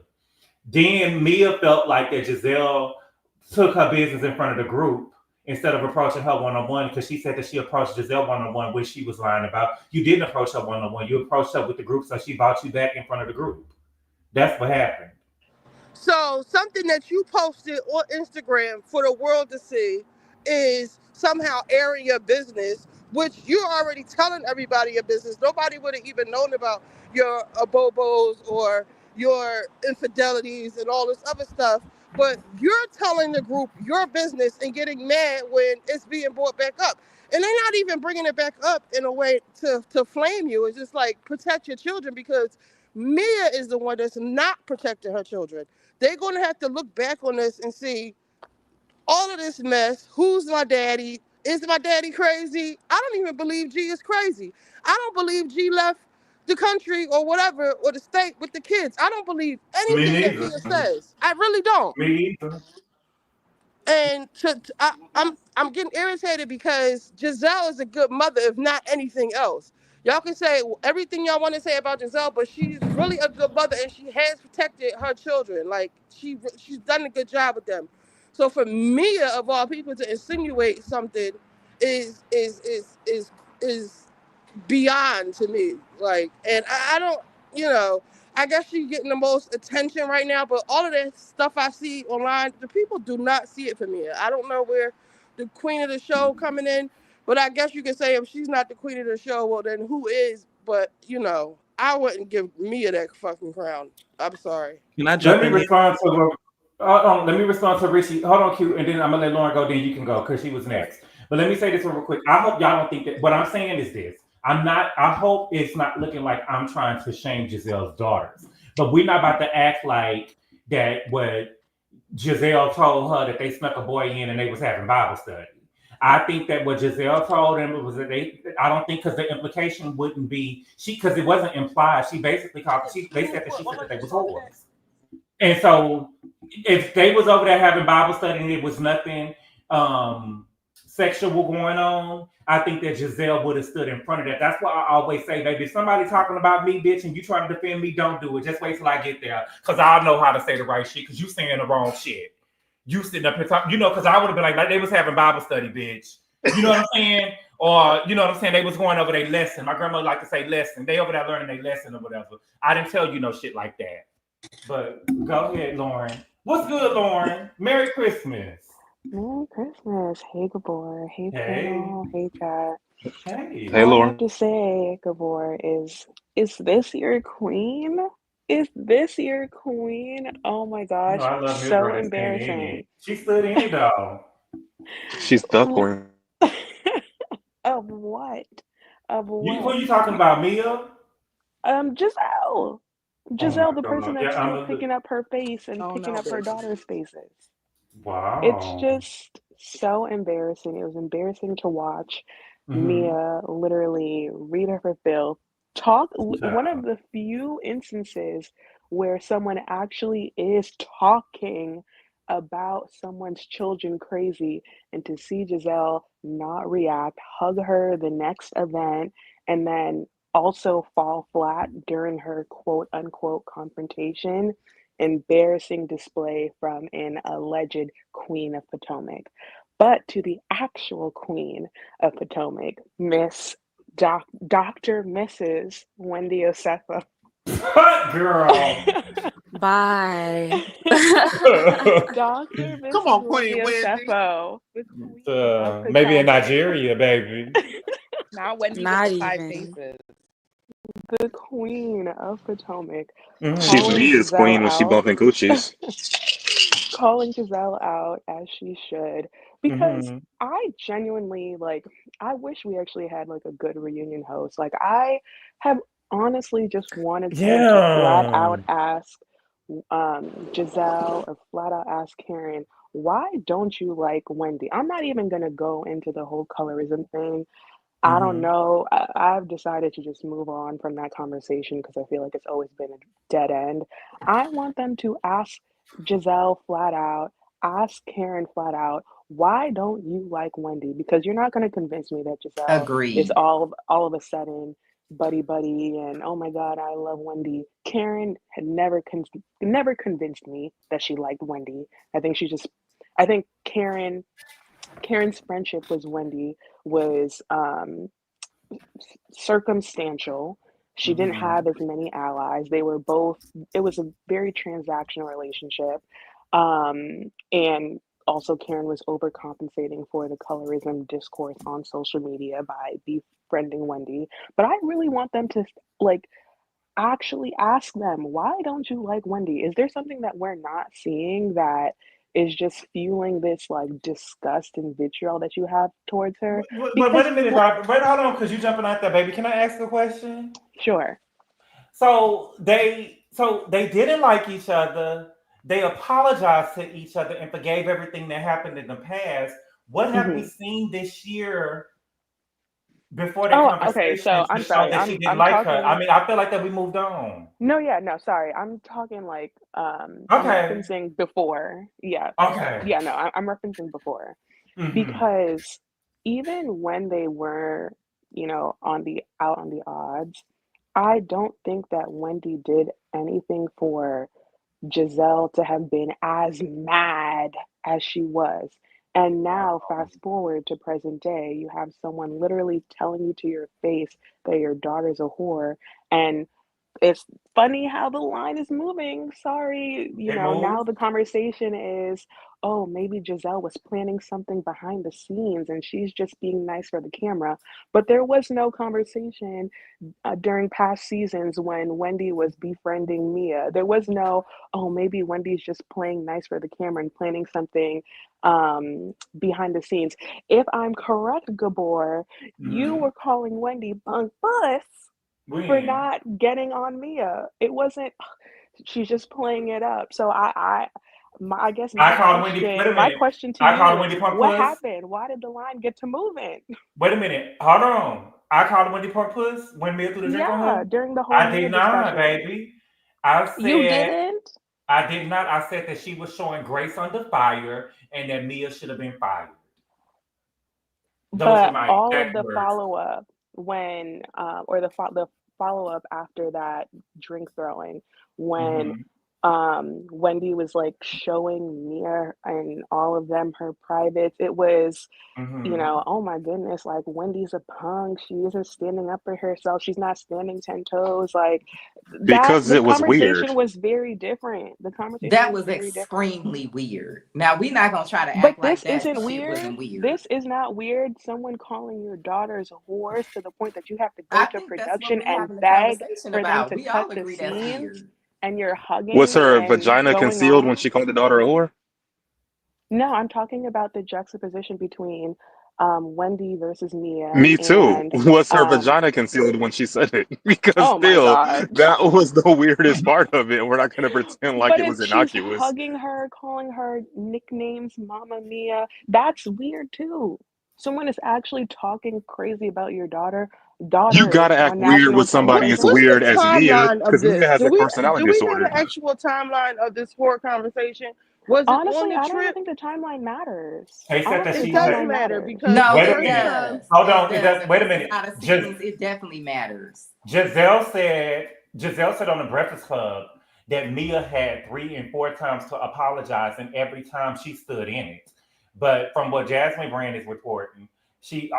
Then Mia felt like that Giselle took her business in front of the group instead of approaching her one-on-one, because she said that she approached Giselle one-on-one, which she was lying about. You didn't approach her one-on-one. You approached her with the group, so she brought you back in front of the group. That's what happened. So something that you posted on Instagram for the world to see is somehow airing your business, which you're already telling everybody your business. Nobody would have even known about your abobos or your infidelities and all this other stuff. But you're telling the group your business and getting mad when it's being brought back up. And they're not even bringing it back up in a way to flame you. It's just like protect your children because Mia is the one that's not protecting her children. They're going to have to look back on this and see all of this mess. Who's my daddy? Is my daddy crazy? I don't even believe G is crazy. I don't believe G left the country or whatever, or the state with the kids. I don't believe Me anything that neither. Mia says. I really don't. Me either. And I'm getting irritated because Gizelle is a good mother, if not anything else. Y'all can say everything y'all want to say about Gizelle, but she's really a good mother and she has protected her children. Like she's done a good job with them. So for Mia of all people to insinuate something is beyond to me. Like, and I don't, I guess she's getting the most attention right now, but all of that stuff I see online, the people do not see it for me. I don't know where the queen of the show coming in, but I guess you could say if she's not the queen of the show, well then who is? But I wouldn't give Mia that fucking crown. I'm sorry. Can I jump in? Let me respond to Richie. Hold on, Q, and then I'm gonna let Lauren go. Then you can go because she was next. But let me say this real quick. I hope y'all don't think that. What I'm saying is this. I'm not. I hope it's not looking like I'm trying to shame Giselle's daughters. But we're not about to act like that. What Gizelle told her that they snuck a boy in and they was having Bible study. I think that what Gizelle told them was that I don't think because the implication wouldn't be because it wasn't implied. She basically they said that they was whores. And so if they was over there having Bible study and it was nothing sexual going on, I think that Gizelle would have stood in front of that. That's why I always say, baby, if somebody talking about me, bitch, and you trying to defend me, don't do it. Just wait till I get there. Because I know how to say the right shit because you saying the wrong shit. You sitting up here talking, because I would have been like they was having Bible study, bitch. You know what I'm saying? Or, you know what I'm saying? They was going over their lesson. My grandmother like to say lesson. They over there learning their lesson or whatever. I didn't tell you no shit like that. But go ahead, Lauren. What's good, Lauren? Merry Christmas. Merry Christmas. Hey, Gabor. Hey, panel. Hey, chat. Hey, All I Lauren. have to say, Gabor, is this your queen? Is this your queen? Oh my gosh. I love So Brand embarrassing. She stood in it, though. She's the queen. Of what? Of what? Who are you talking about, Mia? Giselle. Giselle, the person that's still Yeah, picking up her face and picking up her daughter's faces. Wow. It's just so embarrassing. It was embarrassing to watch Mia literally read her filth, talk. One of the few instances where someone actually is talking about someone's children crazy, and to see Giselle not react, hug her the next event, and then also fall flat during her quote unquote confrontation. Embarrassing display from an alleged queen of Potomac. But to the actual queen of Potomac, Dr. Mrs. Wendy Osefo. Girl. Bye. Dr. Mrs. Come on, Wendy Queen Wendy. Osefo. Maybe in Nigeria, baby. Not Wendy Not with the 5 even. faces. The queen of Potomac. She's Mia's queen when she bumping coochies. Calling Gizelle out as she should, because I genuinely I wish we actually had a good reunion host. I have honestly just wanted someone to flat out ask Gizelle or flat out ask Karen, why don't you like Wendy? I'm not even gonna go into the whole colorism thing. I don't know. I've decided to just move on from that conversation because I feel like it's always been a dead end. I want them to ask Gizelle flat out, ask Karen flat out, why don't you like Wendy? Because you're not going to convince me that Giselle is all of a sudden buddy and oh my God, I love Wendy. Karen had never convinced me that she liked Wendy. I think Karen's friendship with Wendy was circumstantial. She didn't have as many allies. It was a very transactional relationship. And also Karen was overcompensating for the colorism discourse on social media by befriending Wendy. But I really want them to actually ask them, why don't you like Wendy? Is there something that we're not seeing that is just fueling this disgust and vitriol that you have towards her? But wait a minute, wait, hold on, because you jumping out there, baby. Can I ask a question? Sure. So they didn't like each other. They apologized to each other and forgave everything that happened in the past. What have we seen this year before that conversation? Okay, so I'm sorry. That she didn't like her. I mean, I feel like that we moved on. No, sorry. I'm talking I'm referencing before. Yeah. Okay. Yeah, no, I'm referencing before. because even when they were, on the odds, I don't think that Wendy did anything for Gizelle to have been as mad as she was. And now, fast forward to present day, you have someone literally telling you to your face that your daughter's a whore. And it's funny how the line is moving. Sorry, now the conversation is, oh, maybe Gizelle was planning something behind the scenes and she's just being nice for the camera. But there was no conversation during past seasons when Wendy was befriending Mia. There was no, oh, maybe Wendy's just playing nice for the camera and planning something behind the scenes. If I'm correct, Gabor, you were calling Wendy bunk bus for not getting on Mia. It wasn't, she's just playing it up. So I guess my question to you is, what happened? Why did the line get to moving? Wait a minute. Hold on. I called Wendy Punk Puss when Mia threw the drink on her? During the whole I Mia did not, discussion. baby. I said You didn't? I did not. I said that she was showing grace under fire and that Mia should have been fired. But all of the follow-up when or the follow-up after that drink throwing, when Wendy was like showing Mia and all of them her privates, it was oh my goodness, like Wendy's a punk, she isn't standing up for herself, she's not standing 10 toes, like because the it was conversation weird. was very different. The conversation that was very extremely weird. Now we're not gonna try to But act like this that isn't shit weird. wasn't weird. This is not weird. Someone calling your daughters whores to the point that you have to go I to think that's what production we and having a beg conversation for them about. to We all cut the agree that's scenes, weird. and you're hugging Was her and vagina going concealed off. when she called the daughter a whore? No, I'm talking about the juxtaposition between Wendy versus Mia. Me too. And Was her vagina concealed when she said it? Because oh my still, God. that was the weirdest part of it. We're not going to pretend like But it if was she's innocuous. hugging her, calling her nicknames, Mama Mia, that's weird too. Someone is actually talking crazy about your daughter You got to act on weird national with somebody as television. What's the weird as Mia, timeline of because Mia this? has Do a we personality know disorder. the actual timeline of this whore conversation? Was it on Honestly, the I don't even trip? think the timeline matters. They I said don't that think It the she does timeline said, matter matters. because No, the wait a it first minute. time. does. Hold It on. does. If Wait a it's minute. behind the scenes, it definitely matters. Giselle said on the Breakfast Club that Mia had 3 and 4 times to apologize, and every time she stood in it. But from what Jasmine Brand is reporting, she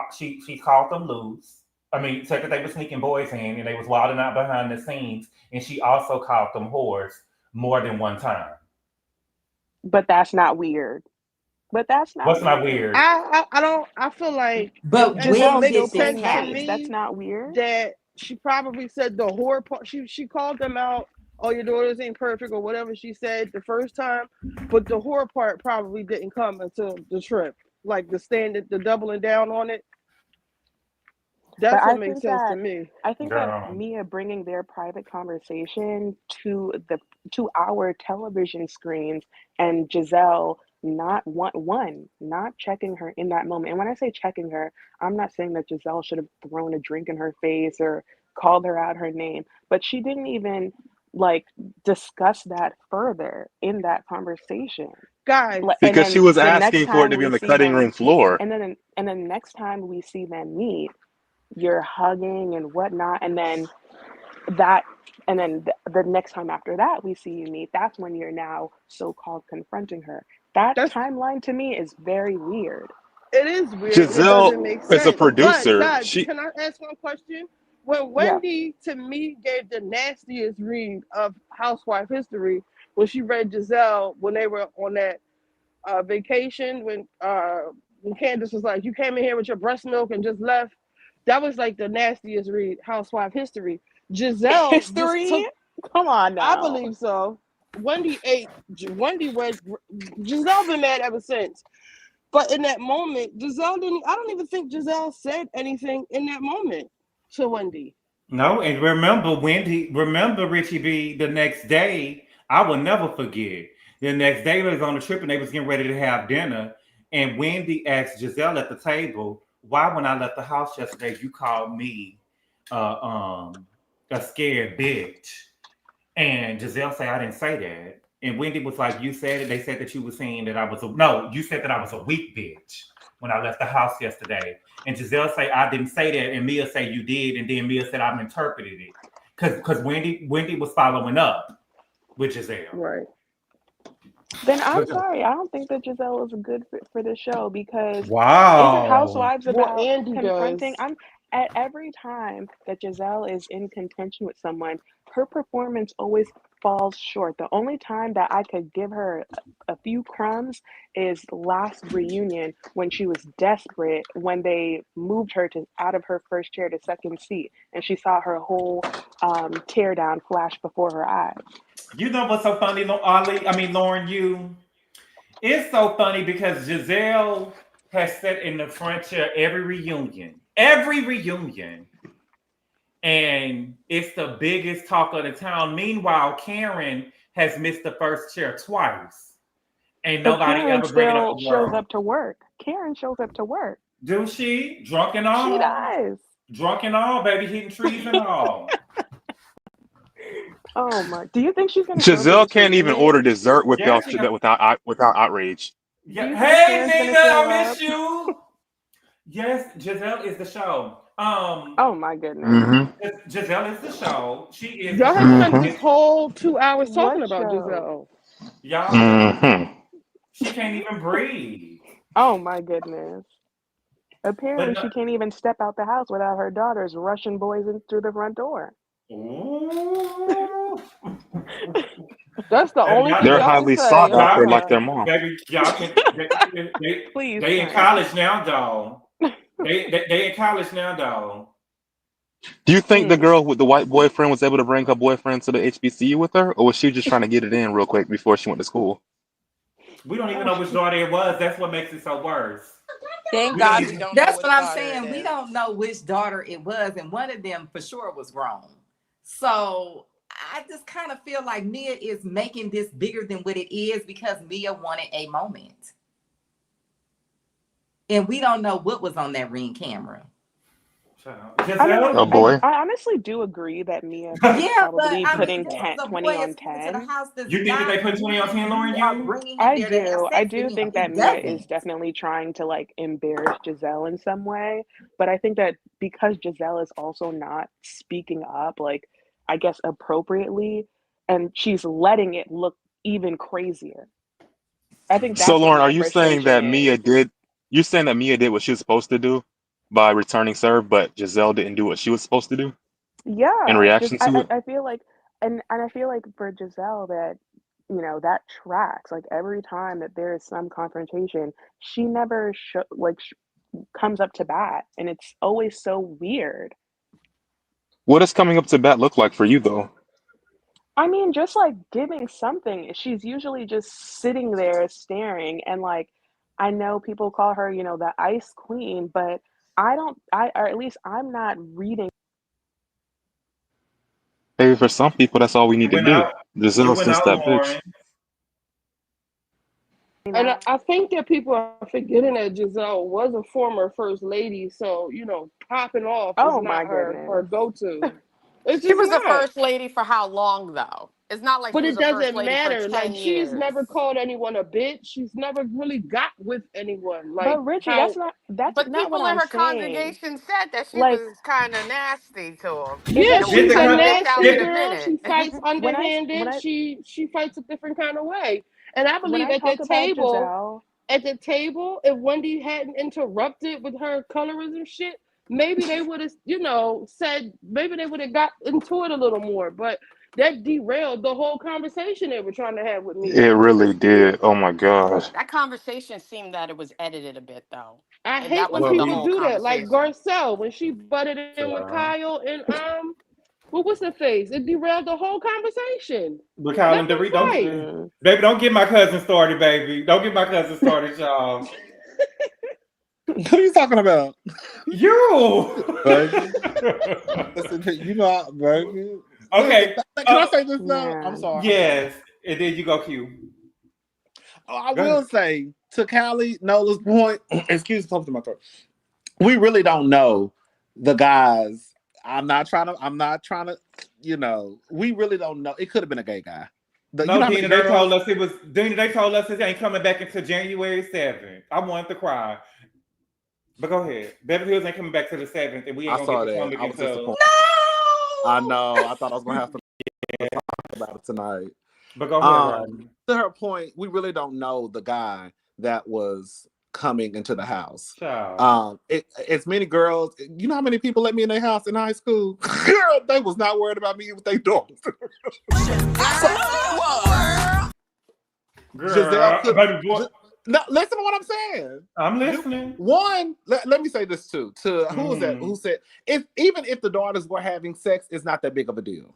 called them loose. I mean, said that they were sneaking boys in and they was wilding out behind the scenes, and she also called them whores more than one time. But that's not weird. What's not weird? I feel like But and it when Giselle makes did still this being sense to nice. happen? That's me not weird. that she probably said the whore part. She called them out. Oh, your daughters ain't perfect or whatever she said the first time, but the whore part probably didn't come until the trip. Like the doubling down on it. But That's what makes sense to me. I think that Girl. Mia bringing their private conversation to our television screens and Giselle not not checking her in that moment. And when I say checking her, I'm not saying that Giselle should have thrown a drink in her face or called her out her name, but she didn't even like discuss that further in that conversation. Guys, And Because she then was the next asking for it time to be we on the see cutting room them, floor. and then next time we see them meet, you're hugging and whatnot, and then the next time after that we see you meet, that's when you're now so-called confronting her. That that's timeline to me is very weird. it is weird and it Giselle doesn't make is a sense. But producer. guys, can I ask one question? When Yeah. Wendy to me gave the nastiest read of housewife history when she read Giselle when they were on that vacation when Candace was like, "You came in here with your breast milk and just left." That was like the nastiest read housewife history. Giselle just History? took. Come on I now. believe so. Wendy ate. Wendy read. Giselle been mad ever since. But in that moment, Giselle didn't. I don't even think Giselle said anything in that moment to Wendy. No, and remember Richie B, the next day, I will never forget. The next day they was on the trip and they was getting ready to have dinner. And Wendy asked Giselle at the table, why when I left the house yesterday, you called me a scared bitch. And Giselle said, I didn't say that. And Wendy was like, you said it. They said that you were saying that I was no, you said that I was a weak bitch. when I left the house yesterday. And Gizelle say, I didn't say that. And Mia say, you did. And then Mia said, I've interpreted it. Because Wendy was following up with Gizelle. Right. Then I'm sorry. I don't think that Gizelle is a good fit for the show because isn't Housewives about Andy confronting? does. At every time that Gizelle is in contention with someone, her performance always falls short. The only time that I could give her a few crumbs is last reunion when she was desperate when they moved her out of her first chair to second seat and she saw her whole tear down flash before her eyes. You know what's so funny, Lauren? It's so funny because Gizelle has sat in the front chair every reunion, and it's the biggest talk of the town. Meanwhile, Karen has missed the first chair twice, and nobody Karen ever bring it up. shows up to work. Karen shows up to work. Do she? Drunk and all? She does. Drunk and all, baby, hitting trees and all. Oh my! Do you think she's gonna? Giselle can't even order dessert without outrage. Yeah. Hey, nigga, I miss you. Yes, Giselle is the show. Oh my goodness. Mm-hmm. Giselle is the show. She is. Y'all have spent this whole 2 hours talking What about show? Gizelle. Y'all. Mm-hmm. She can't even breathe. Oh my goodness. Apparently, she can't even step out the house without her daughters rushing boys in through the front door. Ooh. That's the only thing They're y'all highly can say. sought after, like their mom. Baby, y'all can. Please. They in college now, dog. They in college now, dog. Do you think the girl with the white boyfriend was able to bring her boyfriend to the HBCU with her, or was she just trying to get it in real quick before she went to school? We don't even know which daughter it was. That's what makes it so worse. Thank God we don't That's what I'm saying. We don't know which daughter it was, and one of them for sure was wrong. So I just kind of feel like Mia is making this bigger than what it is because Mia wanted a moment. And we don't know what was on that Ring camera. Oh boy. I honestly do agree that Mia is probably putting 20 on 10. You think that they put 20 on 10, Lauren? I do think that Mia is definitely trying to like embarrass Gizelle in some way. But I think that because Gizelle is also not speaking up, like I guess appropriately, and she's letting it look even crazier. I think that's So Lauren, what are you saying that Mia did? You saying that Mia did what she was supposed to do by returning serve, but Gizelle didn't do what she was supposed to do? Yeah. In reaction to it, I feel like, and I feel like for Gizelle that that tracks. Like every time that there is some confrontation, she never comes up to bat, and it's always so weird. what does coming up to bat look like for you, though? I mean, just like giving something. She's usually just sitting there staring, and like I know people call her, the ice queen, but or at least I'm not reading. Maybe for some people, that's all we need to do. Giselle since that bitch. And I think that people are forgetting that Giselle was a former first lady, so popping off is not her go-to. She was the first lady for how long, though? It's not like but she it was the first doesn't lady matter. for 10 Like years. she's never called anyone a bitch. She's never really got with anyone. Like, but Richie, that's not But not people what in I'm her saying. congregation said that she Like, was kind of nasty to him. Yeah, she's a nasty in a girl. minute. She fights underhanded. She fights a different kind of way. And I believe at the table, if Wendy hadn't interrupted with her colorism shit, maybe they would have, said, maybe they would have got into it a little more. But that derailed the whole conversation they were trying to have with me. It really did. Oh my gosh. That conversation seemed that it was edited a bit, though. I hate when people do that. Like Garcelle, when she butted in with Kyle and what's her face? It derailed the whole conversation. But Kyle and Dorit, baby, don't get my cousin started, baby. Don't get my cousin started, y'all. What are you talking about? You. Baby. Listen, baby. Okay. Can I say this now? I'm sorry. Yes. And then you go Q. I will say, to Callie Nola's point, excuse me, something in my throat. We really don't know the guys. I'm not trying to, we really don't know. It could have been a gay guy. Dina, they told us it ain't coming back until January 7th. I wanted to cry. But go ahead. Beverly Hills ain't coming back to the 7th, and we ain't I gonna saw get that. Potomac I was until. disappointed. I know. I thought I was gonna have to talk about it tonight. But go ahead, Rodney. To her point, we really don't know the guy that was coming into the house. Child. As many girls, you know how many people let me in their house in high school? Girl, they was not worried about me with their daughters. Giselle could. No, listen to what I'm saying. I'm listening. One, let me say this too. To who was that? Who said even if the daughters were having sex, it's not that big of a deal.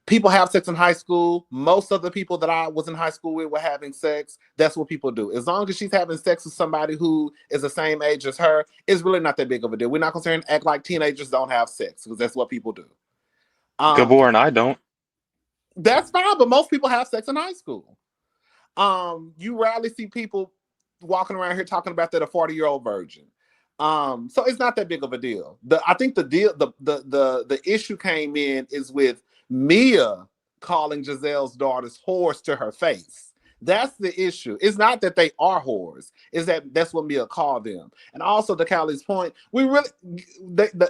People have sex in high school. Most of the people that I was in high school with were having sex. That's what people do. As long as she's having sex with somebody who is the same age as her, it's really not that big of a deal. We're not going to act like teenagers don't have sex because that's what people do. Gabor and I don't. That's fine, but most people have sex in high school. You rarely see people walking around here talking about that a 40-year-old virgin. So it's not that big of a deal. I think the issue came in is with Mia calling Giselle's daughters whores to her face. That's the issue. It's not that they are whores. It's that's what Mia called them. And also to Callie's point, we really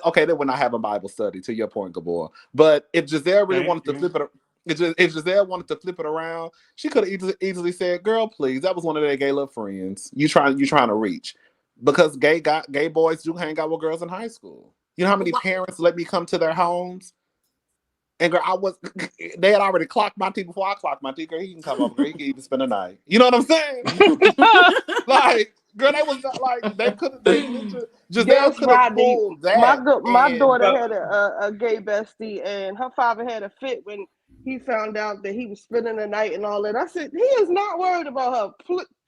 okay, they would not have a Bible study to your point, Gabor. But if Giselle really wanted to flip it. If Giselle wanted to flip it around, she could have easily said, "Girl, please, that was one of their gay little friends. You trying to reach." Because gay boys do hang out with girls in high school. You know how many parents let me come to their homes? And girl, they had already clocked my tea before I clocked my tea. Girl, he can come over. Girl, he can even spend the night. You know what I'm saying? Like, girl, they was not like they could have. Giselle could have pulled that. My daughter had a gay bestie, and her father had a fit when he found out that he was spending the night and all that. I said, he is not worried about her.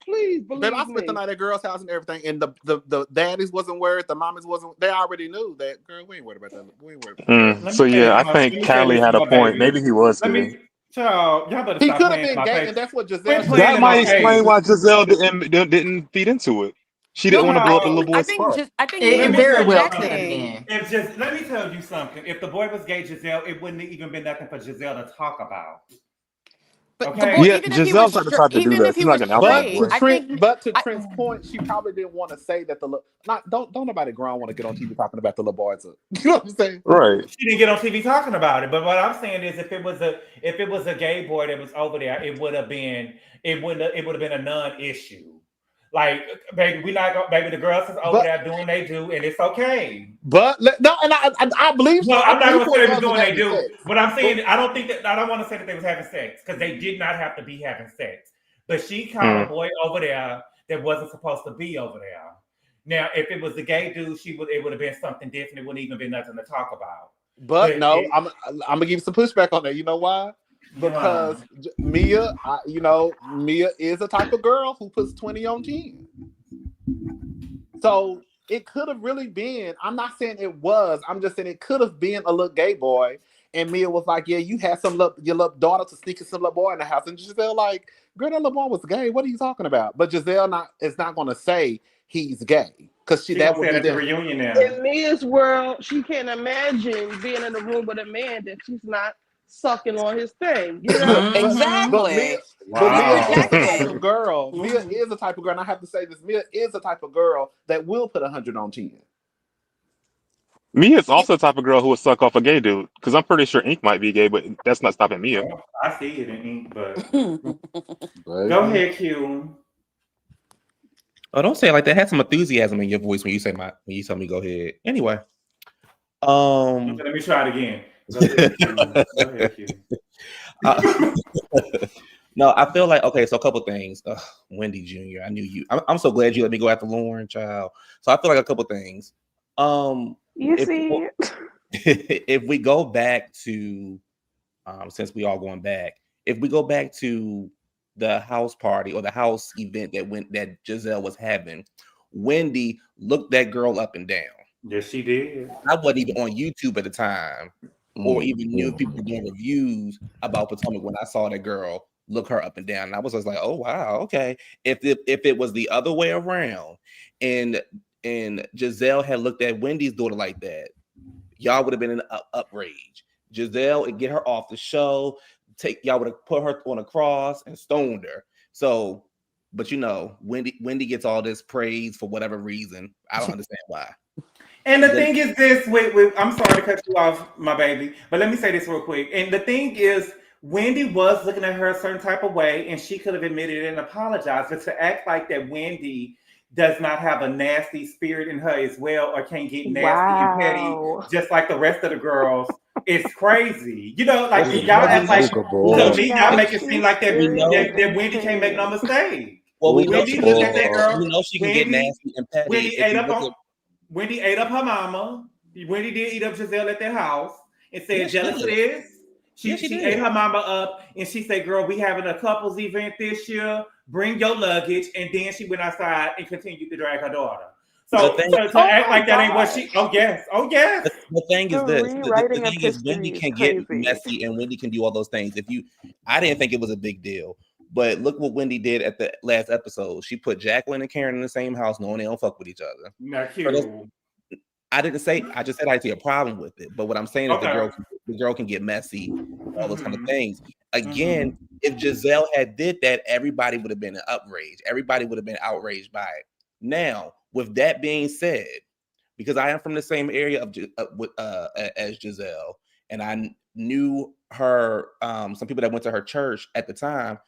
Please believe me. I spent the night at girls' house and everything, and the daddies wasn't worried, the mommies wasn't. They already knew that. Girl, we ain't worried about that. We ain't worried about that. So yeah, I think Callie had a point. Maybe he was gay. Child, y'all better he stop could have playing been my gay, face. and that's what Giselle. That might explain why Giselle didn't feed into it. She didn't want to blow up the little boy's spot. I think it Mia very was well could have projecting. been. Let me tell you something. If the boy was gay, Giselle, it wouldn't have even been nothing for Giselle to talk about. But okay? Yeah, Giselle's not the type to do that. She's not gonna out the boy. But to Trent's point, she probably didn't want to say that don't nobody grown want to get on TV talking about the little boys. You know what I'm saying? Right. She didn't get on TV talking about it. But what I'm saying is, if it was a gay boy that was over there, it would have been a non-issue. Like, baby, baby, the girls is over there doing they do, and it's okay. But I believe. No, I'm not gonna say they was doing they do. But I'm saying I don't want to say that they was having sex because they did not have to be having sex. But she called a boy over there that wasn't supposed to be over there. Now, if it was a gay dude, it would have been something different. It wouldn't even been nothing to talk about. But no, I'm gonna give you some pushback on that. You know why? Because Mia is a type of girl who puts 20 on 10. So it could have really been. I'm not saying it was. I'm just saying it could have been a little gay boy. And Mia was like, "Yeah, you had your little daughter to sneak some little boy in the house." And Giselle like, "Girl, that little boy was gay. What are you talking about?" But Giselle is not going to say he's gay because that would be the reunion now. In Mia's world, she can't imagine being in a room with a man that she's not sucking on his thing. You know? Exactly. But Mia is the type of girl. Mia is the type of girl, and I have to say this: Mia is the type of girl that will put 100 on 10. Mia is also the type of girl who would suck off a gay dude, because I'm pretty sure Ink might be gay, but that's not stopping Mia. Well, I see it in Ink, but go ahead, Q. Oh, don't say it like that. Had some enthusiasm in your voice when you tell me go ahead. Anyway, let me try it again. Go ahead, Q. No, I feel like so a couple things. Wendy Jr., I knew you. I'm so glad you let me go after Lauren, child. So I feel like a couple things. If we go back to, since we all going back, if we go back to the house party or the house event that Giselle was having, Wendy looked that girl up and down. Yes, she did. I wasn't even on YouTube at the time, or even knew people doing reviews about Potomac when I saw that girl look her up and down. And I was just like, oh wow, okay. If it was the other way around, and Giselle had looked at Wendy's daughter like that, y'all would have been in an outrage. Giselle would get her off the show. Y'all would have put her on a cross and stoned her. So But you know, Wendy gets all this praise for whatever reason. I don't understand why. And the thing is this, with I'm sorry to cut you off, my baby, but let me say this real quick. And the thing is, Wendy was looking at her a certain type of way, and she could have admitted it and apologized. But to act like that Wendy does not have a nasty spirit in her as well, or can't get nasty and petty, just like the rest of the girls, it's crazy. You know, like y'all act like, to me, y'all make it seem like that Wendy can't make no mistake. Well, we know Wendy looked at that girl. We know she can get nasty and petty. Wendy ate up her mama. Wendy did eat up Gizelle at their house and said, jealous of this. She ate her mama up, and she said, girl, we having a couples event this year. Bring your luggage. And then she went outside and continued to drag her daughter. So to act like that ain't what she... Oh, yes. The thing is this. The thing is Wendy can get messy and Wendy can do all those things. I didn't think it was a big deal. But look what Wendy did at the last episode. She put Jacqueline and Karen in the same house, knowing they don't fuck with each other. Not cute. I didn't say. I just said I see a problem with it. But what I'm saying is the girl can get messy, all those kind of things. Again, if Gizelle had did that, everybody would have been outraged. Everybody would have been outraged by it. Now, with that being said, because I am from the same area as Gizelle, and I knew her, some people that went to her church at the time.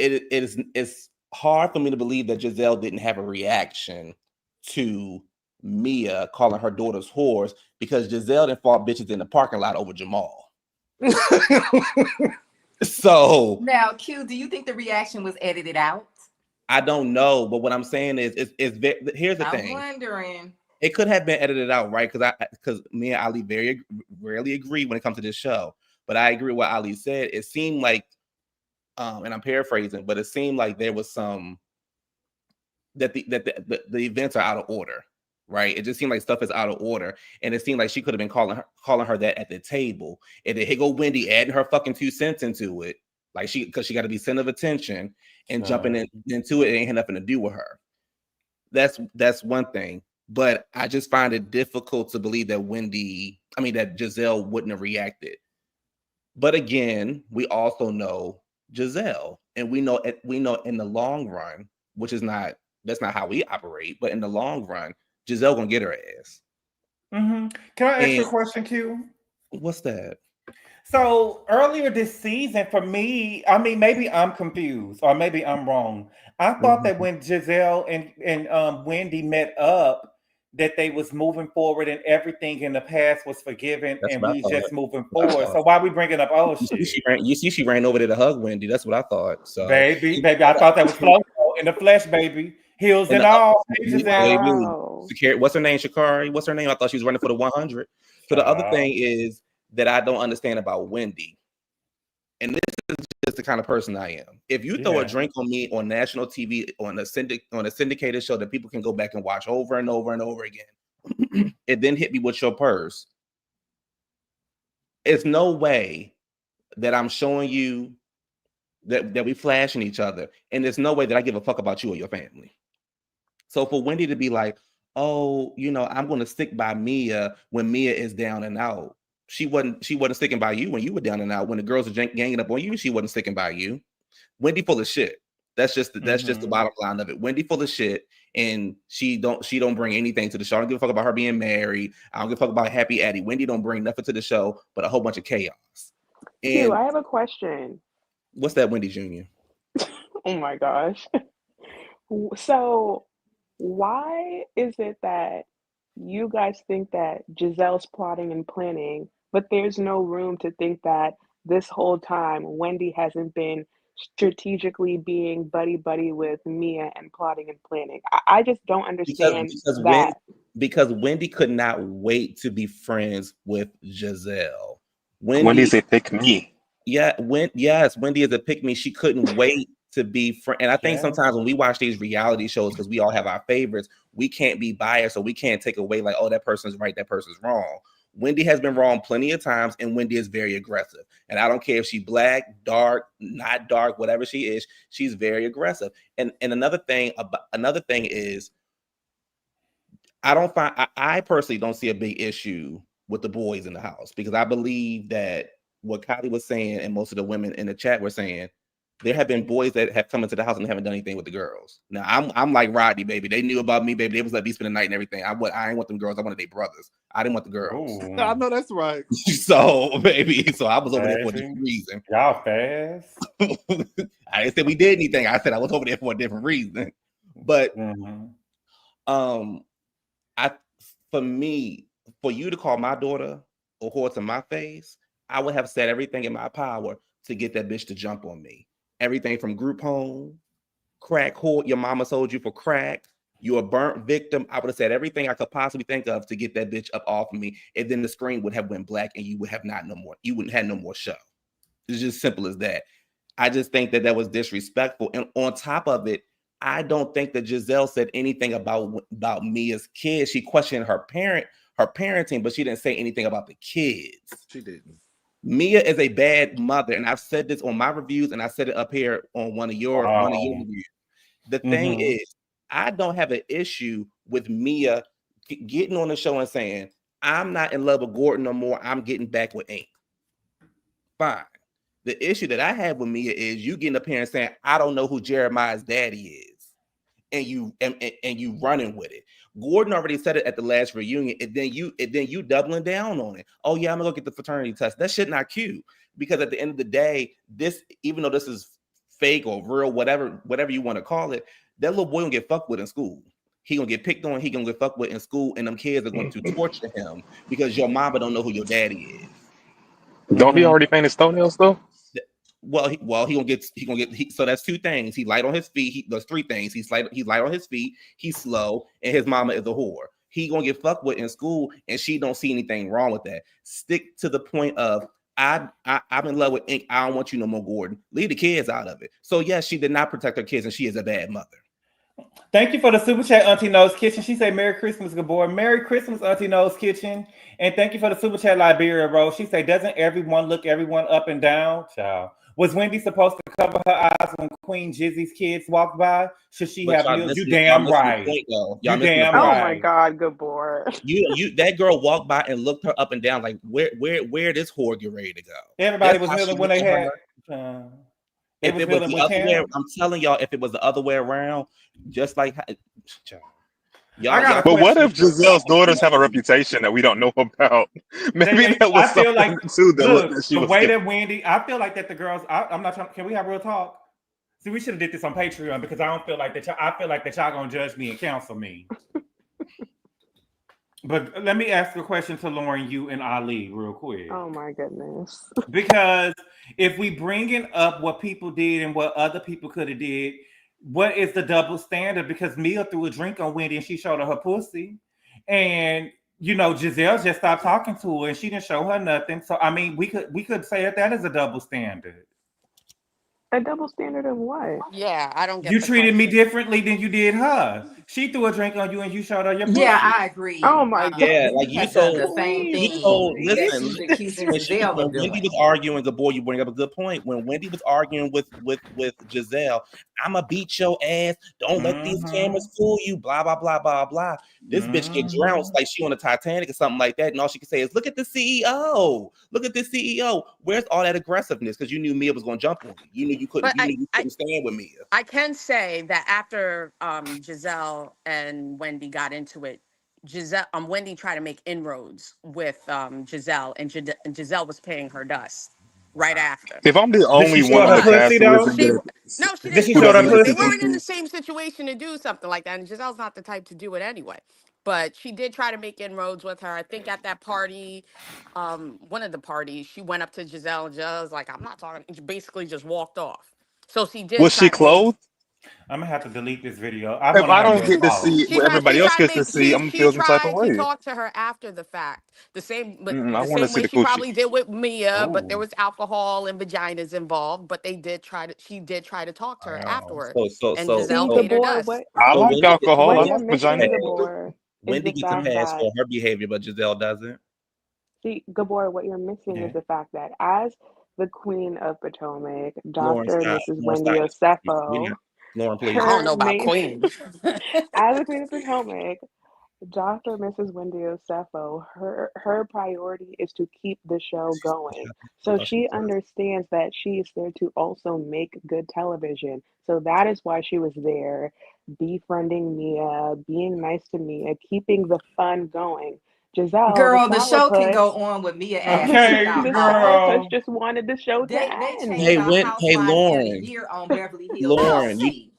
It's hard for me to believe that Gizelle didn't have a reaction to Mia calling her daughters whores, because Gizelle didn't fought bitches in the parking lot over Jamal. So now, Q, do you think the reaction was edited out? I don't know, but what I'm saying is, here's the thing. I'm wondering. It could have been edited out, right? Because me and Ali very rarely agree when it comes to this show. But I agree with what Ali said. It seemed like, and I'm paraphrasing, but it seemed like there was some that the events are out of order, right? It just seemed like stuff is out of order, and it seemed like she could have been calling her that at the table, and then here go Wendy adding her fucking 2 cents into it, like because she got to be center of attention and jumping into it. It ain't had nothing to do with her. That's one thing, but I just find it difficult to believe that that Gizelle wouldn't have reacted. But again, we also know Gizelle, and we know in the long run, that's not how we operate, but in the long run, Gizelle gonna get her ass. Can I ask you a question, Q? What's that? So earlier this season, for me, I mean, maybe I'm confused or maybe I'm wrong. I thought that when Gizelle and Wendy met up, that they was moving forward and everything in the past was forgiven, and we just moving forward. So why we bringing up shit? She ran over there to hug Wendy. That's what I thought. So baby, I thought that was close in the flesh, baby. Heels and all. What's her name? Shakari. What's her name? I thought she was running for the 100. So the other thing is that I don't understand about Wendy, and this is just the kind of person I am. If you throw a drink on me on national TV on a syndicated show that people can go back and watch over and over and over again, and then hit me with your purse, it's no way that I'm showing you that we flashing each other, and there's no way that I give a fuck about you or your family. So for Wendy to be like, oh, I'm going to stick by Mia when Mia is down and out. She wasn't sticking by you when you were down and out. When the girls are ganging up on you, she wasn't sticking by you. Wendy full of shit. That's just the bottom line of it. Wendy full of shit, and she don't bring anything to the show. I don't give a fuck about her being married. I don't give a fuck about Happy Addie. Wendy don't bring nothing to the show but a whole bunch of chaos. And I have a question. What's that, Wendy Jr.? Oh my gosh. So why is it that you guys think that Gizelle's plotting and planning, but there's no room to think that this whole time Wendy hasn't been strategically being buddy with Mia and plotting and planning? I just don't understand because Wendy could not wait to be friends with Gizelle. Wendy's a pick me. Yeah, Wendy is a pick me. She couldn't wait to be friends. And I think sometimes when we watch these reality shows, because we all have our favorites, we can't be biased, so we can't take away like, oh, that person's right, that person's wrong. Wendy has been wrong plenty of times, and Wendy is very aggressive. And I don't care if she's black, dark, not dark, whatever she is, she's very aggressive. And another thing is, I personally don't see a big issue with the boys in the house, because I believe that what Kylie was saying and most of the women in the chat were saying, There have been boys that have come into the house and haven't done anything with the girls. Now I'm like Rodney, baby. They knew about me, baby. They was let me spend the night and everything. I ain't want them girls. I wanted their brothers. I didn't want the girls. I know that's right. So, baby, so I was over there for a different reason. Y'all fast. I didn't say we did anything. I said I was over there for a different reason. But for me, for you to call my daughter a whore to my face, I would have said everything in my power to get that bitch to jump on me. Everything from group home, crack whore, your mama sold you for crack, you're a burnt victim. I would have said everything I could possibly think of to get that bitch up off of me, and then the screen would have went black and you would have you wouldn't have no more show. It's just simple as that. I just think that was disrespectful. And on top of it, I don't think that Gizelle said anything about Mia's kids. She questioned her parenting, but she didn't say anything about the kids. She didn't. Mia is a bad mother, and I've said this on my reviews, and I said it up here on one of your reviews. The thing is, I don't have an issue with Mia getting on the show and saying, I'm not in love with Gordon no more. I'm getting back with Ink. Fine. The issue that I have with Mia is you getting up here and saying, I don't know who Jeremiah's daddy is. And you running with it. Gordon already said it at the last reunion, and then you doubling down on it. Oh yeah, I'm gonna go get the fraternity test. That shit not cute, because at the end of the day, this, even though this is fake or real, whatever you want to call it, that little boy gonna get fucked with in school. He gonna get picked on. He gonna get fucked with in school, and them kids are going to torture him because your mama don't know who your daddy is. Don't he already paint his toenails though? Well, he gonna get so that's two things. He light on his feet. There's three things. He's light on his feet. He's slow, and his mama is a whore. He gonna get fucked with in school, and she don't see anything wrong with that. Stick to the point of I'm in love with Ink. I don't want you no more, Gordon. Leave the kids out of it. So yes, she did not protect her kids, and she is a bad mother. Thank you for the super chat, Auntie Nose Kitchen. She said, Merry Christmas, Gabor. Merry Christmas, Auntie Nose Kitchen. And thank you for the super chat, Liberia Rose. She said, doesn't everyone look everyone up and down? Child. Was Wendy supposed to cover her eyes when Queen Jizzy's kids walked by? Should she have meals? You damn right. You damn right. Oh my God, Gabor. You that girl walked by and looked her up and down like where this whore get ready to go? Everybody was kneeling when they had. If it was the other way, I'm telling y'all, if it was the other way around, just like but what if Giselle's daughters have a reputation that we don't know about? Maybe that was something too. The way that Wendy, I feel like that the girls. I'm not trying. Can we have real talk? See, we should have did this on Patreon because I don't feel like that. I feel like that y'all gonna judge me and counsel me. But let me ask a question to Lauren, you and Ali, real quick. Oh my goodness! Because if we bringing up what people did and what other people could have did. What is the double standard? Because Mia threw a drink on Wendy and she showed her pussy. And, Gizelle just stopped talking to her and she didn't show her nothing. So, I mean, we could say that is a double standard. A double standard of what? Yeah, I don't get you treated me differently than you did her. She threw a drink on you and you showed her your pussy. Yeah, I agree. Oh my God. Yeah, like you told the same thing. Listen, when Wendy was arguing, Gabor, you bring up a good point. When Wendy was arguing with Gizelle, I'ma beat your ass. Don't let these cameras fool you. Blah blah blah blah blah. This bitch get drowned like she on the Titanic or something like that, and all she can say is, "Look at the CEO. Look at the CEO." Where's all that aggressiveness? Because you knew Mia was gonna jump on you. You knew you couldn't stand with Mia. I can say that after Gizelle and Wendy got into it, Wendy tried to make inroads with Gizelle, and Gizelle was paying her dust right after. If I'm the only one on the cast who no, she didn't. They weren't in the same situation to do something like that, and Giselle's not the type to do it anyway. But she did try to make inroads with her. I think at that party, one of the parties, she went up to Gizelle and Gizelle was like, I'm not talking. She basically just walked off. So she did. Was she clothed? I'm gonna have to delete this video. If I don't get to see what everybody else gets to see, I'm gonna feel some type of way. She talked to her after the fact. The same way she probably did with Mia, but there was alcohol and vaginas involved. But she did try to talk to her afterwards. And Gizelle paid her dust. I like alcohol. I like vagina. Wendy gets a pass for her behavior, but Gizelle doesn't. See, Gabor, what you're missing is the fact that as the Queen of Potomac, Dr. Mrs. Wendy Osefo, Lauren, please. I don't know about Queen. As the Queen of Potomac, Dr. Mrs. Wendy Osefo, her priority is to keep the show going. So she understands that she is there to also make good television. So that is why she was there, befriending Mia, being nice to Mia, keeping the fun going. Giselle, Girl, the show can the go on with Mia asking Okay, about sourpuss girl. just wanted the show to They end. change our Hey, housewives every year on Beverly Hills. Lauren, you She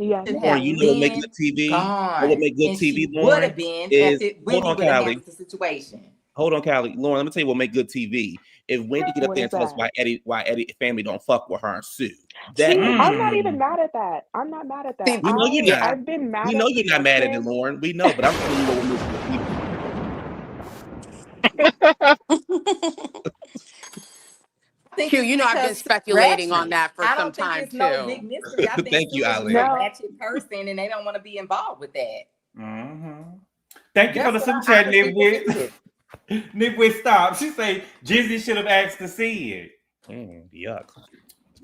Yes, should Lauren, have you know what make been good TV? What would gone. make good And TV, she would Lauren? have been Is if hold Wendy on, would have Callie. handled the situation. Hold on, Callie. Lauren, let me tell you what make good TV. If Wendy get up what there is and tell us that? why Eddie family don't fuck with her and Sue. That See, make I'm not even mad at that. I'm not mad at that. See, we know you're not. I've been mad We know at you're not mad at it, production. Lauren. We know, but I'm telling you what makes good TV. I think Q, it's you know I've been because she's speculating on ratchet. that for I some don't think time it's no too. big mystery. I think Thank you, Sue is just Ali. a No, ratchet person and they don't want to be involved with that. Thank you for That's the what super I chat, honestly Nitwit. believe. Nitwit, stop. She say Jizzy should have asked to see it. Yuck.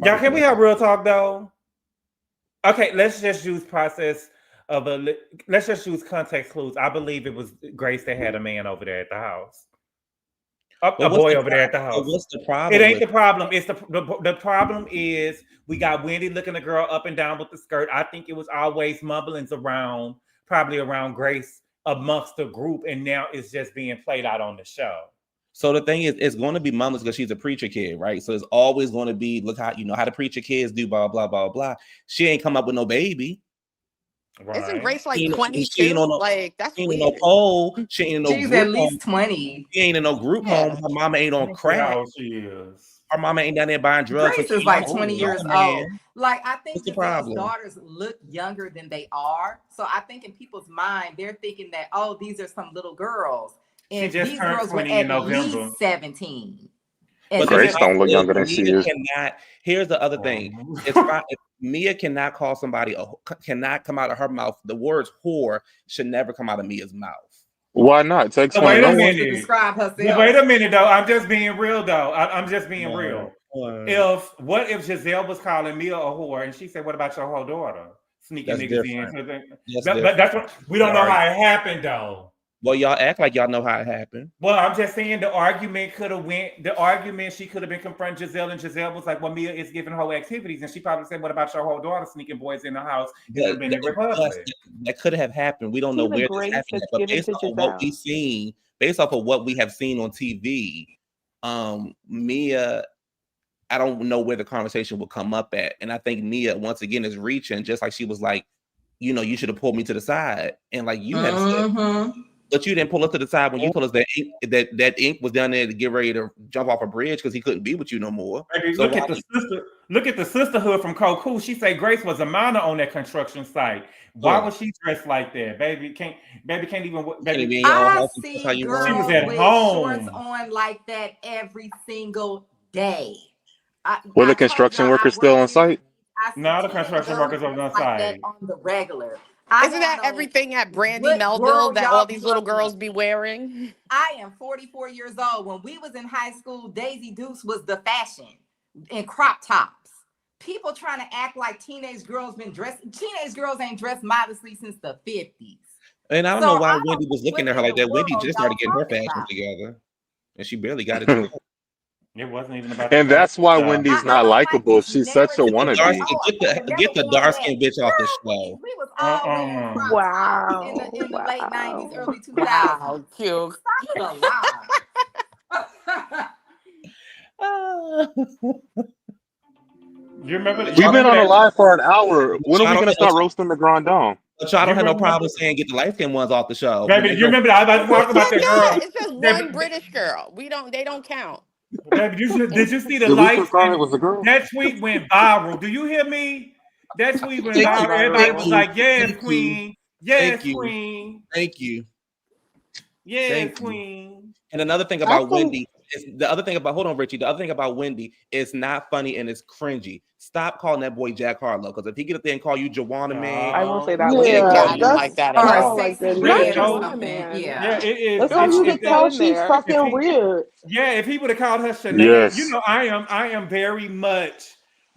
Y'all, can we have real talk though? Okay, let's just use let's just use context clues. I believe it was Grace that had a man over there at the house. A But boy over there at the but house. what's the It problem ain't with the problem. It's the problem is we got Wendy looking the girl up and down with the skirt. I think it was always mumblings around, probably around Grace amongst the group, and now it's just being played out on the show. So the thing is, it's going to be mumbles because she's a preacher kid, right? So it's always going to be, look how how the preacher kids do, blah blah blah blah. She ain't come up with no baby. Isn't Grace like She ain't 22? on no, Like that's she ain't in weird. no pole. She ain't in no She's group at home. least 20. She ain't in no group home. Yeah. Her mama ain't on How crack. old she is. Her mama ain't down there buying drugs. Grace So is she like ain't 20 no years man. old. Like, I think What's the Giselle's problem? daughters look younger than they are. So I think in people's mind, they're thinking that, oh, these are some little girls. She And just these turned girls were 20 in at November. least 17. But Grace don't look younger than she is. cannot. Here's the other thing. It's fine. If Mia cannot call somebody cannot come out of her mouth. The words "whore" should never come out of Mia's mouth. Why not? Take So wait a 21. minute. To describe herself. Wait a minute though. I'm just being real though. I'm just being real. What? What if Giselle was calling Mia a whore and she said, "What about your whole daughter?" Sneaking That's niggas different. in. That's But different. that's what we don't know how it happened though. Well, y'all act like y'all know how it happened. Well, I'm just saying the argument could have went. The argument she could have been confronting Giselle, and Giselle was like, "Well, Mia is giving her activities," and she probably said, "What about your whole daughter sneaking boys in the house?" That could have happened. We don't know see the where this grace happened, that's but given based to on what we've Giselle. seen, based off of what we have seen on TV, Mia, I don't know where the conversation will come up at, and I think Mia once again is reaching, just like she was like, you should have pulled me to the side, and like you had said. But you didn't pull us to the side when you told us that Ink was down there to get ready to jump off a bridge because he couldn't be with you no more. Baby, So look at the sisterhood from Koku. She said Grace was a minor on that construction site. Why was she dressed like that? Baby can't even. Baby, I see she was girls at with home. shorts on like that every single day. Were the construction workers still on site? No, the construction workers are on like site. that on the regular. Isn't that everything at Brandy what Melville world that y'all all these grew little up in. girls be wearing? I am 44 years old. When we was in high school, Daisy Dukes was the fashion in crop tops. People trying to act like teenage girls been dressed. Teenage girls ain't dressed modestly since the 50s. And I don't know why Wendy was looking at her like that. Wendy just started getting her talking fashion about? together, and she barely got it together. It wasn't even about. And that's why Wendy's not likable. She's such a wannabe. Get the dark skinned bitch off the show. We was all wearing crop Wow. tops in the late 90s, early 2000s. Wow, cute. Stop it a lie. You remember? We've been on a live for an hour. When are we going to start roasting the Grand Dome? But y'all don't have no problem saying get the light skinned ones off the show. Baby, you remember I was talking about that girl. It's just one British girl. They don't count. Baby, did you see the Did we lights? confirm it was a girl? That tweet went viral. Do you hear me? That tweet went viral. Everybody was like, "Yes, queen. Yes, queen. Thank you. Yes, queen." And another thing about Wendy is hold on, Richie. The other thing about Wendy is not funny and it's cringy. Stop calling that boy Jack Harlow, because if he get up there and call you Joanna Man, I will say that. I don't like that at all. Like that. Red Not or Joanna something. Man. Yeah, it is. Let's not even tell she's fucking weird. Yeah, if he would have called her Shanae, Yes. you know, I am very much,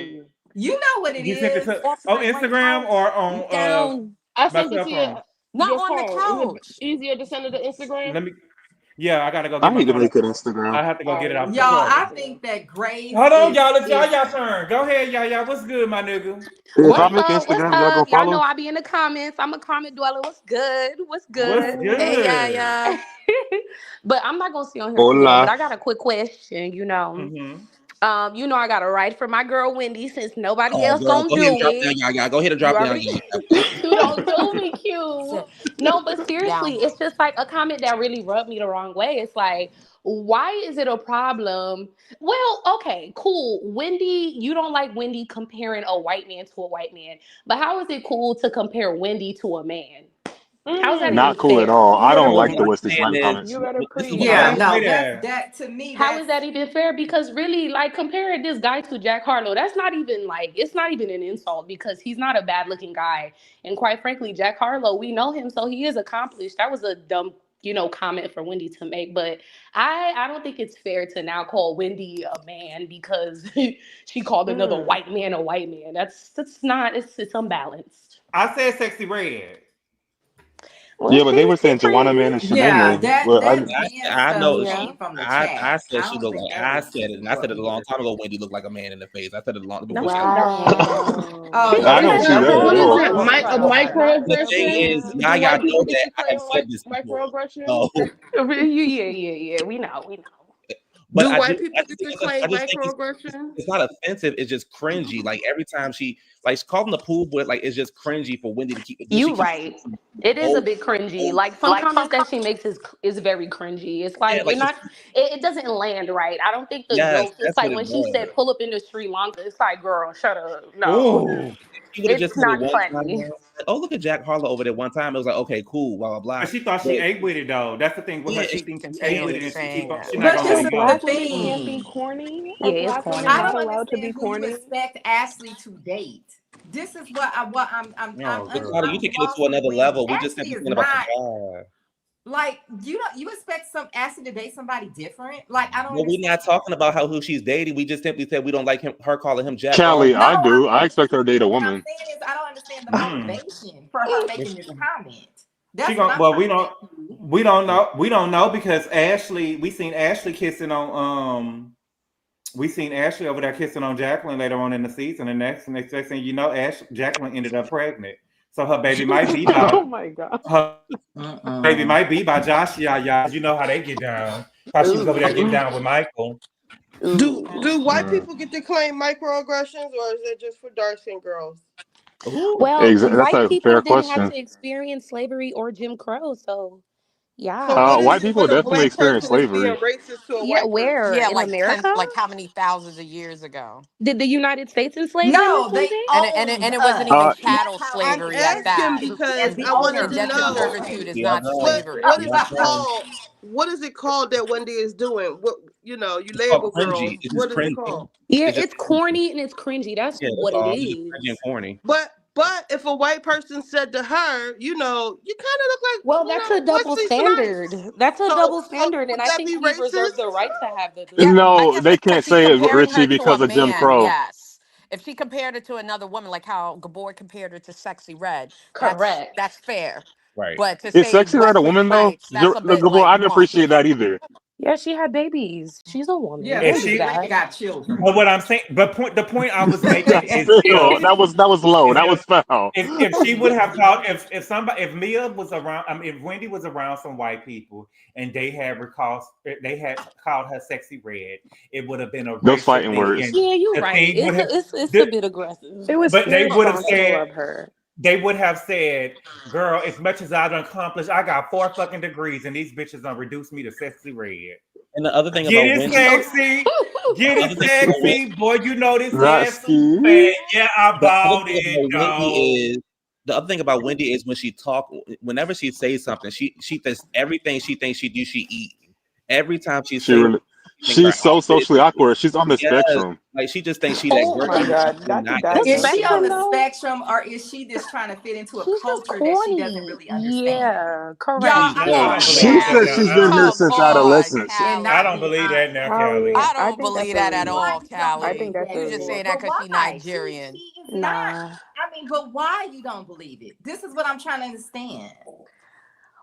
it? You know what it You sent it is. to Off on my right Instagram couch. or on Down. I my sent it cell to phone? Not your on the phone. Is it couch. easier to send it to Instagram? Let me. Yeah, I gotta go I get my need to phone. make an Instagram. I have to go All get right, it let me off the Y'all, send it to charger. I Instagram. think that Grace Hold on, y'all. It's is y'all turn. Go ahead, y'all. What's good, my nigga? If I What's make up? What's Instagram, y'all go up? Y'all know follow? I be in the comments. I'm a comment dweller. What's good? What's What's good? Hey, yeah, good? yeah. But I'm not gonna sit on here too long. But I got a quick question. I got to write for my girl Wendy since nobody Oh, else girl, gonna go ahead and do drop it. down, y'all. Go ahead and You drop down, already you don't do me, Q. No, but seriously, Down. it's just like a comment that really rubbed me the wrong way. It's like, why is it a problem? Well, okay, cool. Wendy, you don't like Wendy comparing a white man to a white man, but how is it cool to compare Wendy to a man? How's that even Not cool at fair? all. I don't Well, like what the I'm Wesley saying Snipes is, comments. You better this is preach. what Yeah, I'm. no, that to me, How is that even fair? Because really, like comparing this guy to Jack Harlow, that's not even like it's not even an insult because he's not a bad looking guy. And quite frankly, Jack Harlow, we know him, so he is accomplished. That was a dumb, comment for Wendy to make. But I don't think it's fair to now call Wendy a man because she called another white man a white man. That's not it's unbalanced. I said sexy red. Well, Yeah, but they see, were see, saying Tawana Man and crazy. yeah, Shanae. Well, that man I stuff know Yeah. came from the I chat. said I she don't looked think like that I was said it, and I said what it a he long was time ago. saying. Wendy looked like a man in the face. I said it long No, before she she got. don't. Oh, She I no, don't really see no, that no, at What don't. is all. it? no, A no, no. The thing is, microaggression? now Do y'all white people know get that to I claim have said this before. microaggression? So, Yeah. We know. but Do white people I get just, to I claim just think microaggression? it's not offensive. It's just cringy. Like every time she like calling the pool boy, like it's just cringy for Wendy to keep. She You keeps right. It is a over, bit cringy. over. Like some comments that she makes is very cringy. It's Yeah, like like just it doesn't land right. I don't think the yes, jokes. It's that's what like it when she was. said pull up into Sri Lanka. It's like, girl, shut up. No, Ooh. She would have just it's said it not one time. funny. Like, oh, look at Jack Harlow over there one time. It was like, okay, cool, blah blah blah. But she thought she But ate with it though. That's the thing with her. yeah, She she thinks she ate with Continually it, and saying it. she's not But gonna this let Are it is the black go. women can't be thing. corny? Are Yeah, it's black women I corny. not don't allowed to be understand who you corny? expect Ashley to date. This is what Oh, girl. you I'm taking it to lost another with. level. We just Ashley simply is saying about the not guy. like you expect some Ashley to date somebody different. Like I don't Well, we're not understand. talking about who she's dating. We just simply said we don't like her calling him Jack Harlow. Callie, No, I I'm do. I expect her to date a what I'm woman. saying is I don't understand the Mm. motivation for her making this comment. She That's what gon' I'm well, trying to get to. we don't know because we seen Ashley kissing on we seen Ashley over there kissing on Jacqueline later on in the season, and next thing you know, Jacqueline ended up pregnant. So her baby might be Oh by my god. her baby might be by Josh Yaya. You know how they get down. How she was over there getting Ooh. down with Michael. Do white Mm. people get to claim microaggressions, or is it just for dark skinned girls? Ooh. Well, That's white a people fair didn't have question. to experience slavery or Jim Crow, so So yeah. what is White it people when a definitely black experienced person is being slavery. racist to a Yeah, white where person? Yeah, in like America? like how many thousands of years ago? Did the United States enslave them, Miss No, they Lindsay? And owned it wasn't even us. Uh, That's chattel how I'm slavery at asking that. because and the I wanted owner to Indentured know servitude is Yeah, not no. slavery. what is Yeah, it no. called? What is it called that Wendy is doing? What you It's called label girls? cringy. It's just What is it cringy. called? Yeah, It's just it's cringy. corny and it's cringy. That's Yeah, that's what it all. It's just cringy and is. corny. But if a white person said to her, you kind of look Well, like, that's a double Wesley standard. Snipes. That's a double So standard, and would I that think be we reserve racist? the right to have the Yeah, debate. I no, guess they because can't she's say it, comparing Richie, her to a because of Jim man. Crow. Yes, if she compared it to another woman, like how Gabor compared her to Sexy Red, Correct. that's fair. Right. But to Is say Sexy Red a Wesley woman though? Snipes, that's a bit Gabor, like, I didn't come on. appreciate that either. Yeah, she had babies. She's a woman. yeah, And Don't do Sexy she Red that. got children. but what I'm saying the point I was making That's is still that was low. That if was foul. if she would have called if Mia was around, I mean, if Wendy was around some white people and they had called her Sexy Red, it would have been a Those racial fighting thing, words. and Yeah, you're the right. thing would have It's a bit aggressive. It was but they would have irresponsible said of her. girl, as much as I've accomplished, I got 4 fucking degrees and these bitches done reduced me to Sexy Red. And the other thing Get about it Wendy, sexy. Get the it other thing about Wendy, sexy. Boy, you know this ass super Rasky. fat. Yeah, I the other bought thing it, about though. the other thing about Wendy is when she talk, whenever she says something, she thinks everything she thinks she do, she eat. Every time she She says, really, she thinks her she's so outfit. socially awkward. She's on the Yes, spectrum. like she just thinks she that Oh girl. my And god, she's not the not that The diagnosis. Is girl. she on spectrum, the though, spectrum or is she just trying to fit into a she's just culture that she doesn't corny. really understand? Yeah, Y'all, correct. She's I'm I both. don't sorry, believe She that said now. she's Callie. been here Come since on, adolescence. And I not Callie. don't being believe that now, honest. Kelly. Callie, I I don't think that's believe a that at reach. all, Why you don't I Callie. think believe that's that You a just for? saying reach. that But because she why? Nigerian. She is not. Nah. I mean, but why you don't believe it? This is what I'm trying to understand.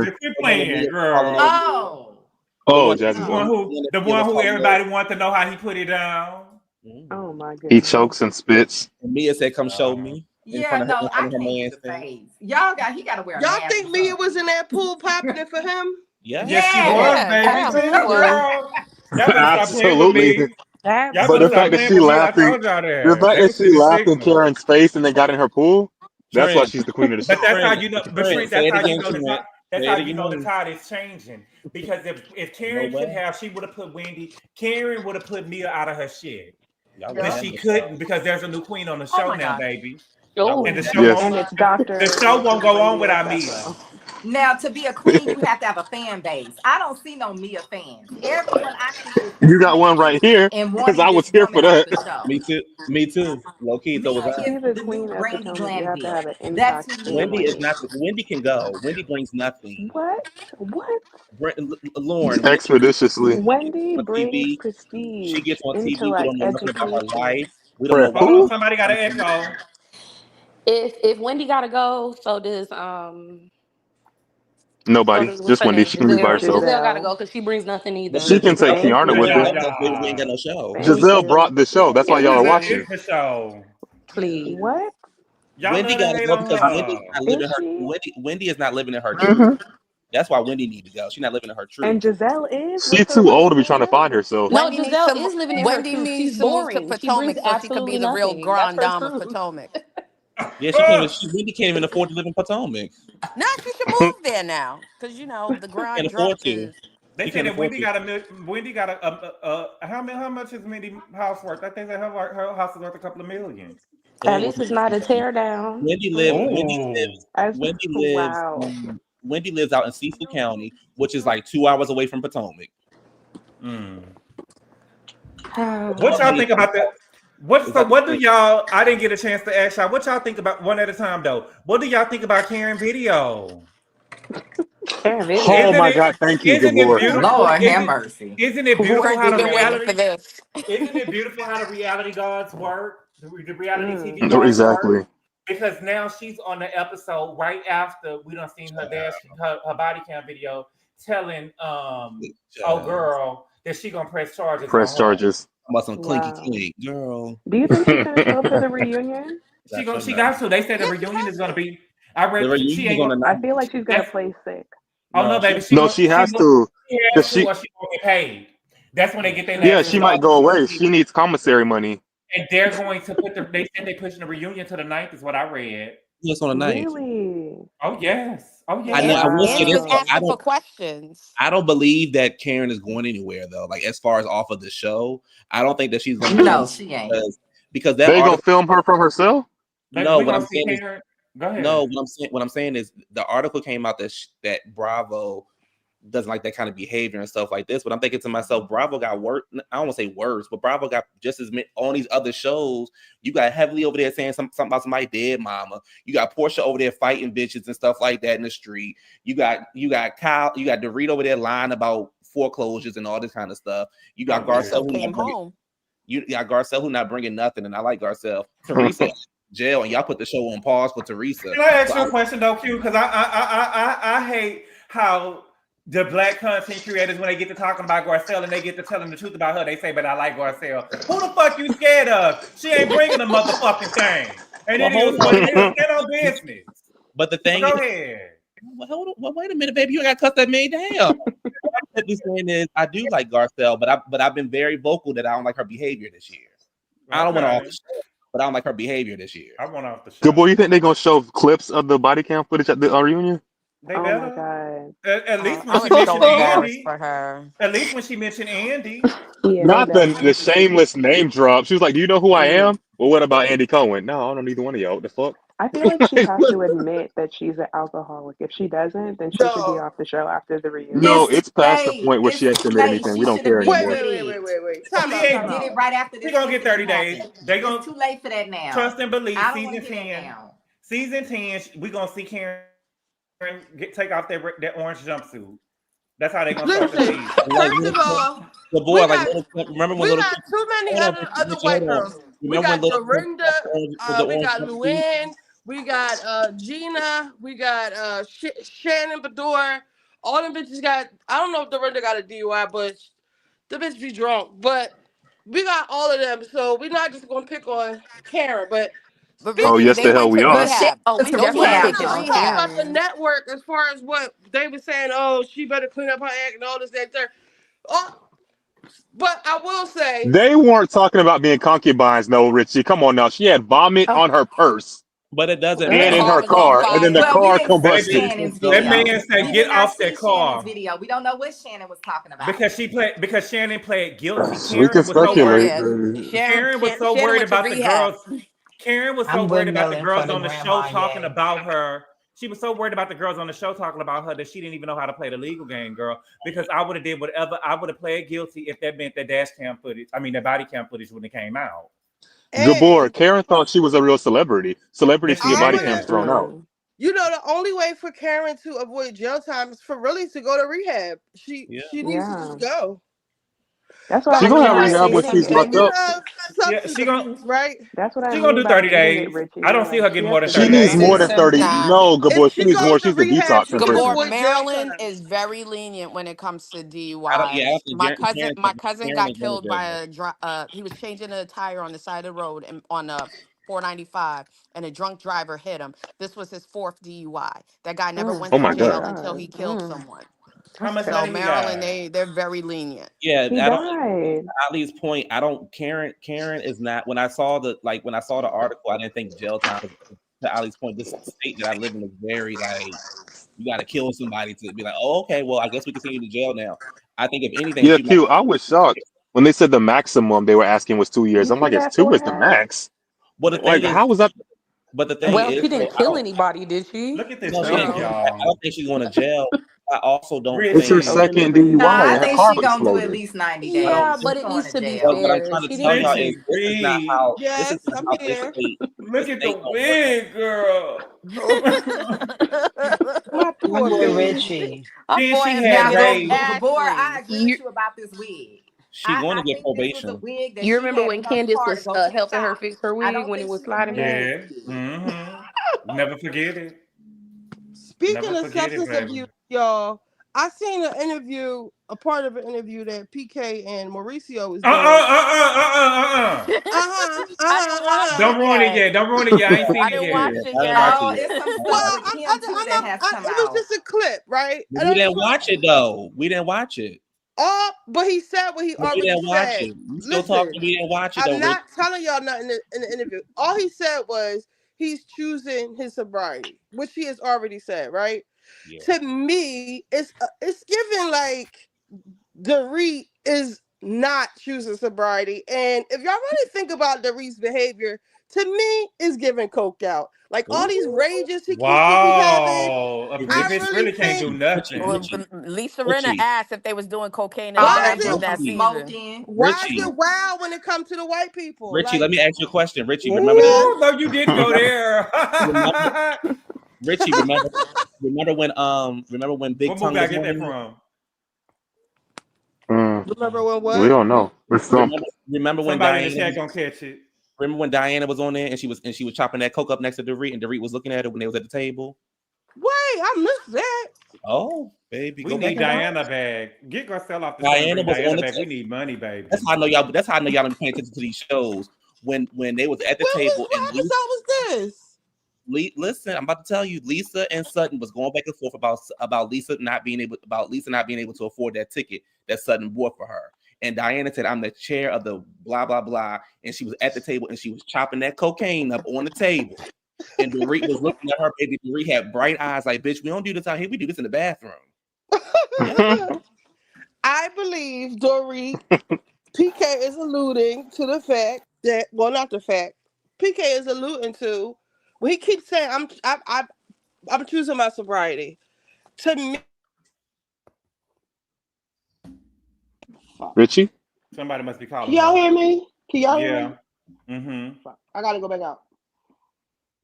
later. Quit playing, girl. Oh. Oh, The Jasmine one Brand. who everybody want to know how he put it down. Oh my He goodness. chokes and spits. And Mia said, "Come show me." In Yeah, front of her, no, in I front of her can't man do the stand. face. He got to wear a Y'all mask. think Mia was in that pool popping it for him? Yeah. Yes, she was, baby. Yeah, Girl, she was. y'all better stop playing with Absolutely. me. That Y'all But better the stop fact that playing she with me. I laughed, told y'all the that. fact They that was she in the laughed in signal. Karen's face and they got in her pool, that's why Trent, she's the queen of the But show. that's how Trent, you know. But Trent, Trent, say that's it how you again, know the Trent. tide. That's Say how it you know the again. tide is changing. Because if Karen No could way. have, she would have put Wendy. Karen would have put Mia out of her shit. Y'all But would she never couldn't because there's a new queen on the Oh show my now, God. baby. Oh. And the show Yes. won't. And it's Dr. The show won't go on Wendy without Osefo. Mia. Now, to be a queen, you have to have a fan base. I don't see no Mia fans. Everyone I see is You got one dismayed right here and because wanting I this was here for woman off that. the show. Me too. Me too. Low key, so was Mia To I. be is the the new queen of Brandy Potomac, you have to Glanville. have an That's intact who Mia Wendy is is. family. not. Wendy can go. Wendy brings nothing. What? What? Lauren, Expeditiously. Wendy on brings TV. She prestige, gets on TV. We intellect, don't know nothing about her education. life. We don't know Press about Hold her. on, who? somebody got an echo. If Wendy gotta go, so Nobody. does what's Just her Wendy. name? She can be by Giselle. herself. Giselle gotta Giselle. go because she brings nothing But She either. Giselle, can take Thank Kiana Good with job, her. you. we ain't got y'all. no show. Thank Giselle you. brought the show. That's why y'all are Giselle watching. is the show. Please. What? Y'all Wendy love to got to hate go on because Wendy's her. not Is living her. she? Wendy is not living in her truth. hmm That's why Wendy need to go. She's not living in her And truth. Giselle is She with her too old to be original trying to find herself. No, Wendy needs Giselle to is living in her Wendy truth. She's needs to move to boring. She brings Potomac so she could be absolutely the real nothing. That's grand her dame of truth. Potomac. Yeah, she can't even. Wendy can't even afford to live in Potomac. Now she should move there now, because the She can't grand afford drunk to. is. They She say can't that afford Wendy to. got Wendy got how much is Wendy house worth? I think that her house is worth a couple of million. It At ain't worth least a it's not a million. tear down. Wendy live. Mm-mm. Wendy Oh, lives. as Wendy lives. wow. Wendy lives out in Cecil County, which is like 2 hours away from Potomac. what y'all think about that? It's like What do y'all? I didn't get a chance to ask y'all. What y'all think about one at a time though? What do y'all think about Karen Video? Karen Oh Video. Isn't my it? God. Thank you, Isn't it Gabor. beautiful? Lord have mercy. Isn't it beautiful What? how Chris, the you've been waiting reality? for this. Isn't it beautiful how the reality gods work? The reality Mm. TV gods work. Exactly. Because now she's on the episode right after we done seen her her body cam video telling girl that she gonna press charges Press on her. charges. about some clinky Wow. clink, girl. Do you think she's gonna show up to the reunion? She got to. They said the reunion is gonna be. I The read she reunion is ain't on gonna. the I night. feel like she's gonna That's play sick. oh no, No, baby. No, she has to. She Cause has to, or she won't get paid. That's when they get their yeah, last she result. might go away. She needs commissary money. And they're going to put they said they pushing the reunion to the 9th is what I read. It's on the night. Really? Oh yes. Oh I yes. know. I will say Andy this. was Wow. Though. asking for questions. I don't believe that Karen is going anywhere though. Like as far as off of the show, I don't think that she's going to do No, anything she ain't. because that They gonna article. film her from herself? Baby, No, we what gonna I'm see saying is Karen. Go ahead. no. What I'm saying is the article came out that that Bravo doesn't like that kind of behavior and stuff like this. But I'm thinking to myself, Bravo got worse. I don't want to say worse, but Bravo got just as many on these other shows. You got Heavily over there saying something about somebody dead mama. You got Portia over there fighting bitches and stuff like that in the street. You got Kyle, you got Dorit over there lying about foreclosures and all this kind of stuff. You got Garcelle who Came home. you got Garcelle who not bringing nothing, and I like Garcelle. Teresa jail, and y'all put the show on pause for Teresa. Can I ask you a question though, Q? Because I hate how the black content creators, when they get to talking about Garcelle and they get to telling the truth about her, they say, "But I like Garcelle." Who the fuck you scared of? She ain't bringing a motherfucking thing, and Well, it is what it is. Stand on business. But the thing Go is, ahead. well, wait a minute, baby, you got to cut that man down. What I'm simply saying is, I do like Garcelle, but I've been very vocal that I don't like her behavior this year. I don't want her off the show, but I don't like her behavior this year. I want off the show. Good boy, you think they're gonna show clips of the body cam footage at the reunion? They Oh better. my god. At least when I she was mentioned so embarrassed Andy. for her. At least when she mentioned Andy. Yeah, they Not the better. shameless name drop. She was like, "Do you know who I Mm. am?" Well, what about Andy Cohen? No, I don't know either one of y'all. What the fuck? I feel like she has to admit that she's an alcoholic. If she doesn't, then she should be Dog. off the show after the reunion. No, It's it's too past the late. point where she has It's to too admit late. anything. We She don't should have care been Wait, anymore. wait, did wait, it. wait, wait, wait. She Time She out, should ain't. time have did out. it right after She this gonna get 30 incident days. happened. They It's gonna too late for that now. trust and believe. I don't want to Season hear that 10. now. Season 10, we gonna see Karen take off that orange jumpsuit. That's how they gonna start the Listen, season. Like first of all, the we boy, like got remember when we little got too many hold on, other Richie, white hold on. girls. We Remember when got little Dorinda, with the we orange got jumpsuit? Luann, we got Gina, we got Shannon Bedore. All them bitches got. I don't know if Dorinda got a DUI, but the bitch be drunk. But we got all of them, so we're not just gonna pick on Karen. But But Oh, speaking Riri, yes, they the hell went we to are. But she rehab. was Those definitely women no, went picking to I'm on talking rehab. about the Karen. network as far as what they were saying. Oh, she better clean up her act and all this that there. Oh, but I will say, They weren't talking about being concubines, no, Richie. Come on now. She had vomit Oh, on her purse But it doesn't The and matter. in car her was on car, and then the well, fire. we car didn't see combusted. Baby, Shannon's that video. man said, We "Get did not off that see Shannon's car," video. We don't know what Shannon was talking about. because Shannon played guilty. We can Karen was so Yeah, worried. speculate. yeah. Karen was so Shannon worried went to about the rehab. girls. Karen was so I'm worried about the windmilling for girls the on the show grandma talking yay. about her. She was so worried about the girls on the show talking about her that she didn't even know how to play the legal game, girl. Because I would have did whatever. I would have played guilty if that meant that dash cam footage. I mean, the body cam footage when it came out. Gabor, And Karen thought she was a real celebrity. Celebrities And can she get I body would cams have, thrown out. you know, the only way for Karen to avoid jail time is for really to go to rehab. She needs to Yeah. just go. That's what But She's I I gonna mean have by can't. rehab when admitting she's locked Speaking up. it. of Yeah, substance abuse, right? That's what I she gonna mean do by 30 admitting it, days. Richie. I Yeah, don't see like her she getting has more than to She 30 go needs back days. more than there. 30. Nah. No, Gabor, If she she needs goes more. to She's the rehab, detox in she can prison. Gabor, avoid jail Maryland time. is very lenient when it comes to I don't DUIs. think My cousin Karen got ain't going to killed by jail. he was changing a tire on the side of the road and on 495, and a drunk driver hit him. This was his 4th DUI. That guy never went Oh to my Oh my god. jail until he God. killed someone. How That's much So money he terrible. Maryland, got? they're very lenient. Yeah, He I don't. died. Ali's point, I don't. Karen is not. When I saw the article, I didn't think jail time. To Ali's point, this state that I live in is very like you got to kill somebody to be like, oh, okay, well, I guess we can send you to jail now. I think if anything, Yeah, she might. Q, I was shocked when they said the maximum they were asking was 2 years. You I'm see like, it's that 2 is the forehead? max. Well, the Like, thing is, how was that? but the thing Well, is, she though, didn't I kill don't. anybody, did she? Look at this No, she didn't dog, kill. No. I y'all. don't think she's going to jail. I also don't It's her think. Oh, she second looked No, DUI I and her think car she gonna do at exploded. least 90 days. Yeah, Oh, but She's it going needs to to be jail. What I'm fair. trying to She tell didn't. y'all is Richie, this is not breathe. how Yes, I'm this here. state. Look This at the state don't work. wig, girl. My My poor boy baby. Richie. Her Then she forehead had Now, very Ray. Gabor, I ashy. agree with You you about this wig. She going I to get think this was a probation. wig that you she remember had when enough Candace heart to was go to the helping her top. fix her I wig don't when it think was she was sliding back? wearing Yeah. this wig. Never forget it. Never Speaking of forget it, substance baby. abuse, y'all, I seen a part of an interview that PK and Mauricio was doing. I didn't watch it Don't ruin it yet. yet. Don't ruin it yet. I ain't I seen it didn't yet. watch it I didn't watch yet. it Oh, yet. it's some Well, stuff with Kim too that has come it was out. just a clip, right? But And we I'm didn't watch it though. We didn't watch it. but he said what he But we already didn't watch said. it. You still Listen, talking? We didn't watch it though, I'm Rich. not telling y'all nothing in the interview. All he said was he's choosing his sobriety, which he has already said, right? Yeah. To me, it's given like Dorit is not choosing sobriety, and if y'all really think about Dorit's behavior, to me, is giving coke out. Like all these rages he keeps having. Wow. A I bitch really really can't think do Richie, nothing. Well, Lisa Rinna Richie, asked if they was doing cocaine in the why is Bonding it bathroom from that Richie, season. smoking. why is Richie, it wild when it comes to the white people? Richie. Let Like, me ask you a question. Richie, remember this? yes. Ooh, no, you didn't go there. Remember, Richie, remember when Big What movie Tongue I was get on that there? from? Remember when We what? don't know. It's some. Remember when Somebody in the Diana chat was, gonna catch it. remember when Diana was on there and she was chopping that coke up next to Dorit and Dorit was looking at her when they was at the table? Wait, I missed that. Oh, baby, We go back need and watch. Diana back. Get Garcelle off the screen. Diana Bring was on Diana the back. We table. need money, baby. That's how I know y'all. That's how I know y'all don't pay attention to these shows. When they was at the table What and episode was this? listen, I'm about to tell you, Lisa and Sutton was going back and forth about Lisa not being able to afford that ticket that Sutton bought for her. And Diana said, "I'm the chair of the blah blah blah," and she was at the table and she was chopping that cocaine up on the table. And Dorit was looking at her, baby. Dorit had bright eyes, like, "Bitch, we don't do this out here. We do this in the bathroom." I believe Dorit PK is alluding to the fact that, well, not the fact. PK is alluding to when he keeps saying, I'm choosing my sobriety." To me, Richie? Somebody must be calling. can y'all hear me? Can y'all hear Yeah. me? Mm-hmm. I gotta go back out.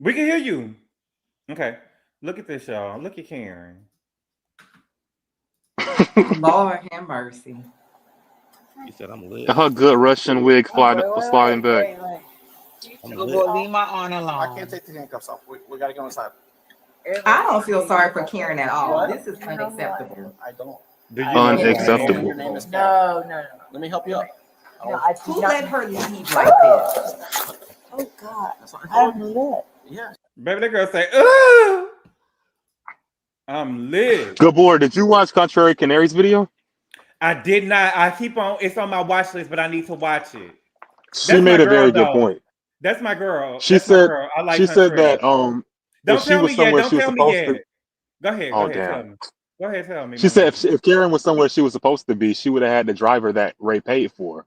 We can hear you. Okay. Look at this, y'all. Look at Karen. Lord have mercy. He said, "I'm lit." Her good Russian wig sliding back. Leave my aunt alone. I can't take the handcuffs off. We got to go inside. I don't feel sorry for Karen at all. This is unacceptable. I don't. Do you Unacceptable. Your name is No. Let me help you up. Who let her leave like this? Oh God, I'm lit. Yeah. Baby, that girl say, "Ugh, I'm lit." Gabor, did you watch Contrary Canary's video? I did not. I keep on. It's on my watch list, but I need to watch it. She made a very good point. That's my girl. She That's my said girl. I like she her said dress. that Don't if she tell was me yet. somewhere Don't she was tell me supposed yet. to. Go ahead. Oh Go ahead. Tell damn. me. Go ahead. Tell me. She said if Karen was somewhere she was supposed to be, she would have had the driver that Ray paid for.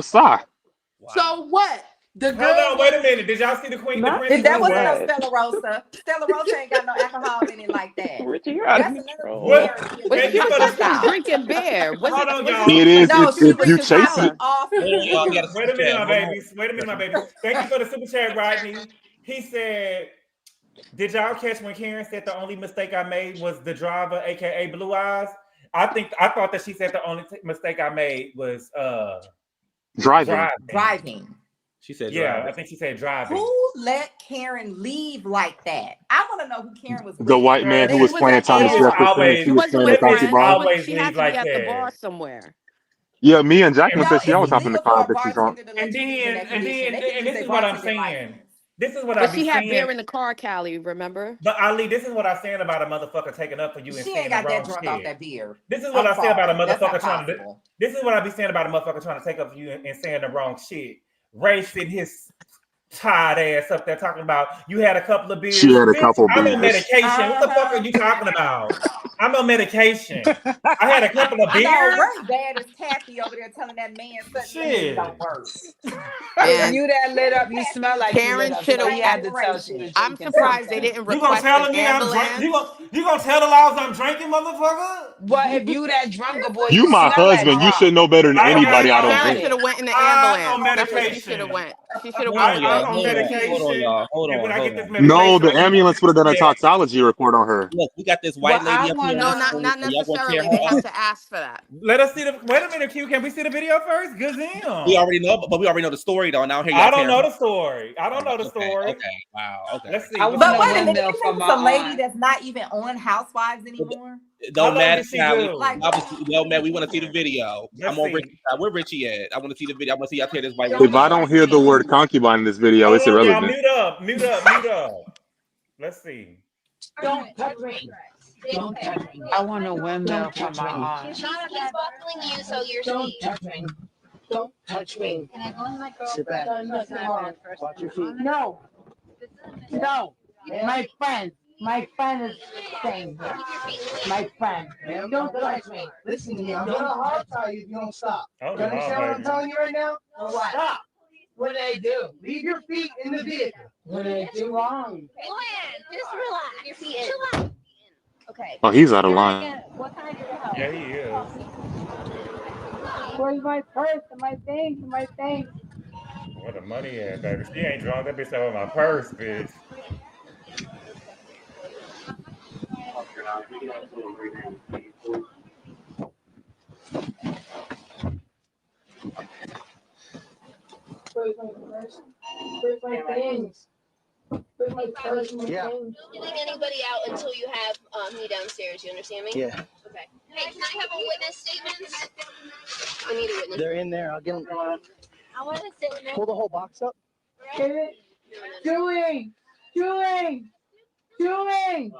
was Sai. So what? The girl. Hold on, wait a minute. Did y'all see the queen? The princess That was wasn't no there? Stella Rosa. Stella Rosa ain't got no alcohol in it like that. Richie, you're out of That's control. What? But Thank she you was for just the. drinking beer. Was Hold it? on, Was y'all. It is No, if she was you just chase it. hopping off. Wait a minute, my babies. Wait a minute, my babies. Thank you for the super chat, Rodney. He said, "Did y'all catch when Karen said the only mistake I made was the driver, aka Blue Eyes?" I thought that she said the only mistake I made was Driving. She said Yeah, driving. I think she said driving. Who let Karen leave like that? I want to know who Karen was with. The white man who was playing Thomas Jefferson. She was playing Natasha Brown. She had to be at the bar somewhere. Yeah, Mia and Jackman No, said she it's always happened to illegal for call a that she's drunk. bartender to let And you leave in then, that condition. They can and lose this their is what I'm bartending saying. license. This is what I But be she had saying. beer in the car, Callie, remember? But Ali, this is what I'm saying about a motherfucker taking up for you and She saying ain't got the that wrong drunk shit. off that beer. This is what I'm I say about a sorry. That's not motherfucker trying to do. possible. This is what I be saying about a motherfucker trying to take up for you and saying the wrong shit. Ray sitting his tired ass up there talking about you had a couple of beers. She had a Bitch, couple I'm on beers. medication. What the fuck are you talking about? I'm on medication. I had a couple of I know beers. Ray's bad as Taffy over there telling that man such things Shit. don't work. If you that lit up, you smell like you Karen lit up. should So have. he had to tell she was I'm drinking surprised they something. didn't You gonna request tell an me I'm drink? ambulance. You gonna tell the laws I'm drinking, motherfucker? But if you that drunker boy, You you my smell like husband. You drunk. should know better than anybody. I don't Karen drink. should have went in the I'm ambulance. on That's where she should have medication. went. She should have Hold went on, in the I'm y'all. on Hold on, medication. y'all. Hold And when on, I hold get this on. No, medication, the I get ambulance would have done a yeah. toxology report on her. Look, we got this Well, white lady I up here. No, wanna. not Y'all gonna tear necessarily. her They have up? to ask for that. Let us see the. Wait a minute, Q. Can we see the video first? We Gazam. already know, but we already know the story though. Now here y'all I don't tearing know her the story. I don't know the up. story. Okay. Wow. Okay. Let's see. I What's want But a wait a minute, windmill you for think my it's a lady aunt. that's not even on Housewives anymore? It How don't long matter, did she Callie. do? Like, Well, man, we want to see the video. Let's I'm on see. Richie. Where Richie at? I want to see the video. I want to see y'all tear this white If woman I up. don't hear the word concubine in this video, Hold it's on, y'all. irrelevant. Mute up. Mute up. Mute up. Let's see. Don't touch me. Don't touch me. I want a windmill for my aunt. He's buckling you, so you're Don't safe. touch me. Don't touch me. Can I go in my girl? Sit back. First. Watch your feet. No. No. My friend. My friend is saying here. My friend. Don't touch me. Listen to me. I'm gonna hard tie you if you don't stop. Oh, You understand what I'm telling you right now? What? Stop. What did I do? Leave your feet in the vehicle. What did I do wrong? Luann, just relax. Your feet in. Chill out. Okay. Oh, he's out of line. What can I do to help? Yeah, he is. Where's my purse and my things and my things? Where the money at, baby? She ain't drunk. That bitch over my purse, bitch. Where's my purse? Where's my things? Where's my purse and my things? Don't letting anybody out until you have me downstairs. You understand me? Yeah. Okay. Hey, can I have a witness statement? I need a witness. They're in there. I'll get them. I want to sit in there. Pull the whole box up. Get it? Julie! Julie! Julie!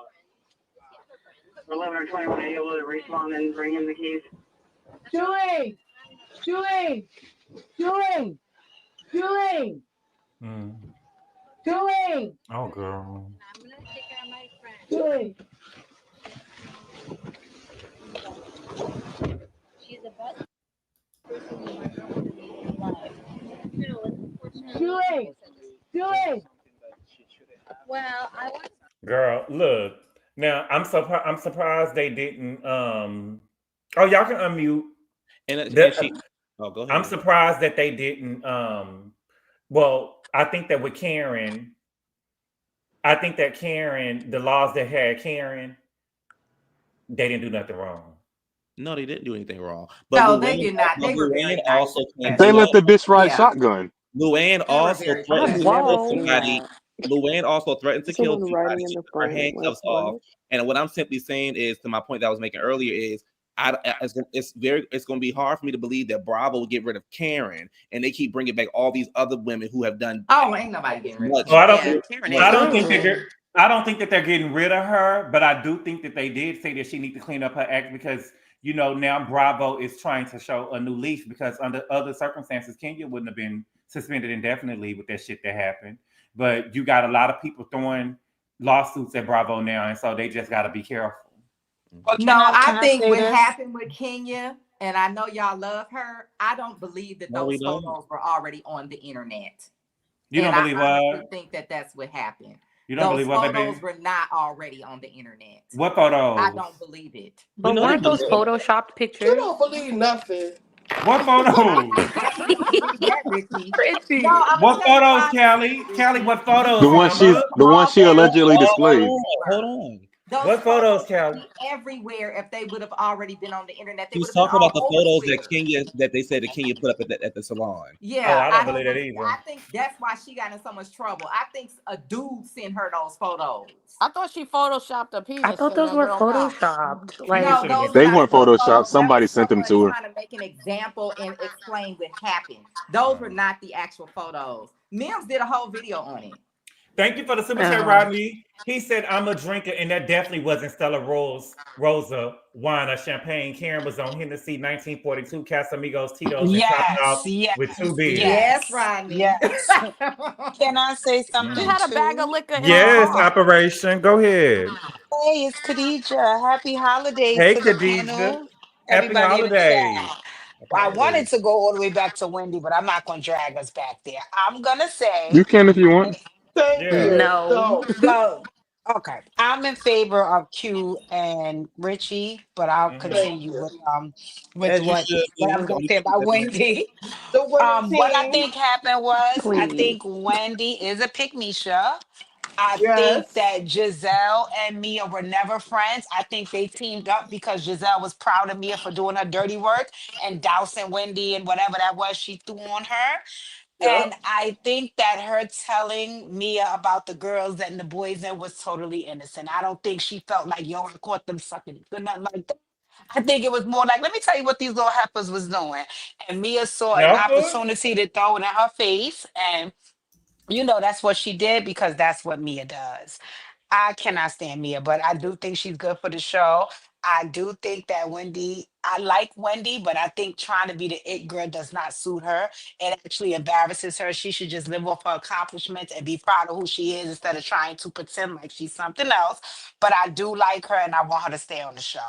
11 or 21 able to respond and bring in the keys. Julie! Julie! Julie! Julie! Mm. Julie! Oh, girl. I'm going to take care of my friend. Julie! She's the best person you ever want to meet in life. Julie! Julie! Well, I want Girl, look. Now I'm surprised they didn't. Oh, y'all can unmute. And she. Oh, go ahead. I'm surprised that they didn't. Well, I think that with Karen, the laws that had Karen, they didn't do nothing wrong. No, they didn't do anything wrong. No, they did not. They were Luann very nice. also They let the bitch ride shotgun. Luann also very threatened to professional. kill somebody. Luann also threatened to kill Someone writing somebody. in She the took her front, handcuffs like, off. what? And what I'm simply saying is, to my point that I was making earlier, is it's going to be hard for me to believe that Bravo will get rid of Karen, and they keep bringing back all these other women who have done. Oh, ain't nobody getting rid of Oh, I don't think that they're getting rid of her, but I do think that they did say that she needs to clean up her act because now Bravo is trying to show a new leaf because under other circumstances, Kenya wouldn't have been suspended indefinitely with that shit that happened. But you got a lot of people throwing lawsuits at Bravo now, and so they just got to be careful. No, I think what this? happened with Kenya, and I know y'all love her, I don't believe that No, we those don't. photos were already on the internet. You don't And believe I honestly what? think that that's what happened. You don't Those believe what, photos baby? were not already on the internet. What photos? I don't believe it. But weren't those photoshopped You pictures? don't believe nothing. What photos? That Richie. Richie. No, I'm What gonna tell you photos, why. Callie? Callie, what photos? The one she allegedly displayed. Hold on. Those What photos, would Callie? be everywhere if they would have already been on the internet. They She would was have been talking about the all over photos Twitter. that they said that Kenya put up at the salon. Yeah, Oh, I don't I believe that either. I think that's why she got in so much trouble. I think a dude sent her those photos. I thought she photoshopped a penis. I thought in those the were girl mouth. photoshopped. Kenya Like, No, should have those been. are They not weren't real photoshopped. photos. That Somebody was sent them someone to her. trying to make an example and explain what happened. Those were not the actual photos. Mims did a whole video on it. Thank you for the super chat, Rodney. He said, I'm a drinker, and that definitely wasn't Stella Rosa wine or champagne. Karen was on Hennessy 1942, Casamigos, Tito's, and topped off with 2 beers. Yes, Rodney. Yes. Can I say She something had a bag too? of liquor in her Yes, car. Operation. Go ahead. Hey, it's Khadija. Happy holidays Hey, to the Khadija. panel. Happy Everybody in the holidays. chat. Well, I wanted to go all the way back to Wendy, but I'm not going to drag us back there. I'm going to You say, can if you want. Thank Yeah. you. No. well, okay. I'm in favor of Q and Richie, but I'll Thank continue you. with As you should what I be. was Don't going to be say about stupid. Wendy. The winning What I team. think happened was I Please. think Wendy is a pick-me-sha. I think Yes. that Giselle and Mia were never friends. I think they teamed up because Giselle was proud of Mia for doing her dirty work and dousing Wendy and whatever that was she threw on her. And Yep. I think that her telling Mia about the girls and the boys in was totally innocent. I don't think she felt like, yo, I caught them sucking or nothing like that. I think it was more like, let me tell you what these little heifers was doing. And Mia saw an Helper? opportunity to throw it in her face. And that's what she did because that's what Mia does. I cannot stand Mia, but I do think she's good for the show. I do think that I like Wendy, but I think trying to be the it girl does not suit her. It actually embarrasses her. She should just live off her accomplishments and be proud of who she is instead of trying to pretend like she's something else. But I do like her and I want her to stay on the show.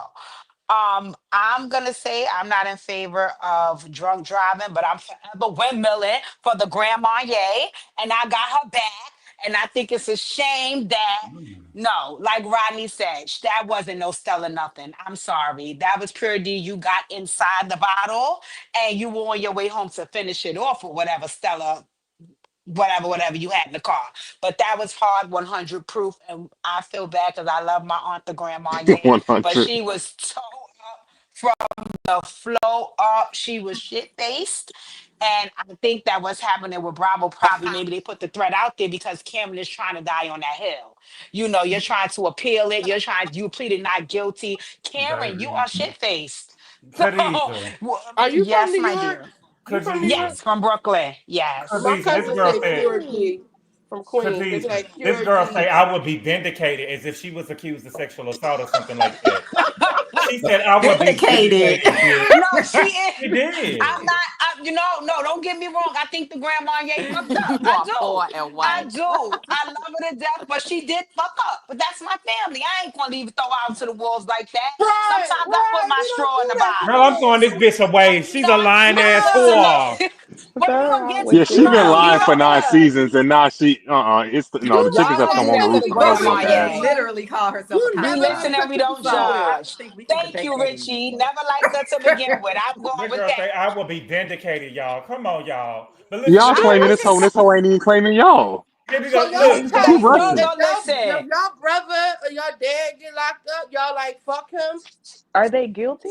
I'm gonna say I'm not in favor of drunk driving, but I'm forever windmilling for the grandma, yay, and I got her back. And I think it's a shame that no, like Rodney said, that wasn't no Stella nothing. I'm sorry, that was pure D. You got inside the bottle, and you were on your way home to finish it off with whatever Stella whatever you had in the car. But that was hard 100 proof. And I feel bad because I love my aunt, the grandma, yeah. But 100. she was toe up from the flow up. She was shit faced. And I think that what's happening with Bravo, probably maybe they put the threat out there because Cameron is trying to die on that hill. You're trying to appeal it. You pleaded not guilty. Karen, you Baby. are shit faced. So, Khadija. Are you from yes, New my York? dear. You from New Khadija. York? Yes, from Brooklyn. Yes. My Khadija, this cousin girl say said, pure D from Queens. They be Khadija, like this pure girl say D. I would be vindicated as if she was accused of sexual assault or something like that. She said I would be Vindicated. vindicated, bitch. No, she is. She did. I'm not. No, don't get me wrong. I think the grandma Ye fucked up. You I are do. poor and I white. do. I love her to death, but she did fuck up. But that's my family. I ain't gonna leave it throw out to the wolves like that. Right, Sometimes I put right. my We don't straw in do the that Girl, I'm bottle. throwing this bitch away. She's a lying ass whore. But Throw we her gonna out get with Yeah, to she been dignity. no. lying for You 9 know seasons, and now she no, the You chickens y'all have know come listening on the to roof what? the with her This little grandma woman ass. Ye. literally called herself a You We never listen copycat. and we took it don't So I somewhere. judge. think we can Thank debate you, that Richie. anymore. Never liked her to begin with. I'm going The with girl that. say I will be vindicated, y'all. Come on, y'all. But listen, Y'all this I girl, claiming was this hoe, and this hoe ain't even claiming y'all. here we so go. y'all Look, She type. So Exactly. rushing. if So listen. y'all brother or your dad get locked up, y'all like fuck him. Are they guilty?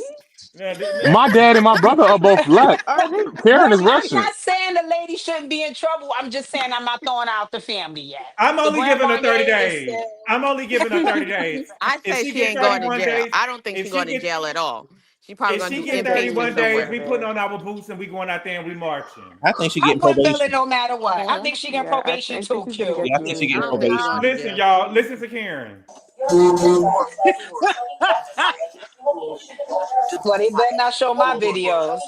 yeah, My dad and my brother are both black. Are they? Karen Well, is I'm Russian. not saying the lady shouldn't be in trouble. I'm just saying I'm not throwing out the family yet. I'm The only giving grandma her 30 Ye is days. still. I'm only giving her 30 days. I If say she she get ain't going to 31 jail. days, I don't think if she's she going to get jail at all. She probably if going she to do get She just inpatient 31 needs days, somewhere. we putting service. on our boots and we going out there and we marching. I think she I'm getting windmilling probation. no matter what. I Mhm. think she get Yeah, probation I think too, she's gonna Q. get Yeah, I think she I getting don't think she's community. going to Listen, jail. y'all, listen to Karen. Well, they better not show my videos.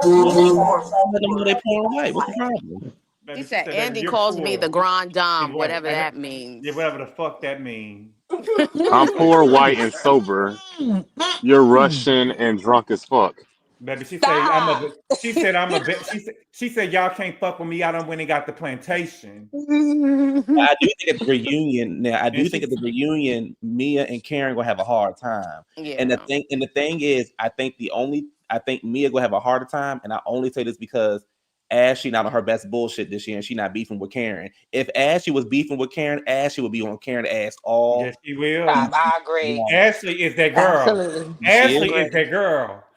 Well, let them know they poor and white. What's the problem? She Baby, she said, said, baby, Andy you're calls me the poor. Grand And Dame, what? whatever that means. Yeah, whatever the fuck that means. I'm poor, white, and sober. You're Russian and drunk as fuck. Baby, she say I'm a. Stop. She said I'm a bit. She said y'all can't fuck with me. I done went and got the plantation. I do think at the reunion now. I And do think at the reunion, Mia and Karen gonna have a hard time. And Yeah. the thing is, I think Mia gonna have a harder time, and I only say this because Ashley not on her best bullshit this year, and she not beefing with Karen. If Ashley was beefing with Karen, Ashley would be on Karen's ass all. Yes, she will. I agree. Yeah, Ashley is that girl. Absolutely. she is. Ashley Agree. is that girl.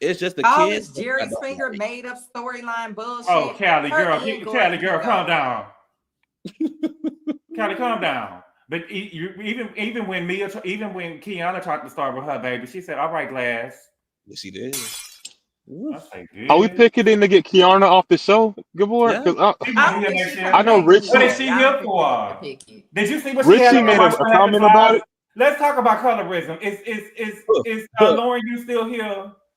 It's just the All kids. this Jerry Springer made up storyline bullshit. Oh, Callie, Her girl, and Callie, Gordon girl, can calm go. down. Callie, calm down. But even when Kiana tried to start with her baby, she said, "All right, Glass." Yes, she did. I say, Are we good. picketing to get Kiana off the show, Gabor? Yeah. Because She I won't don't be here think next she's year. I know coming back Richie. What is anyway. she I here don't think they're gonna for? pick it. Did you see what she had Richie on made while a she had comment the about five? it. Let's talk about colorism. Is Lauren, you still here?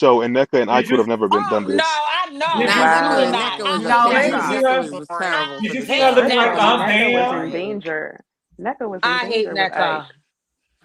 show, and NECA and Did Ike would you have never been done No, this. I know, did you absolutely see Wow. not. NECA was I a No, did hate you they pimp. see NECA. her? NECA was terrible Did to you the see her Hate looking show. like Listen, NECA. Aunt NECA was in Pam? danger. NECA was in I hate danger with Ike. NECA.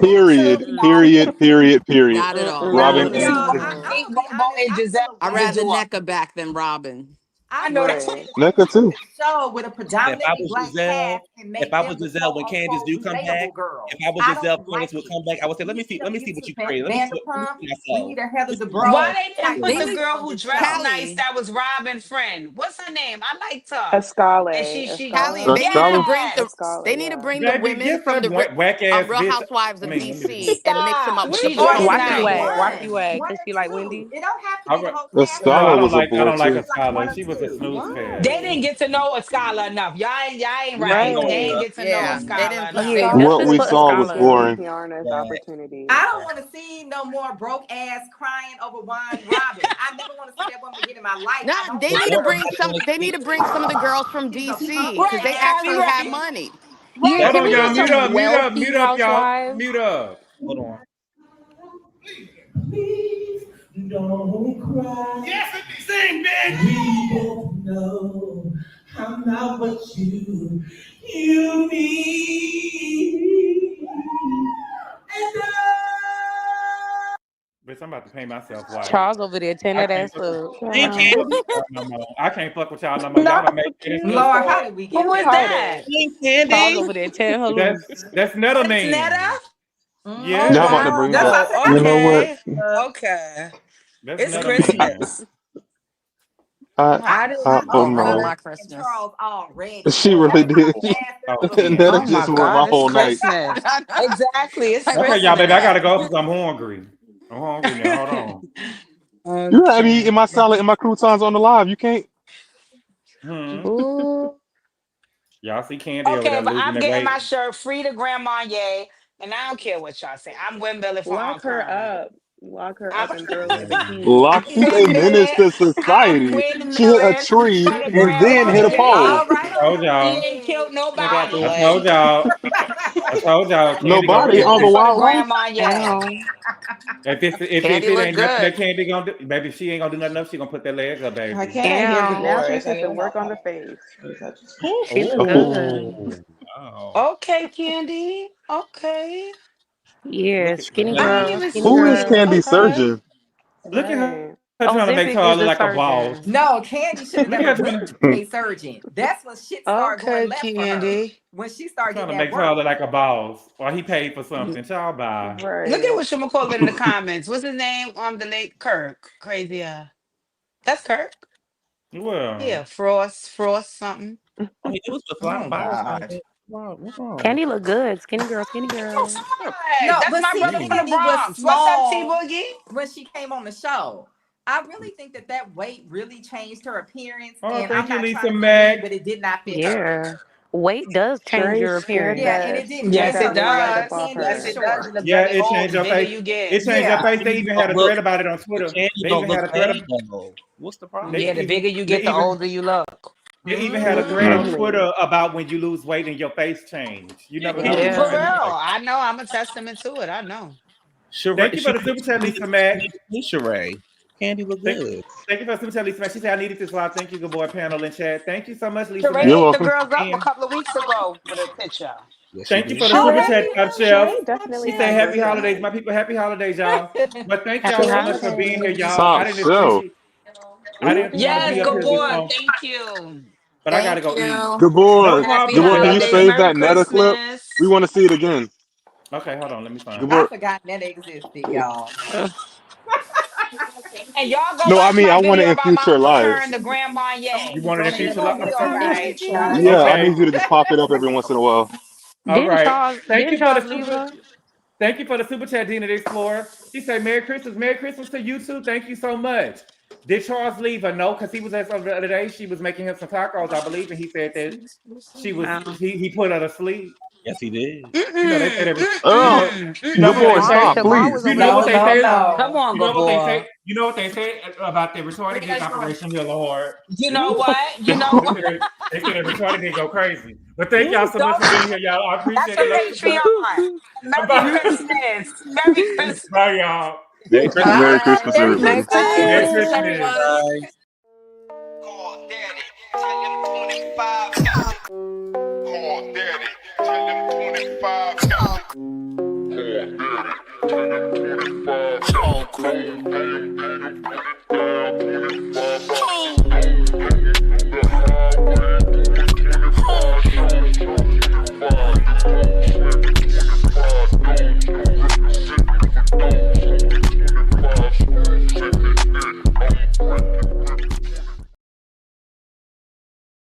Period. Absolutely not. Period. Not at all. Robin So and I'm Ink, gonna be Bobo, honest. and I Giselle really I'd like to rather do a NECA back than Robin. I I know really that's like NECA too. a show with a If I predominantly was black Giselle, cast and if make I them was the Giselle quote when Candace unquote do come back, relatable girls. if I was I Giselle don't Candace like would it. come back, I would say, We let me need see a what you Lisa created. Vanderpump. Let me We see need a Heather what you Why Dubrow they didn't type put They the person need girl on who this dressed show. nice Callie. that was Robin's friend? What's her name? I liked her. And Escale, she Callie, Escale, they need to Escala. bring the yes. they Escala. need to Yeah. bring the Baby, women get from that the whack ass Real bitch. Housewives I of mean, let me be DC and mix them Stop. up with the She Potomac dressed Rocky girls. Way, nice. Rocky One, Way, one because or she like two. Wendy. It don't have to all be the right. whole cast. No, Escala I was don't a like. I bore don't like too. a Like one scholar. or She was a snooze fest. They didn't get to know Escala enough. Y'all ain't right. They Right. ain't get to know Yeah, they Escala didn't Oh put enough. yeah, stage Escala What justice we for was saw was Escala. giving boring. Kiana's opportunity. I don't want to see no more broke ass crying over Wine Robin. I never want to see that woman again in my life. Nah, I don't they want need to her. bring some. They need to bring some of the girls from She's a DC punk because Right, they ass actually right, have person. money. Yeah, right. Hold can on, we y'all. get Mute some up, mute up, wealthy mute up, y'all. housewives? Mute up. Hold on. Please don't cry. Yes, sing, bitch. We both know I'm not what you need. And Bitch, I'm about to paint myself white. Charles over there tearing I that can't ass fuck up. Hey, with Candy. y'all no more. I can't fuck with y'all no more. Y'all No, done made this good Lord, how start. did we who get was here? that? Hey, Charles Candy. over there tearing her That's loose. Netta That's Netta? man. Oh Mm-hmm. Y'all about to Yeah. bring That's back. why I said wow. I You know can't what? Okay. stand her. Okay. That's It's Netta man. Christmas. I, I didn't I She oh I'm ruined no, my Murray and Christmas. Charles already. she Y'all really got did. me gassed up Oh, a little bit. That Oh Candy. my just ruined God, my it's whole night. Christmas. Exactly. It's Okay, y'all, baby, I Christmas. gotta go because I'm hungry. I'm hungry now. Hold on. You had me eating Okay. my salad and my croutons on the live. You can't. Hmm. Ooh, Y'all see Candy over Okay, there but losing I'm their getting my weight. shirt free to Grandma Ye, and I don't care what y'all say. I'm windmilling for Lock Aunt her Kern. up. Lock her I'm, up and throw her in the heat. Lock. I'm She's a menace windmilling. to I'm society. She hit a windmilling tree for the and Grandma then hit a Ye. pole. All right, I told Uncle She y'all. ain't killed Wiggins. Move out the I nobody. told way. y'all. I told y'all. Candy gonna Nobody kill on the Windmilling it. for the wildlife. Grandma Ye. ow. If Candy it look ain't nothing good. that Candy gonna do, baby, if she ain't gonna do nothing else, she gonna put that leg up, Why baby. can't I hear The Ow. Gabor? naturals It's like have to a work on the face. She look Oh, good. wow. Okay, Candy. Okay. Yeah, look at skinny I ain't girl, even skinny see Who is it. girl. Candy Okay. Surgeon? look at Right. her trying to make Ozempic is Charles look the like a boss. surgeon. No, Candy should have Look never at her went trying, to a surgeon. That's when shit started going Okay, left for her. Candy. When she started trying getting to that make Charles work. look like a boss, or he paid for something. Child, bye. Look at Right. what Shima call it in the comments. What's his name? The late Kirk. Crazy. That's Kirk. Well, Yeah, Frost, something. Oh, he was with flying Oh bars like God. that. Wow, what's wrong? Candy look good. Skinny girl, skinny Oh, girl. fine. No, That's but my see, brother from the Candy was Bronx. What's up, T small Boogie? when she came on the show. I really think that weight really changed her appearance. oh, And I'm thank you, not Lisa trying to be mean, but Mack. it did not fit her. Yeah. Weight does change Trey your stripped Yeah, appearance. and it that didn't stripped fit Yes, it that her weight right right. up does. off Candy Yes, is her. it does. short. And the Yeah, belly it roll, changed the your bigger face. you get. It changed your Yeah. face. They even had a Look, thread about it on but Twitter. Candy They don't even look had a thread. bad though. What's the They Yeah, problem? the bigger you they get, the even older you look. they even had a thread on Exactly. Twitter about when you lose weight and your face change. You Yeah, never Candy noticed look For that? real. Yeah. good. I know. I'm a testament to it. I know. Thank Sheree, you for she the super chat, Lisa Mack. Sheree. Candy look Thank, good. thank you for the super chat, Lisa Mack. She said I needed this live. Thank you, good boy panel and chat. Thank you so much, Lisa Sheree You're Mack. hit the welcome. girls up a And couple of weeks ago with a picture. yes, she Thank you did. for the Oh, super Sheree, chat, has Top Shelf. Sheree definitely She she? said has happy worked holidays. out. My people, happy holidays, y'all. But thank Happy y'all so Sheree much was for being here, holidays. y'all. I Top didn't shelf. appreciate I Ooh. didn't want to Yes, be up good here this boy. long, Ooh. Thank you. but I gotta Thank go eat. you. No Gabor, Happy problem, Gabor, can you Angela holidays. Baby. save Merry that Netta clip? We Christmas. want to see it again. Okay, hold on, let me find it. I Gabor. forgot that existed, y'all. Ugh. And y'all go No, I watch mean my I want it video in about my future Uncle live. Kern, the Grandma You Ye. wanted Go in ahead, future go life? get All your right, picture. Yeah, I Okay. need you to just pop it up every once in a while. All right. Thank Didn't you for the Charles leave super. her? Thank you for the super chat, Dina the Explorer. She said, Merry Christmas. Merry Christmas to you too. Thank you so much. Did Charles leave her? No, because he was at the other day. She was making him some tacos, I believe, and he said that Oh. he put her to sleep. Yes, he did. You know, they say that you Oh, know, you know what Gabor, they Tamar, say? stop, Tamar please. was You over know there what No, they cooking no, them say? now. Come no. on, You know what they Gabor. say? You know what they say about the retarded dick operation here, Lord. You know what? You know They what? said they said that retarded didn't go crazy. But thank y'all so much Don't for being here, y'all. I That's appreciate for it. Love you so much. Patreon. Merry Bye. Christmas. Merry Christmas. Bye, y'all. Merry Christmas. Merry Christmas, Bye. Merry everybody. Merry Christmas. Christmas. Bye. Call Daddy, tell him 25.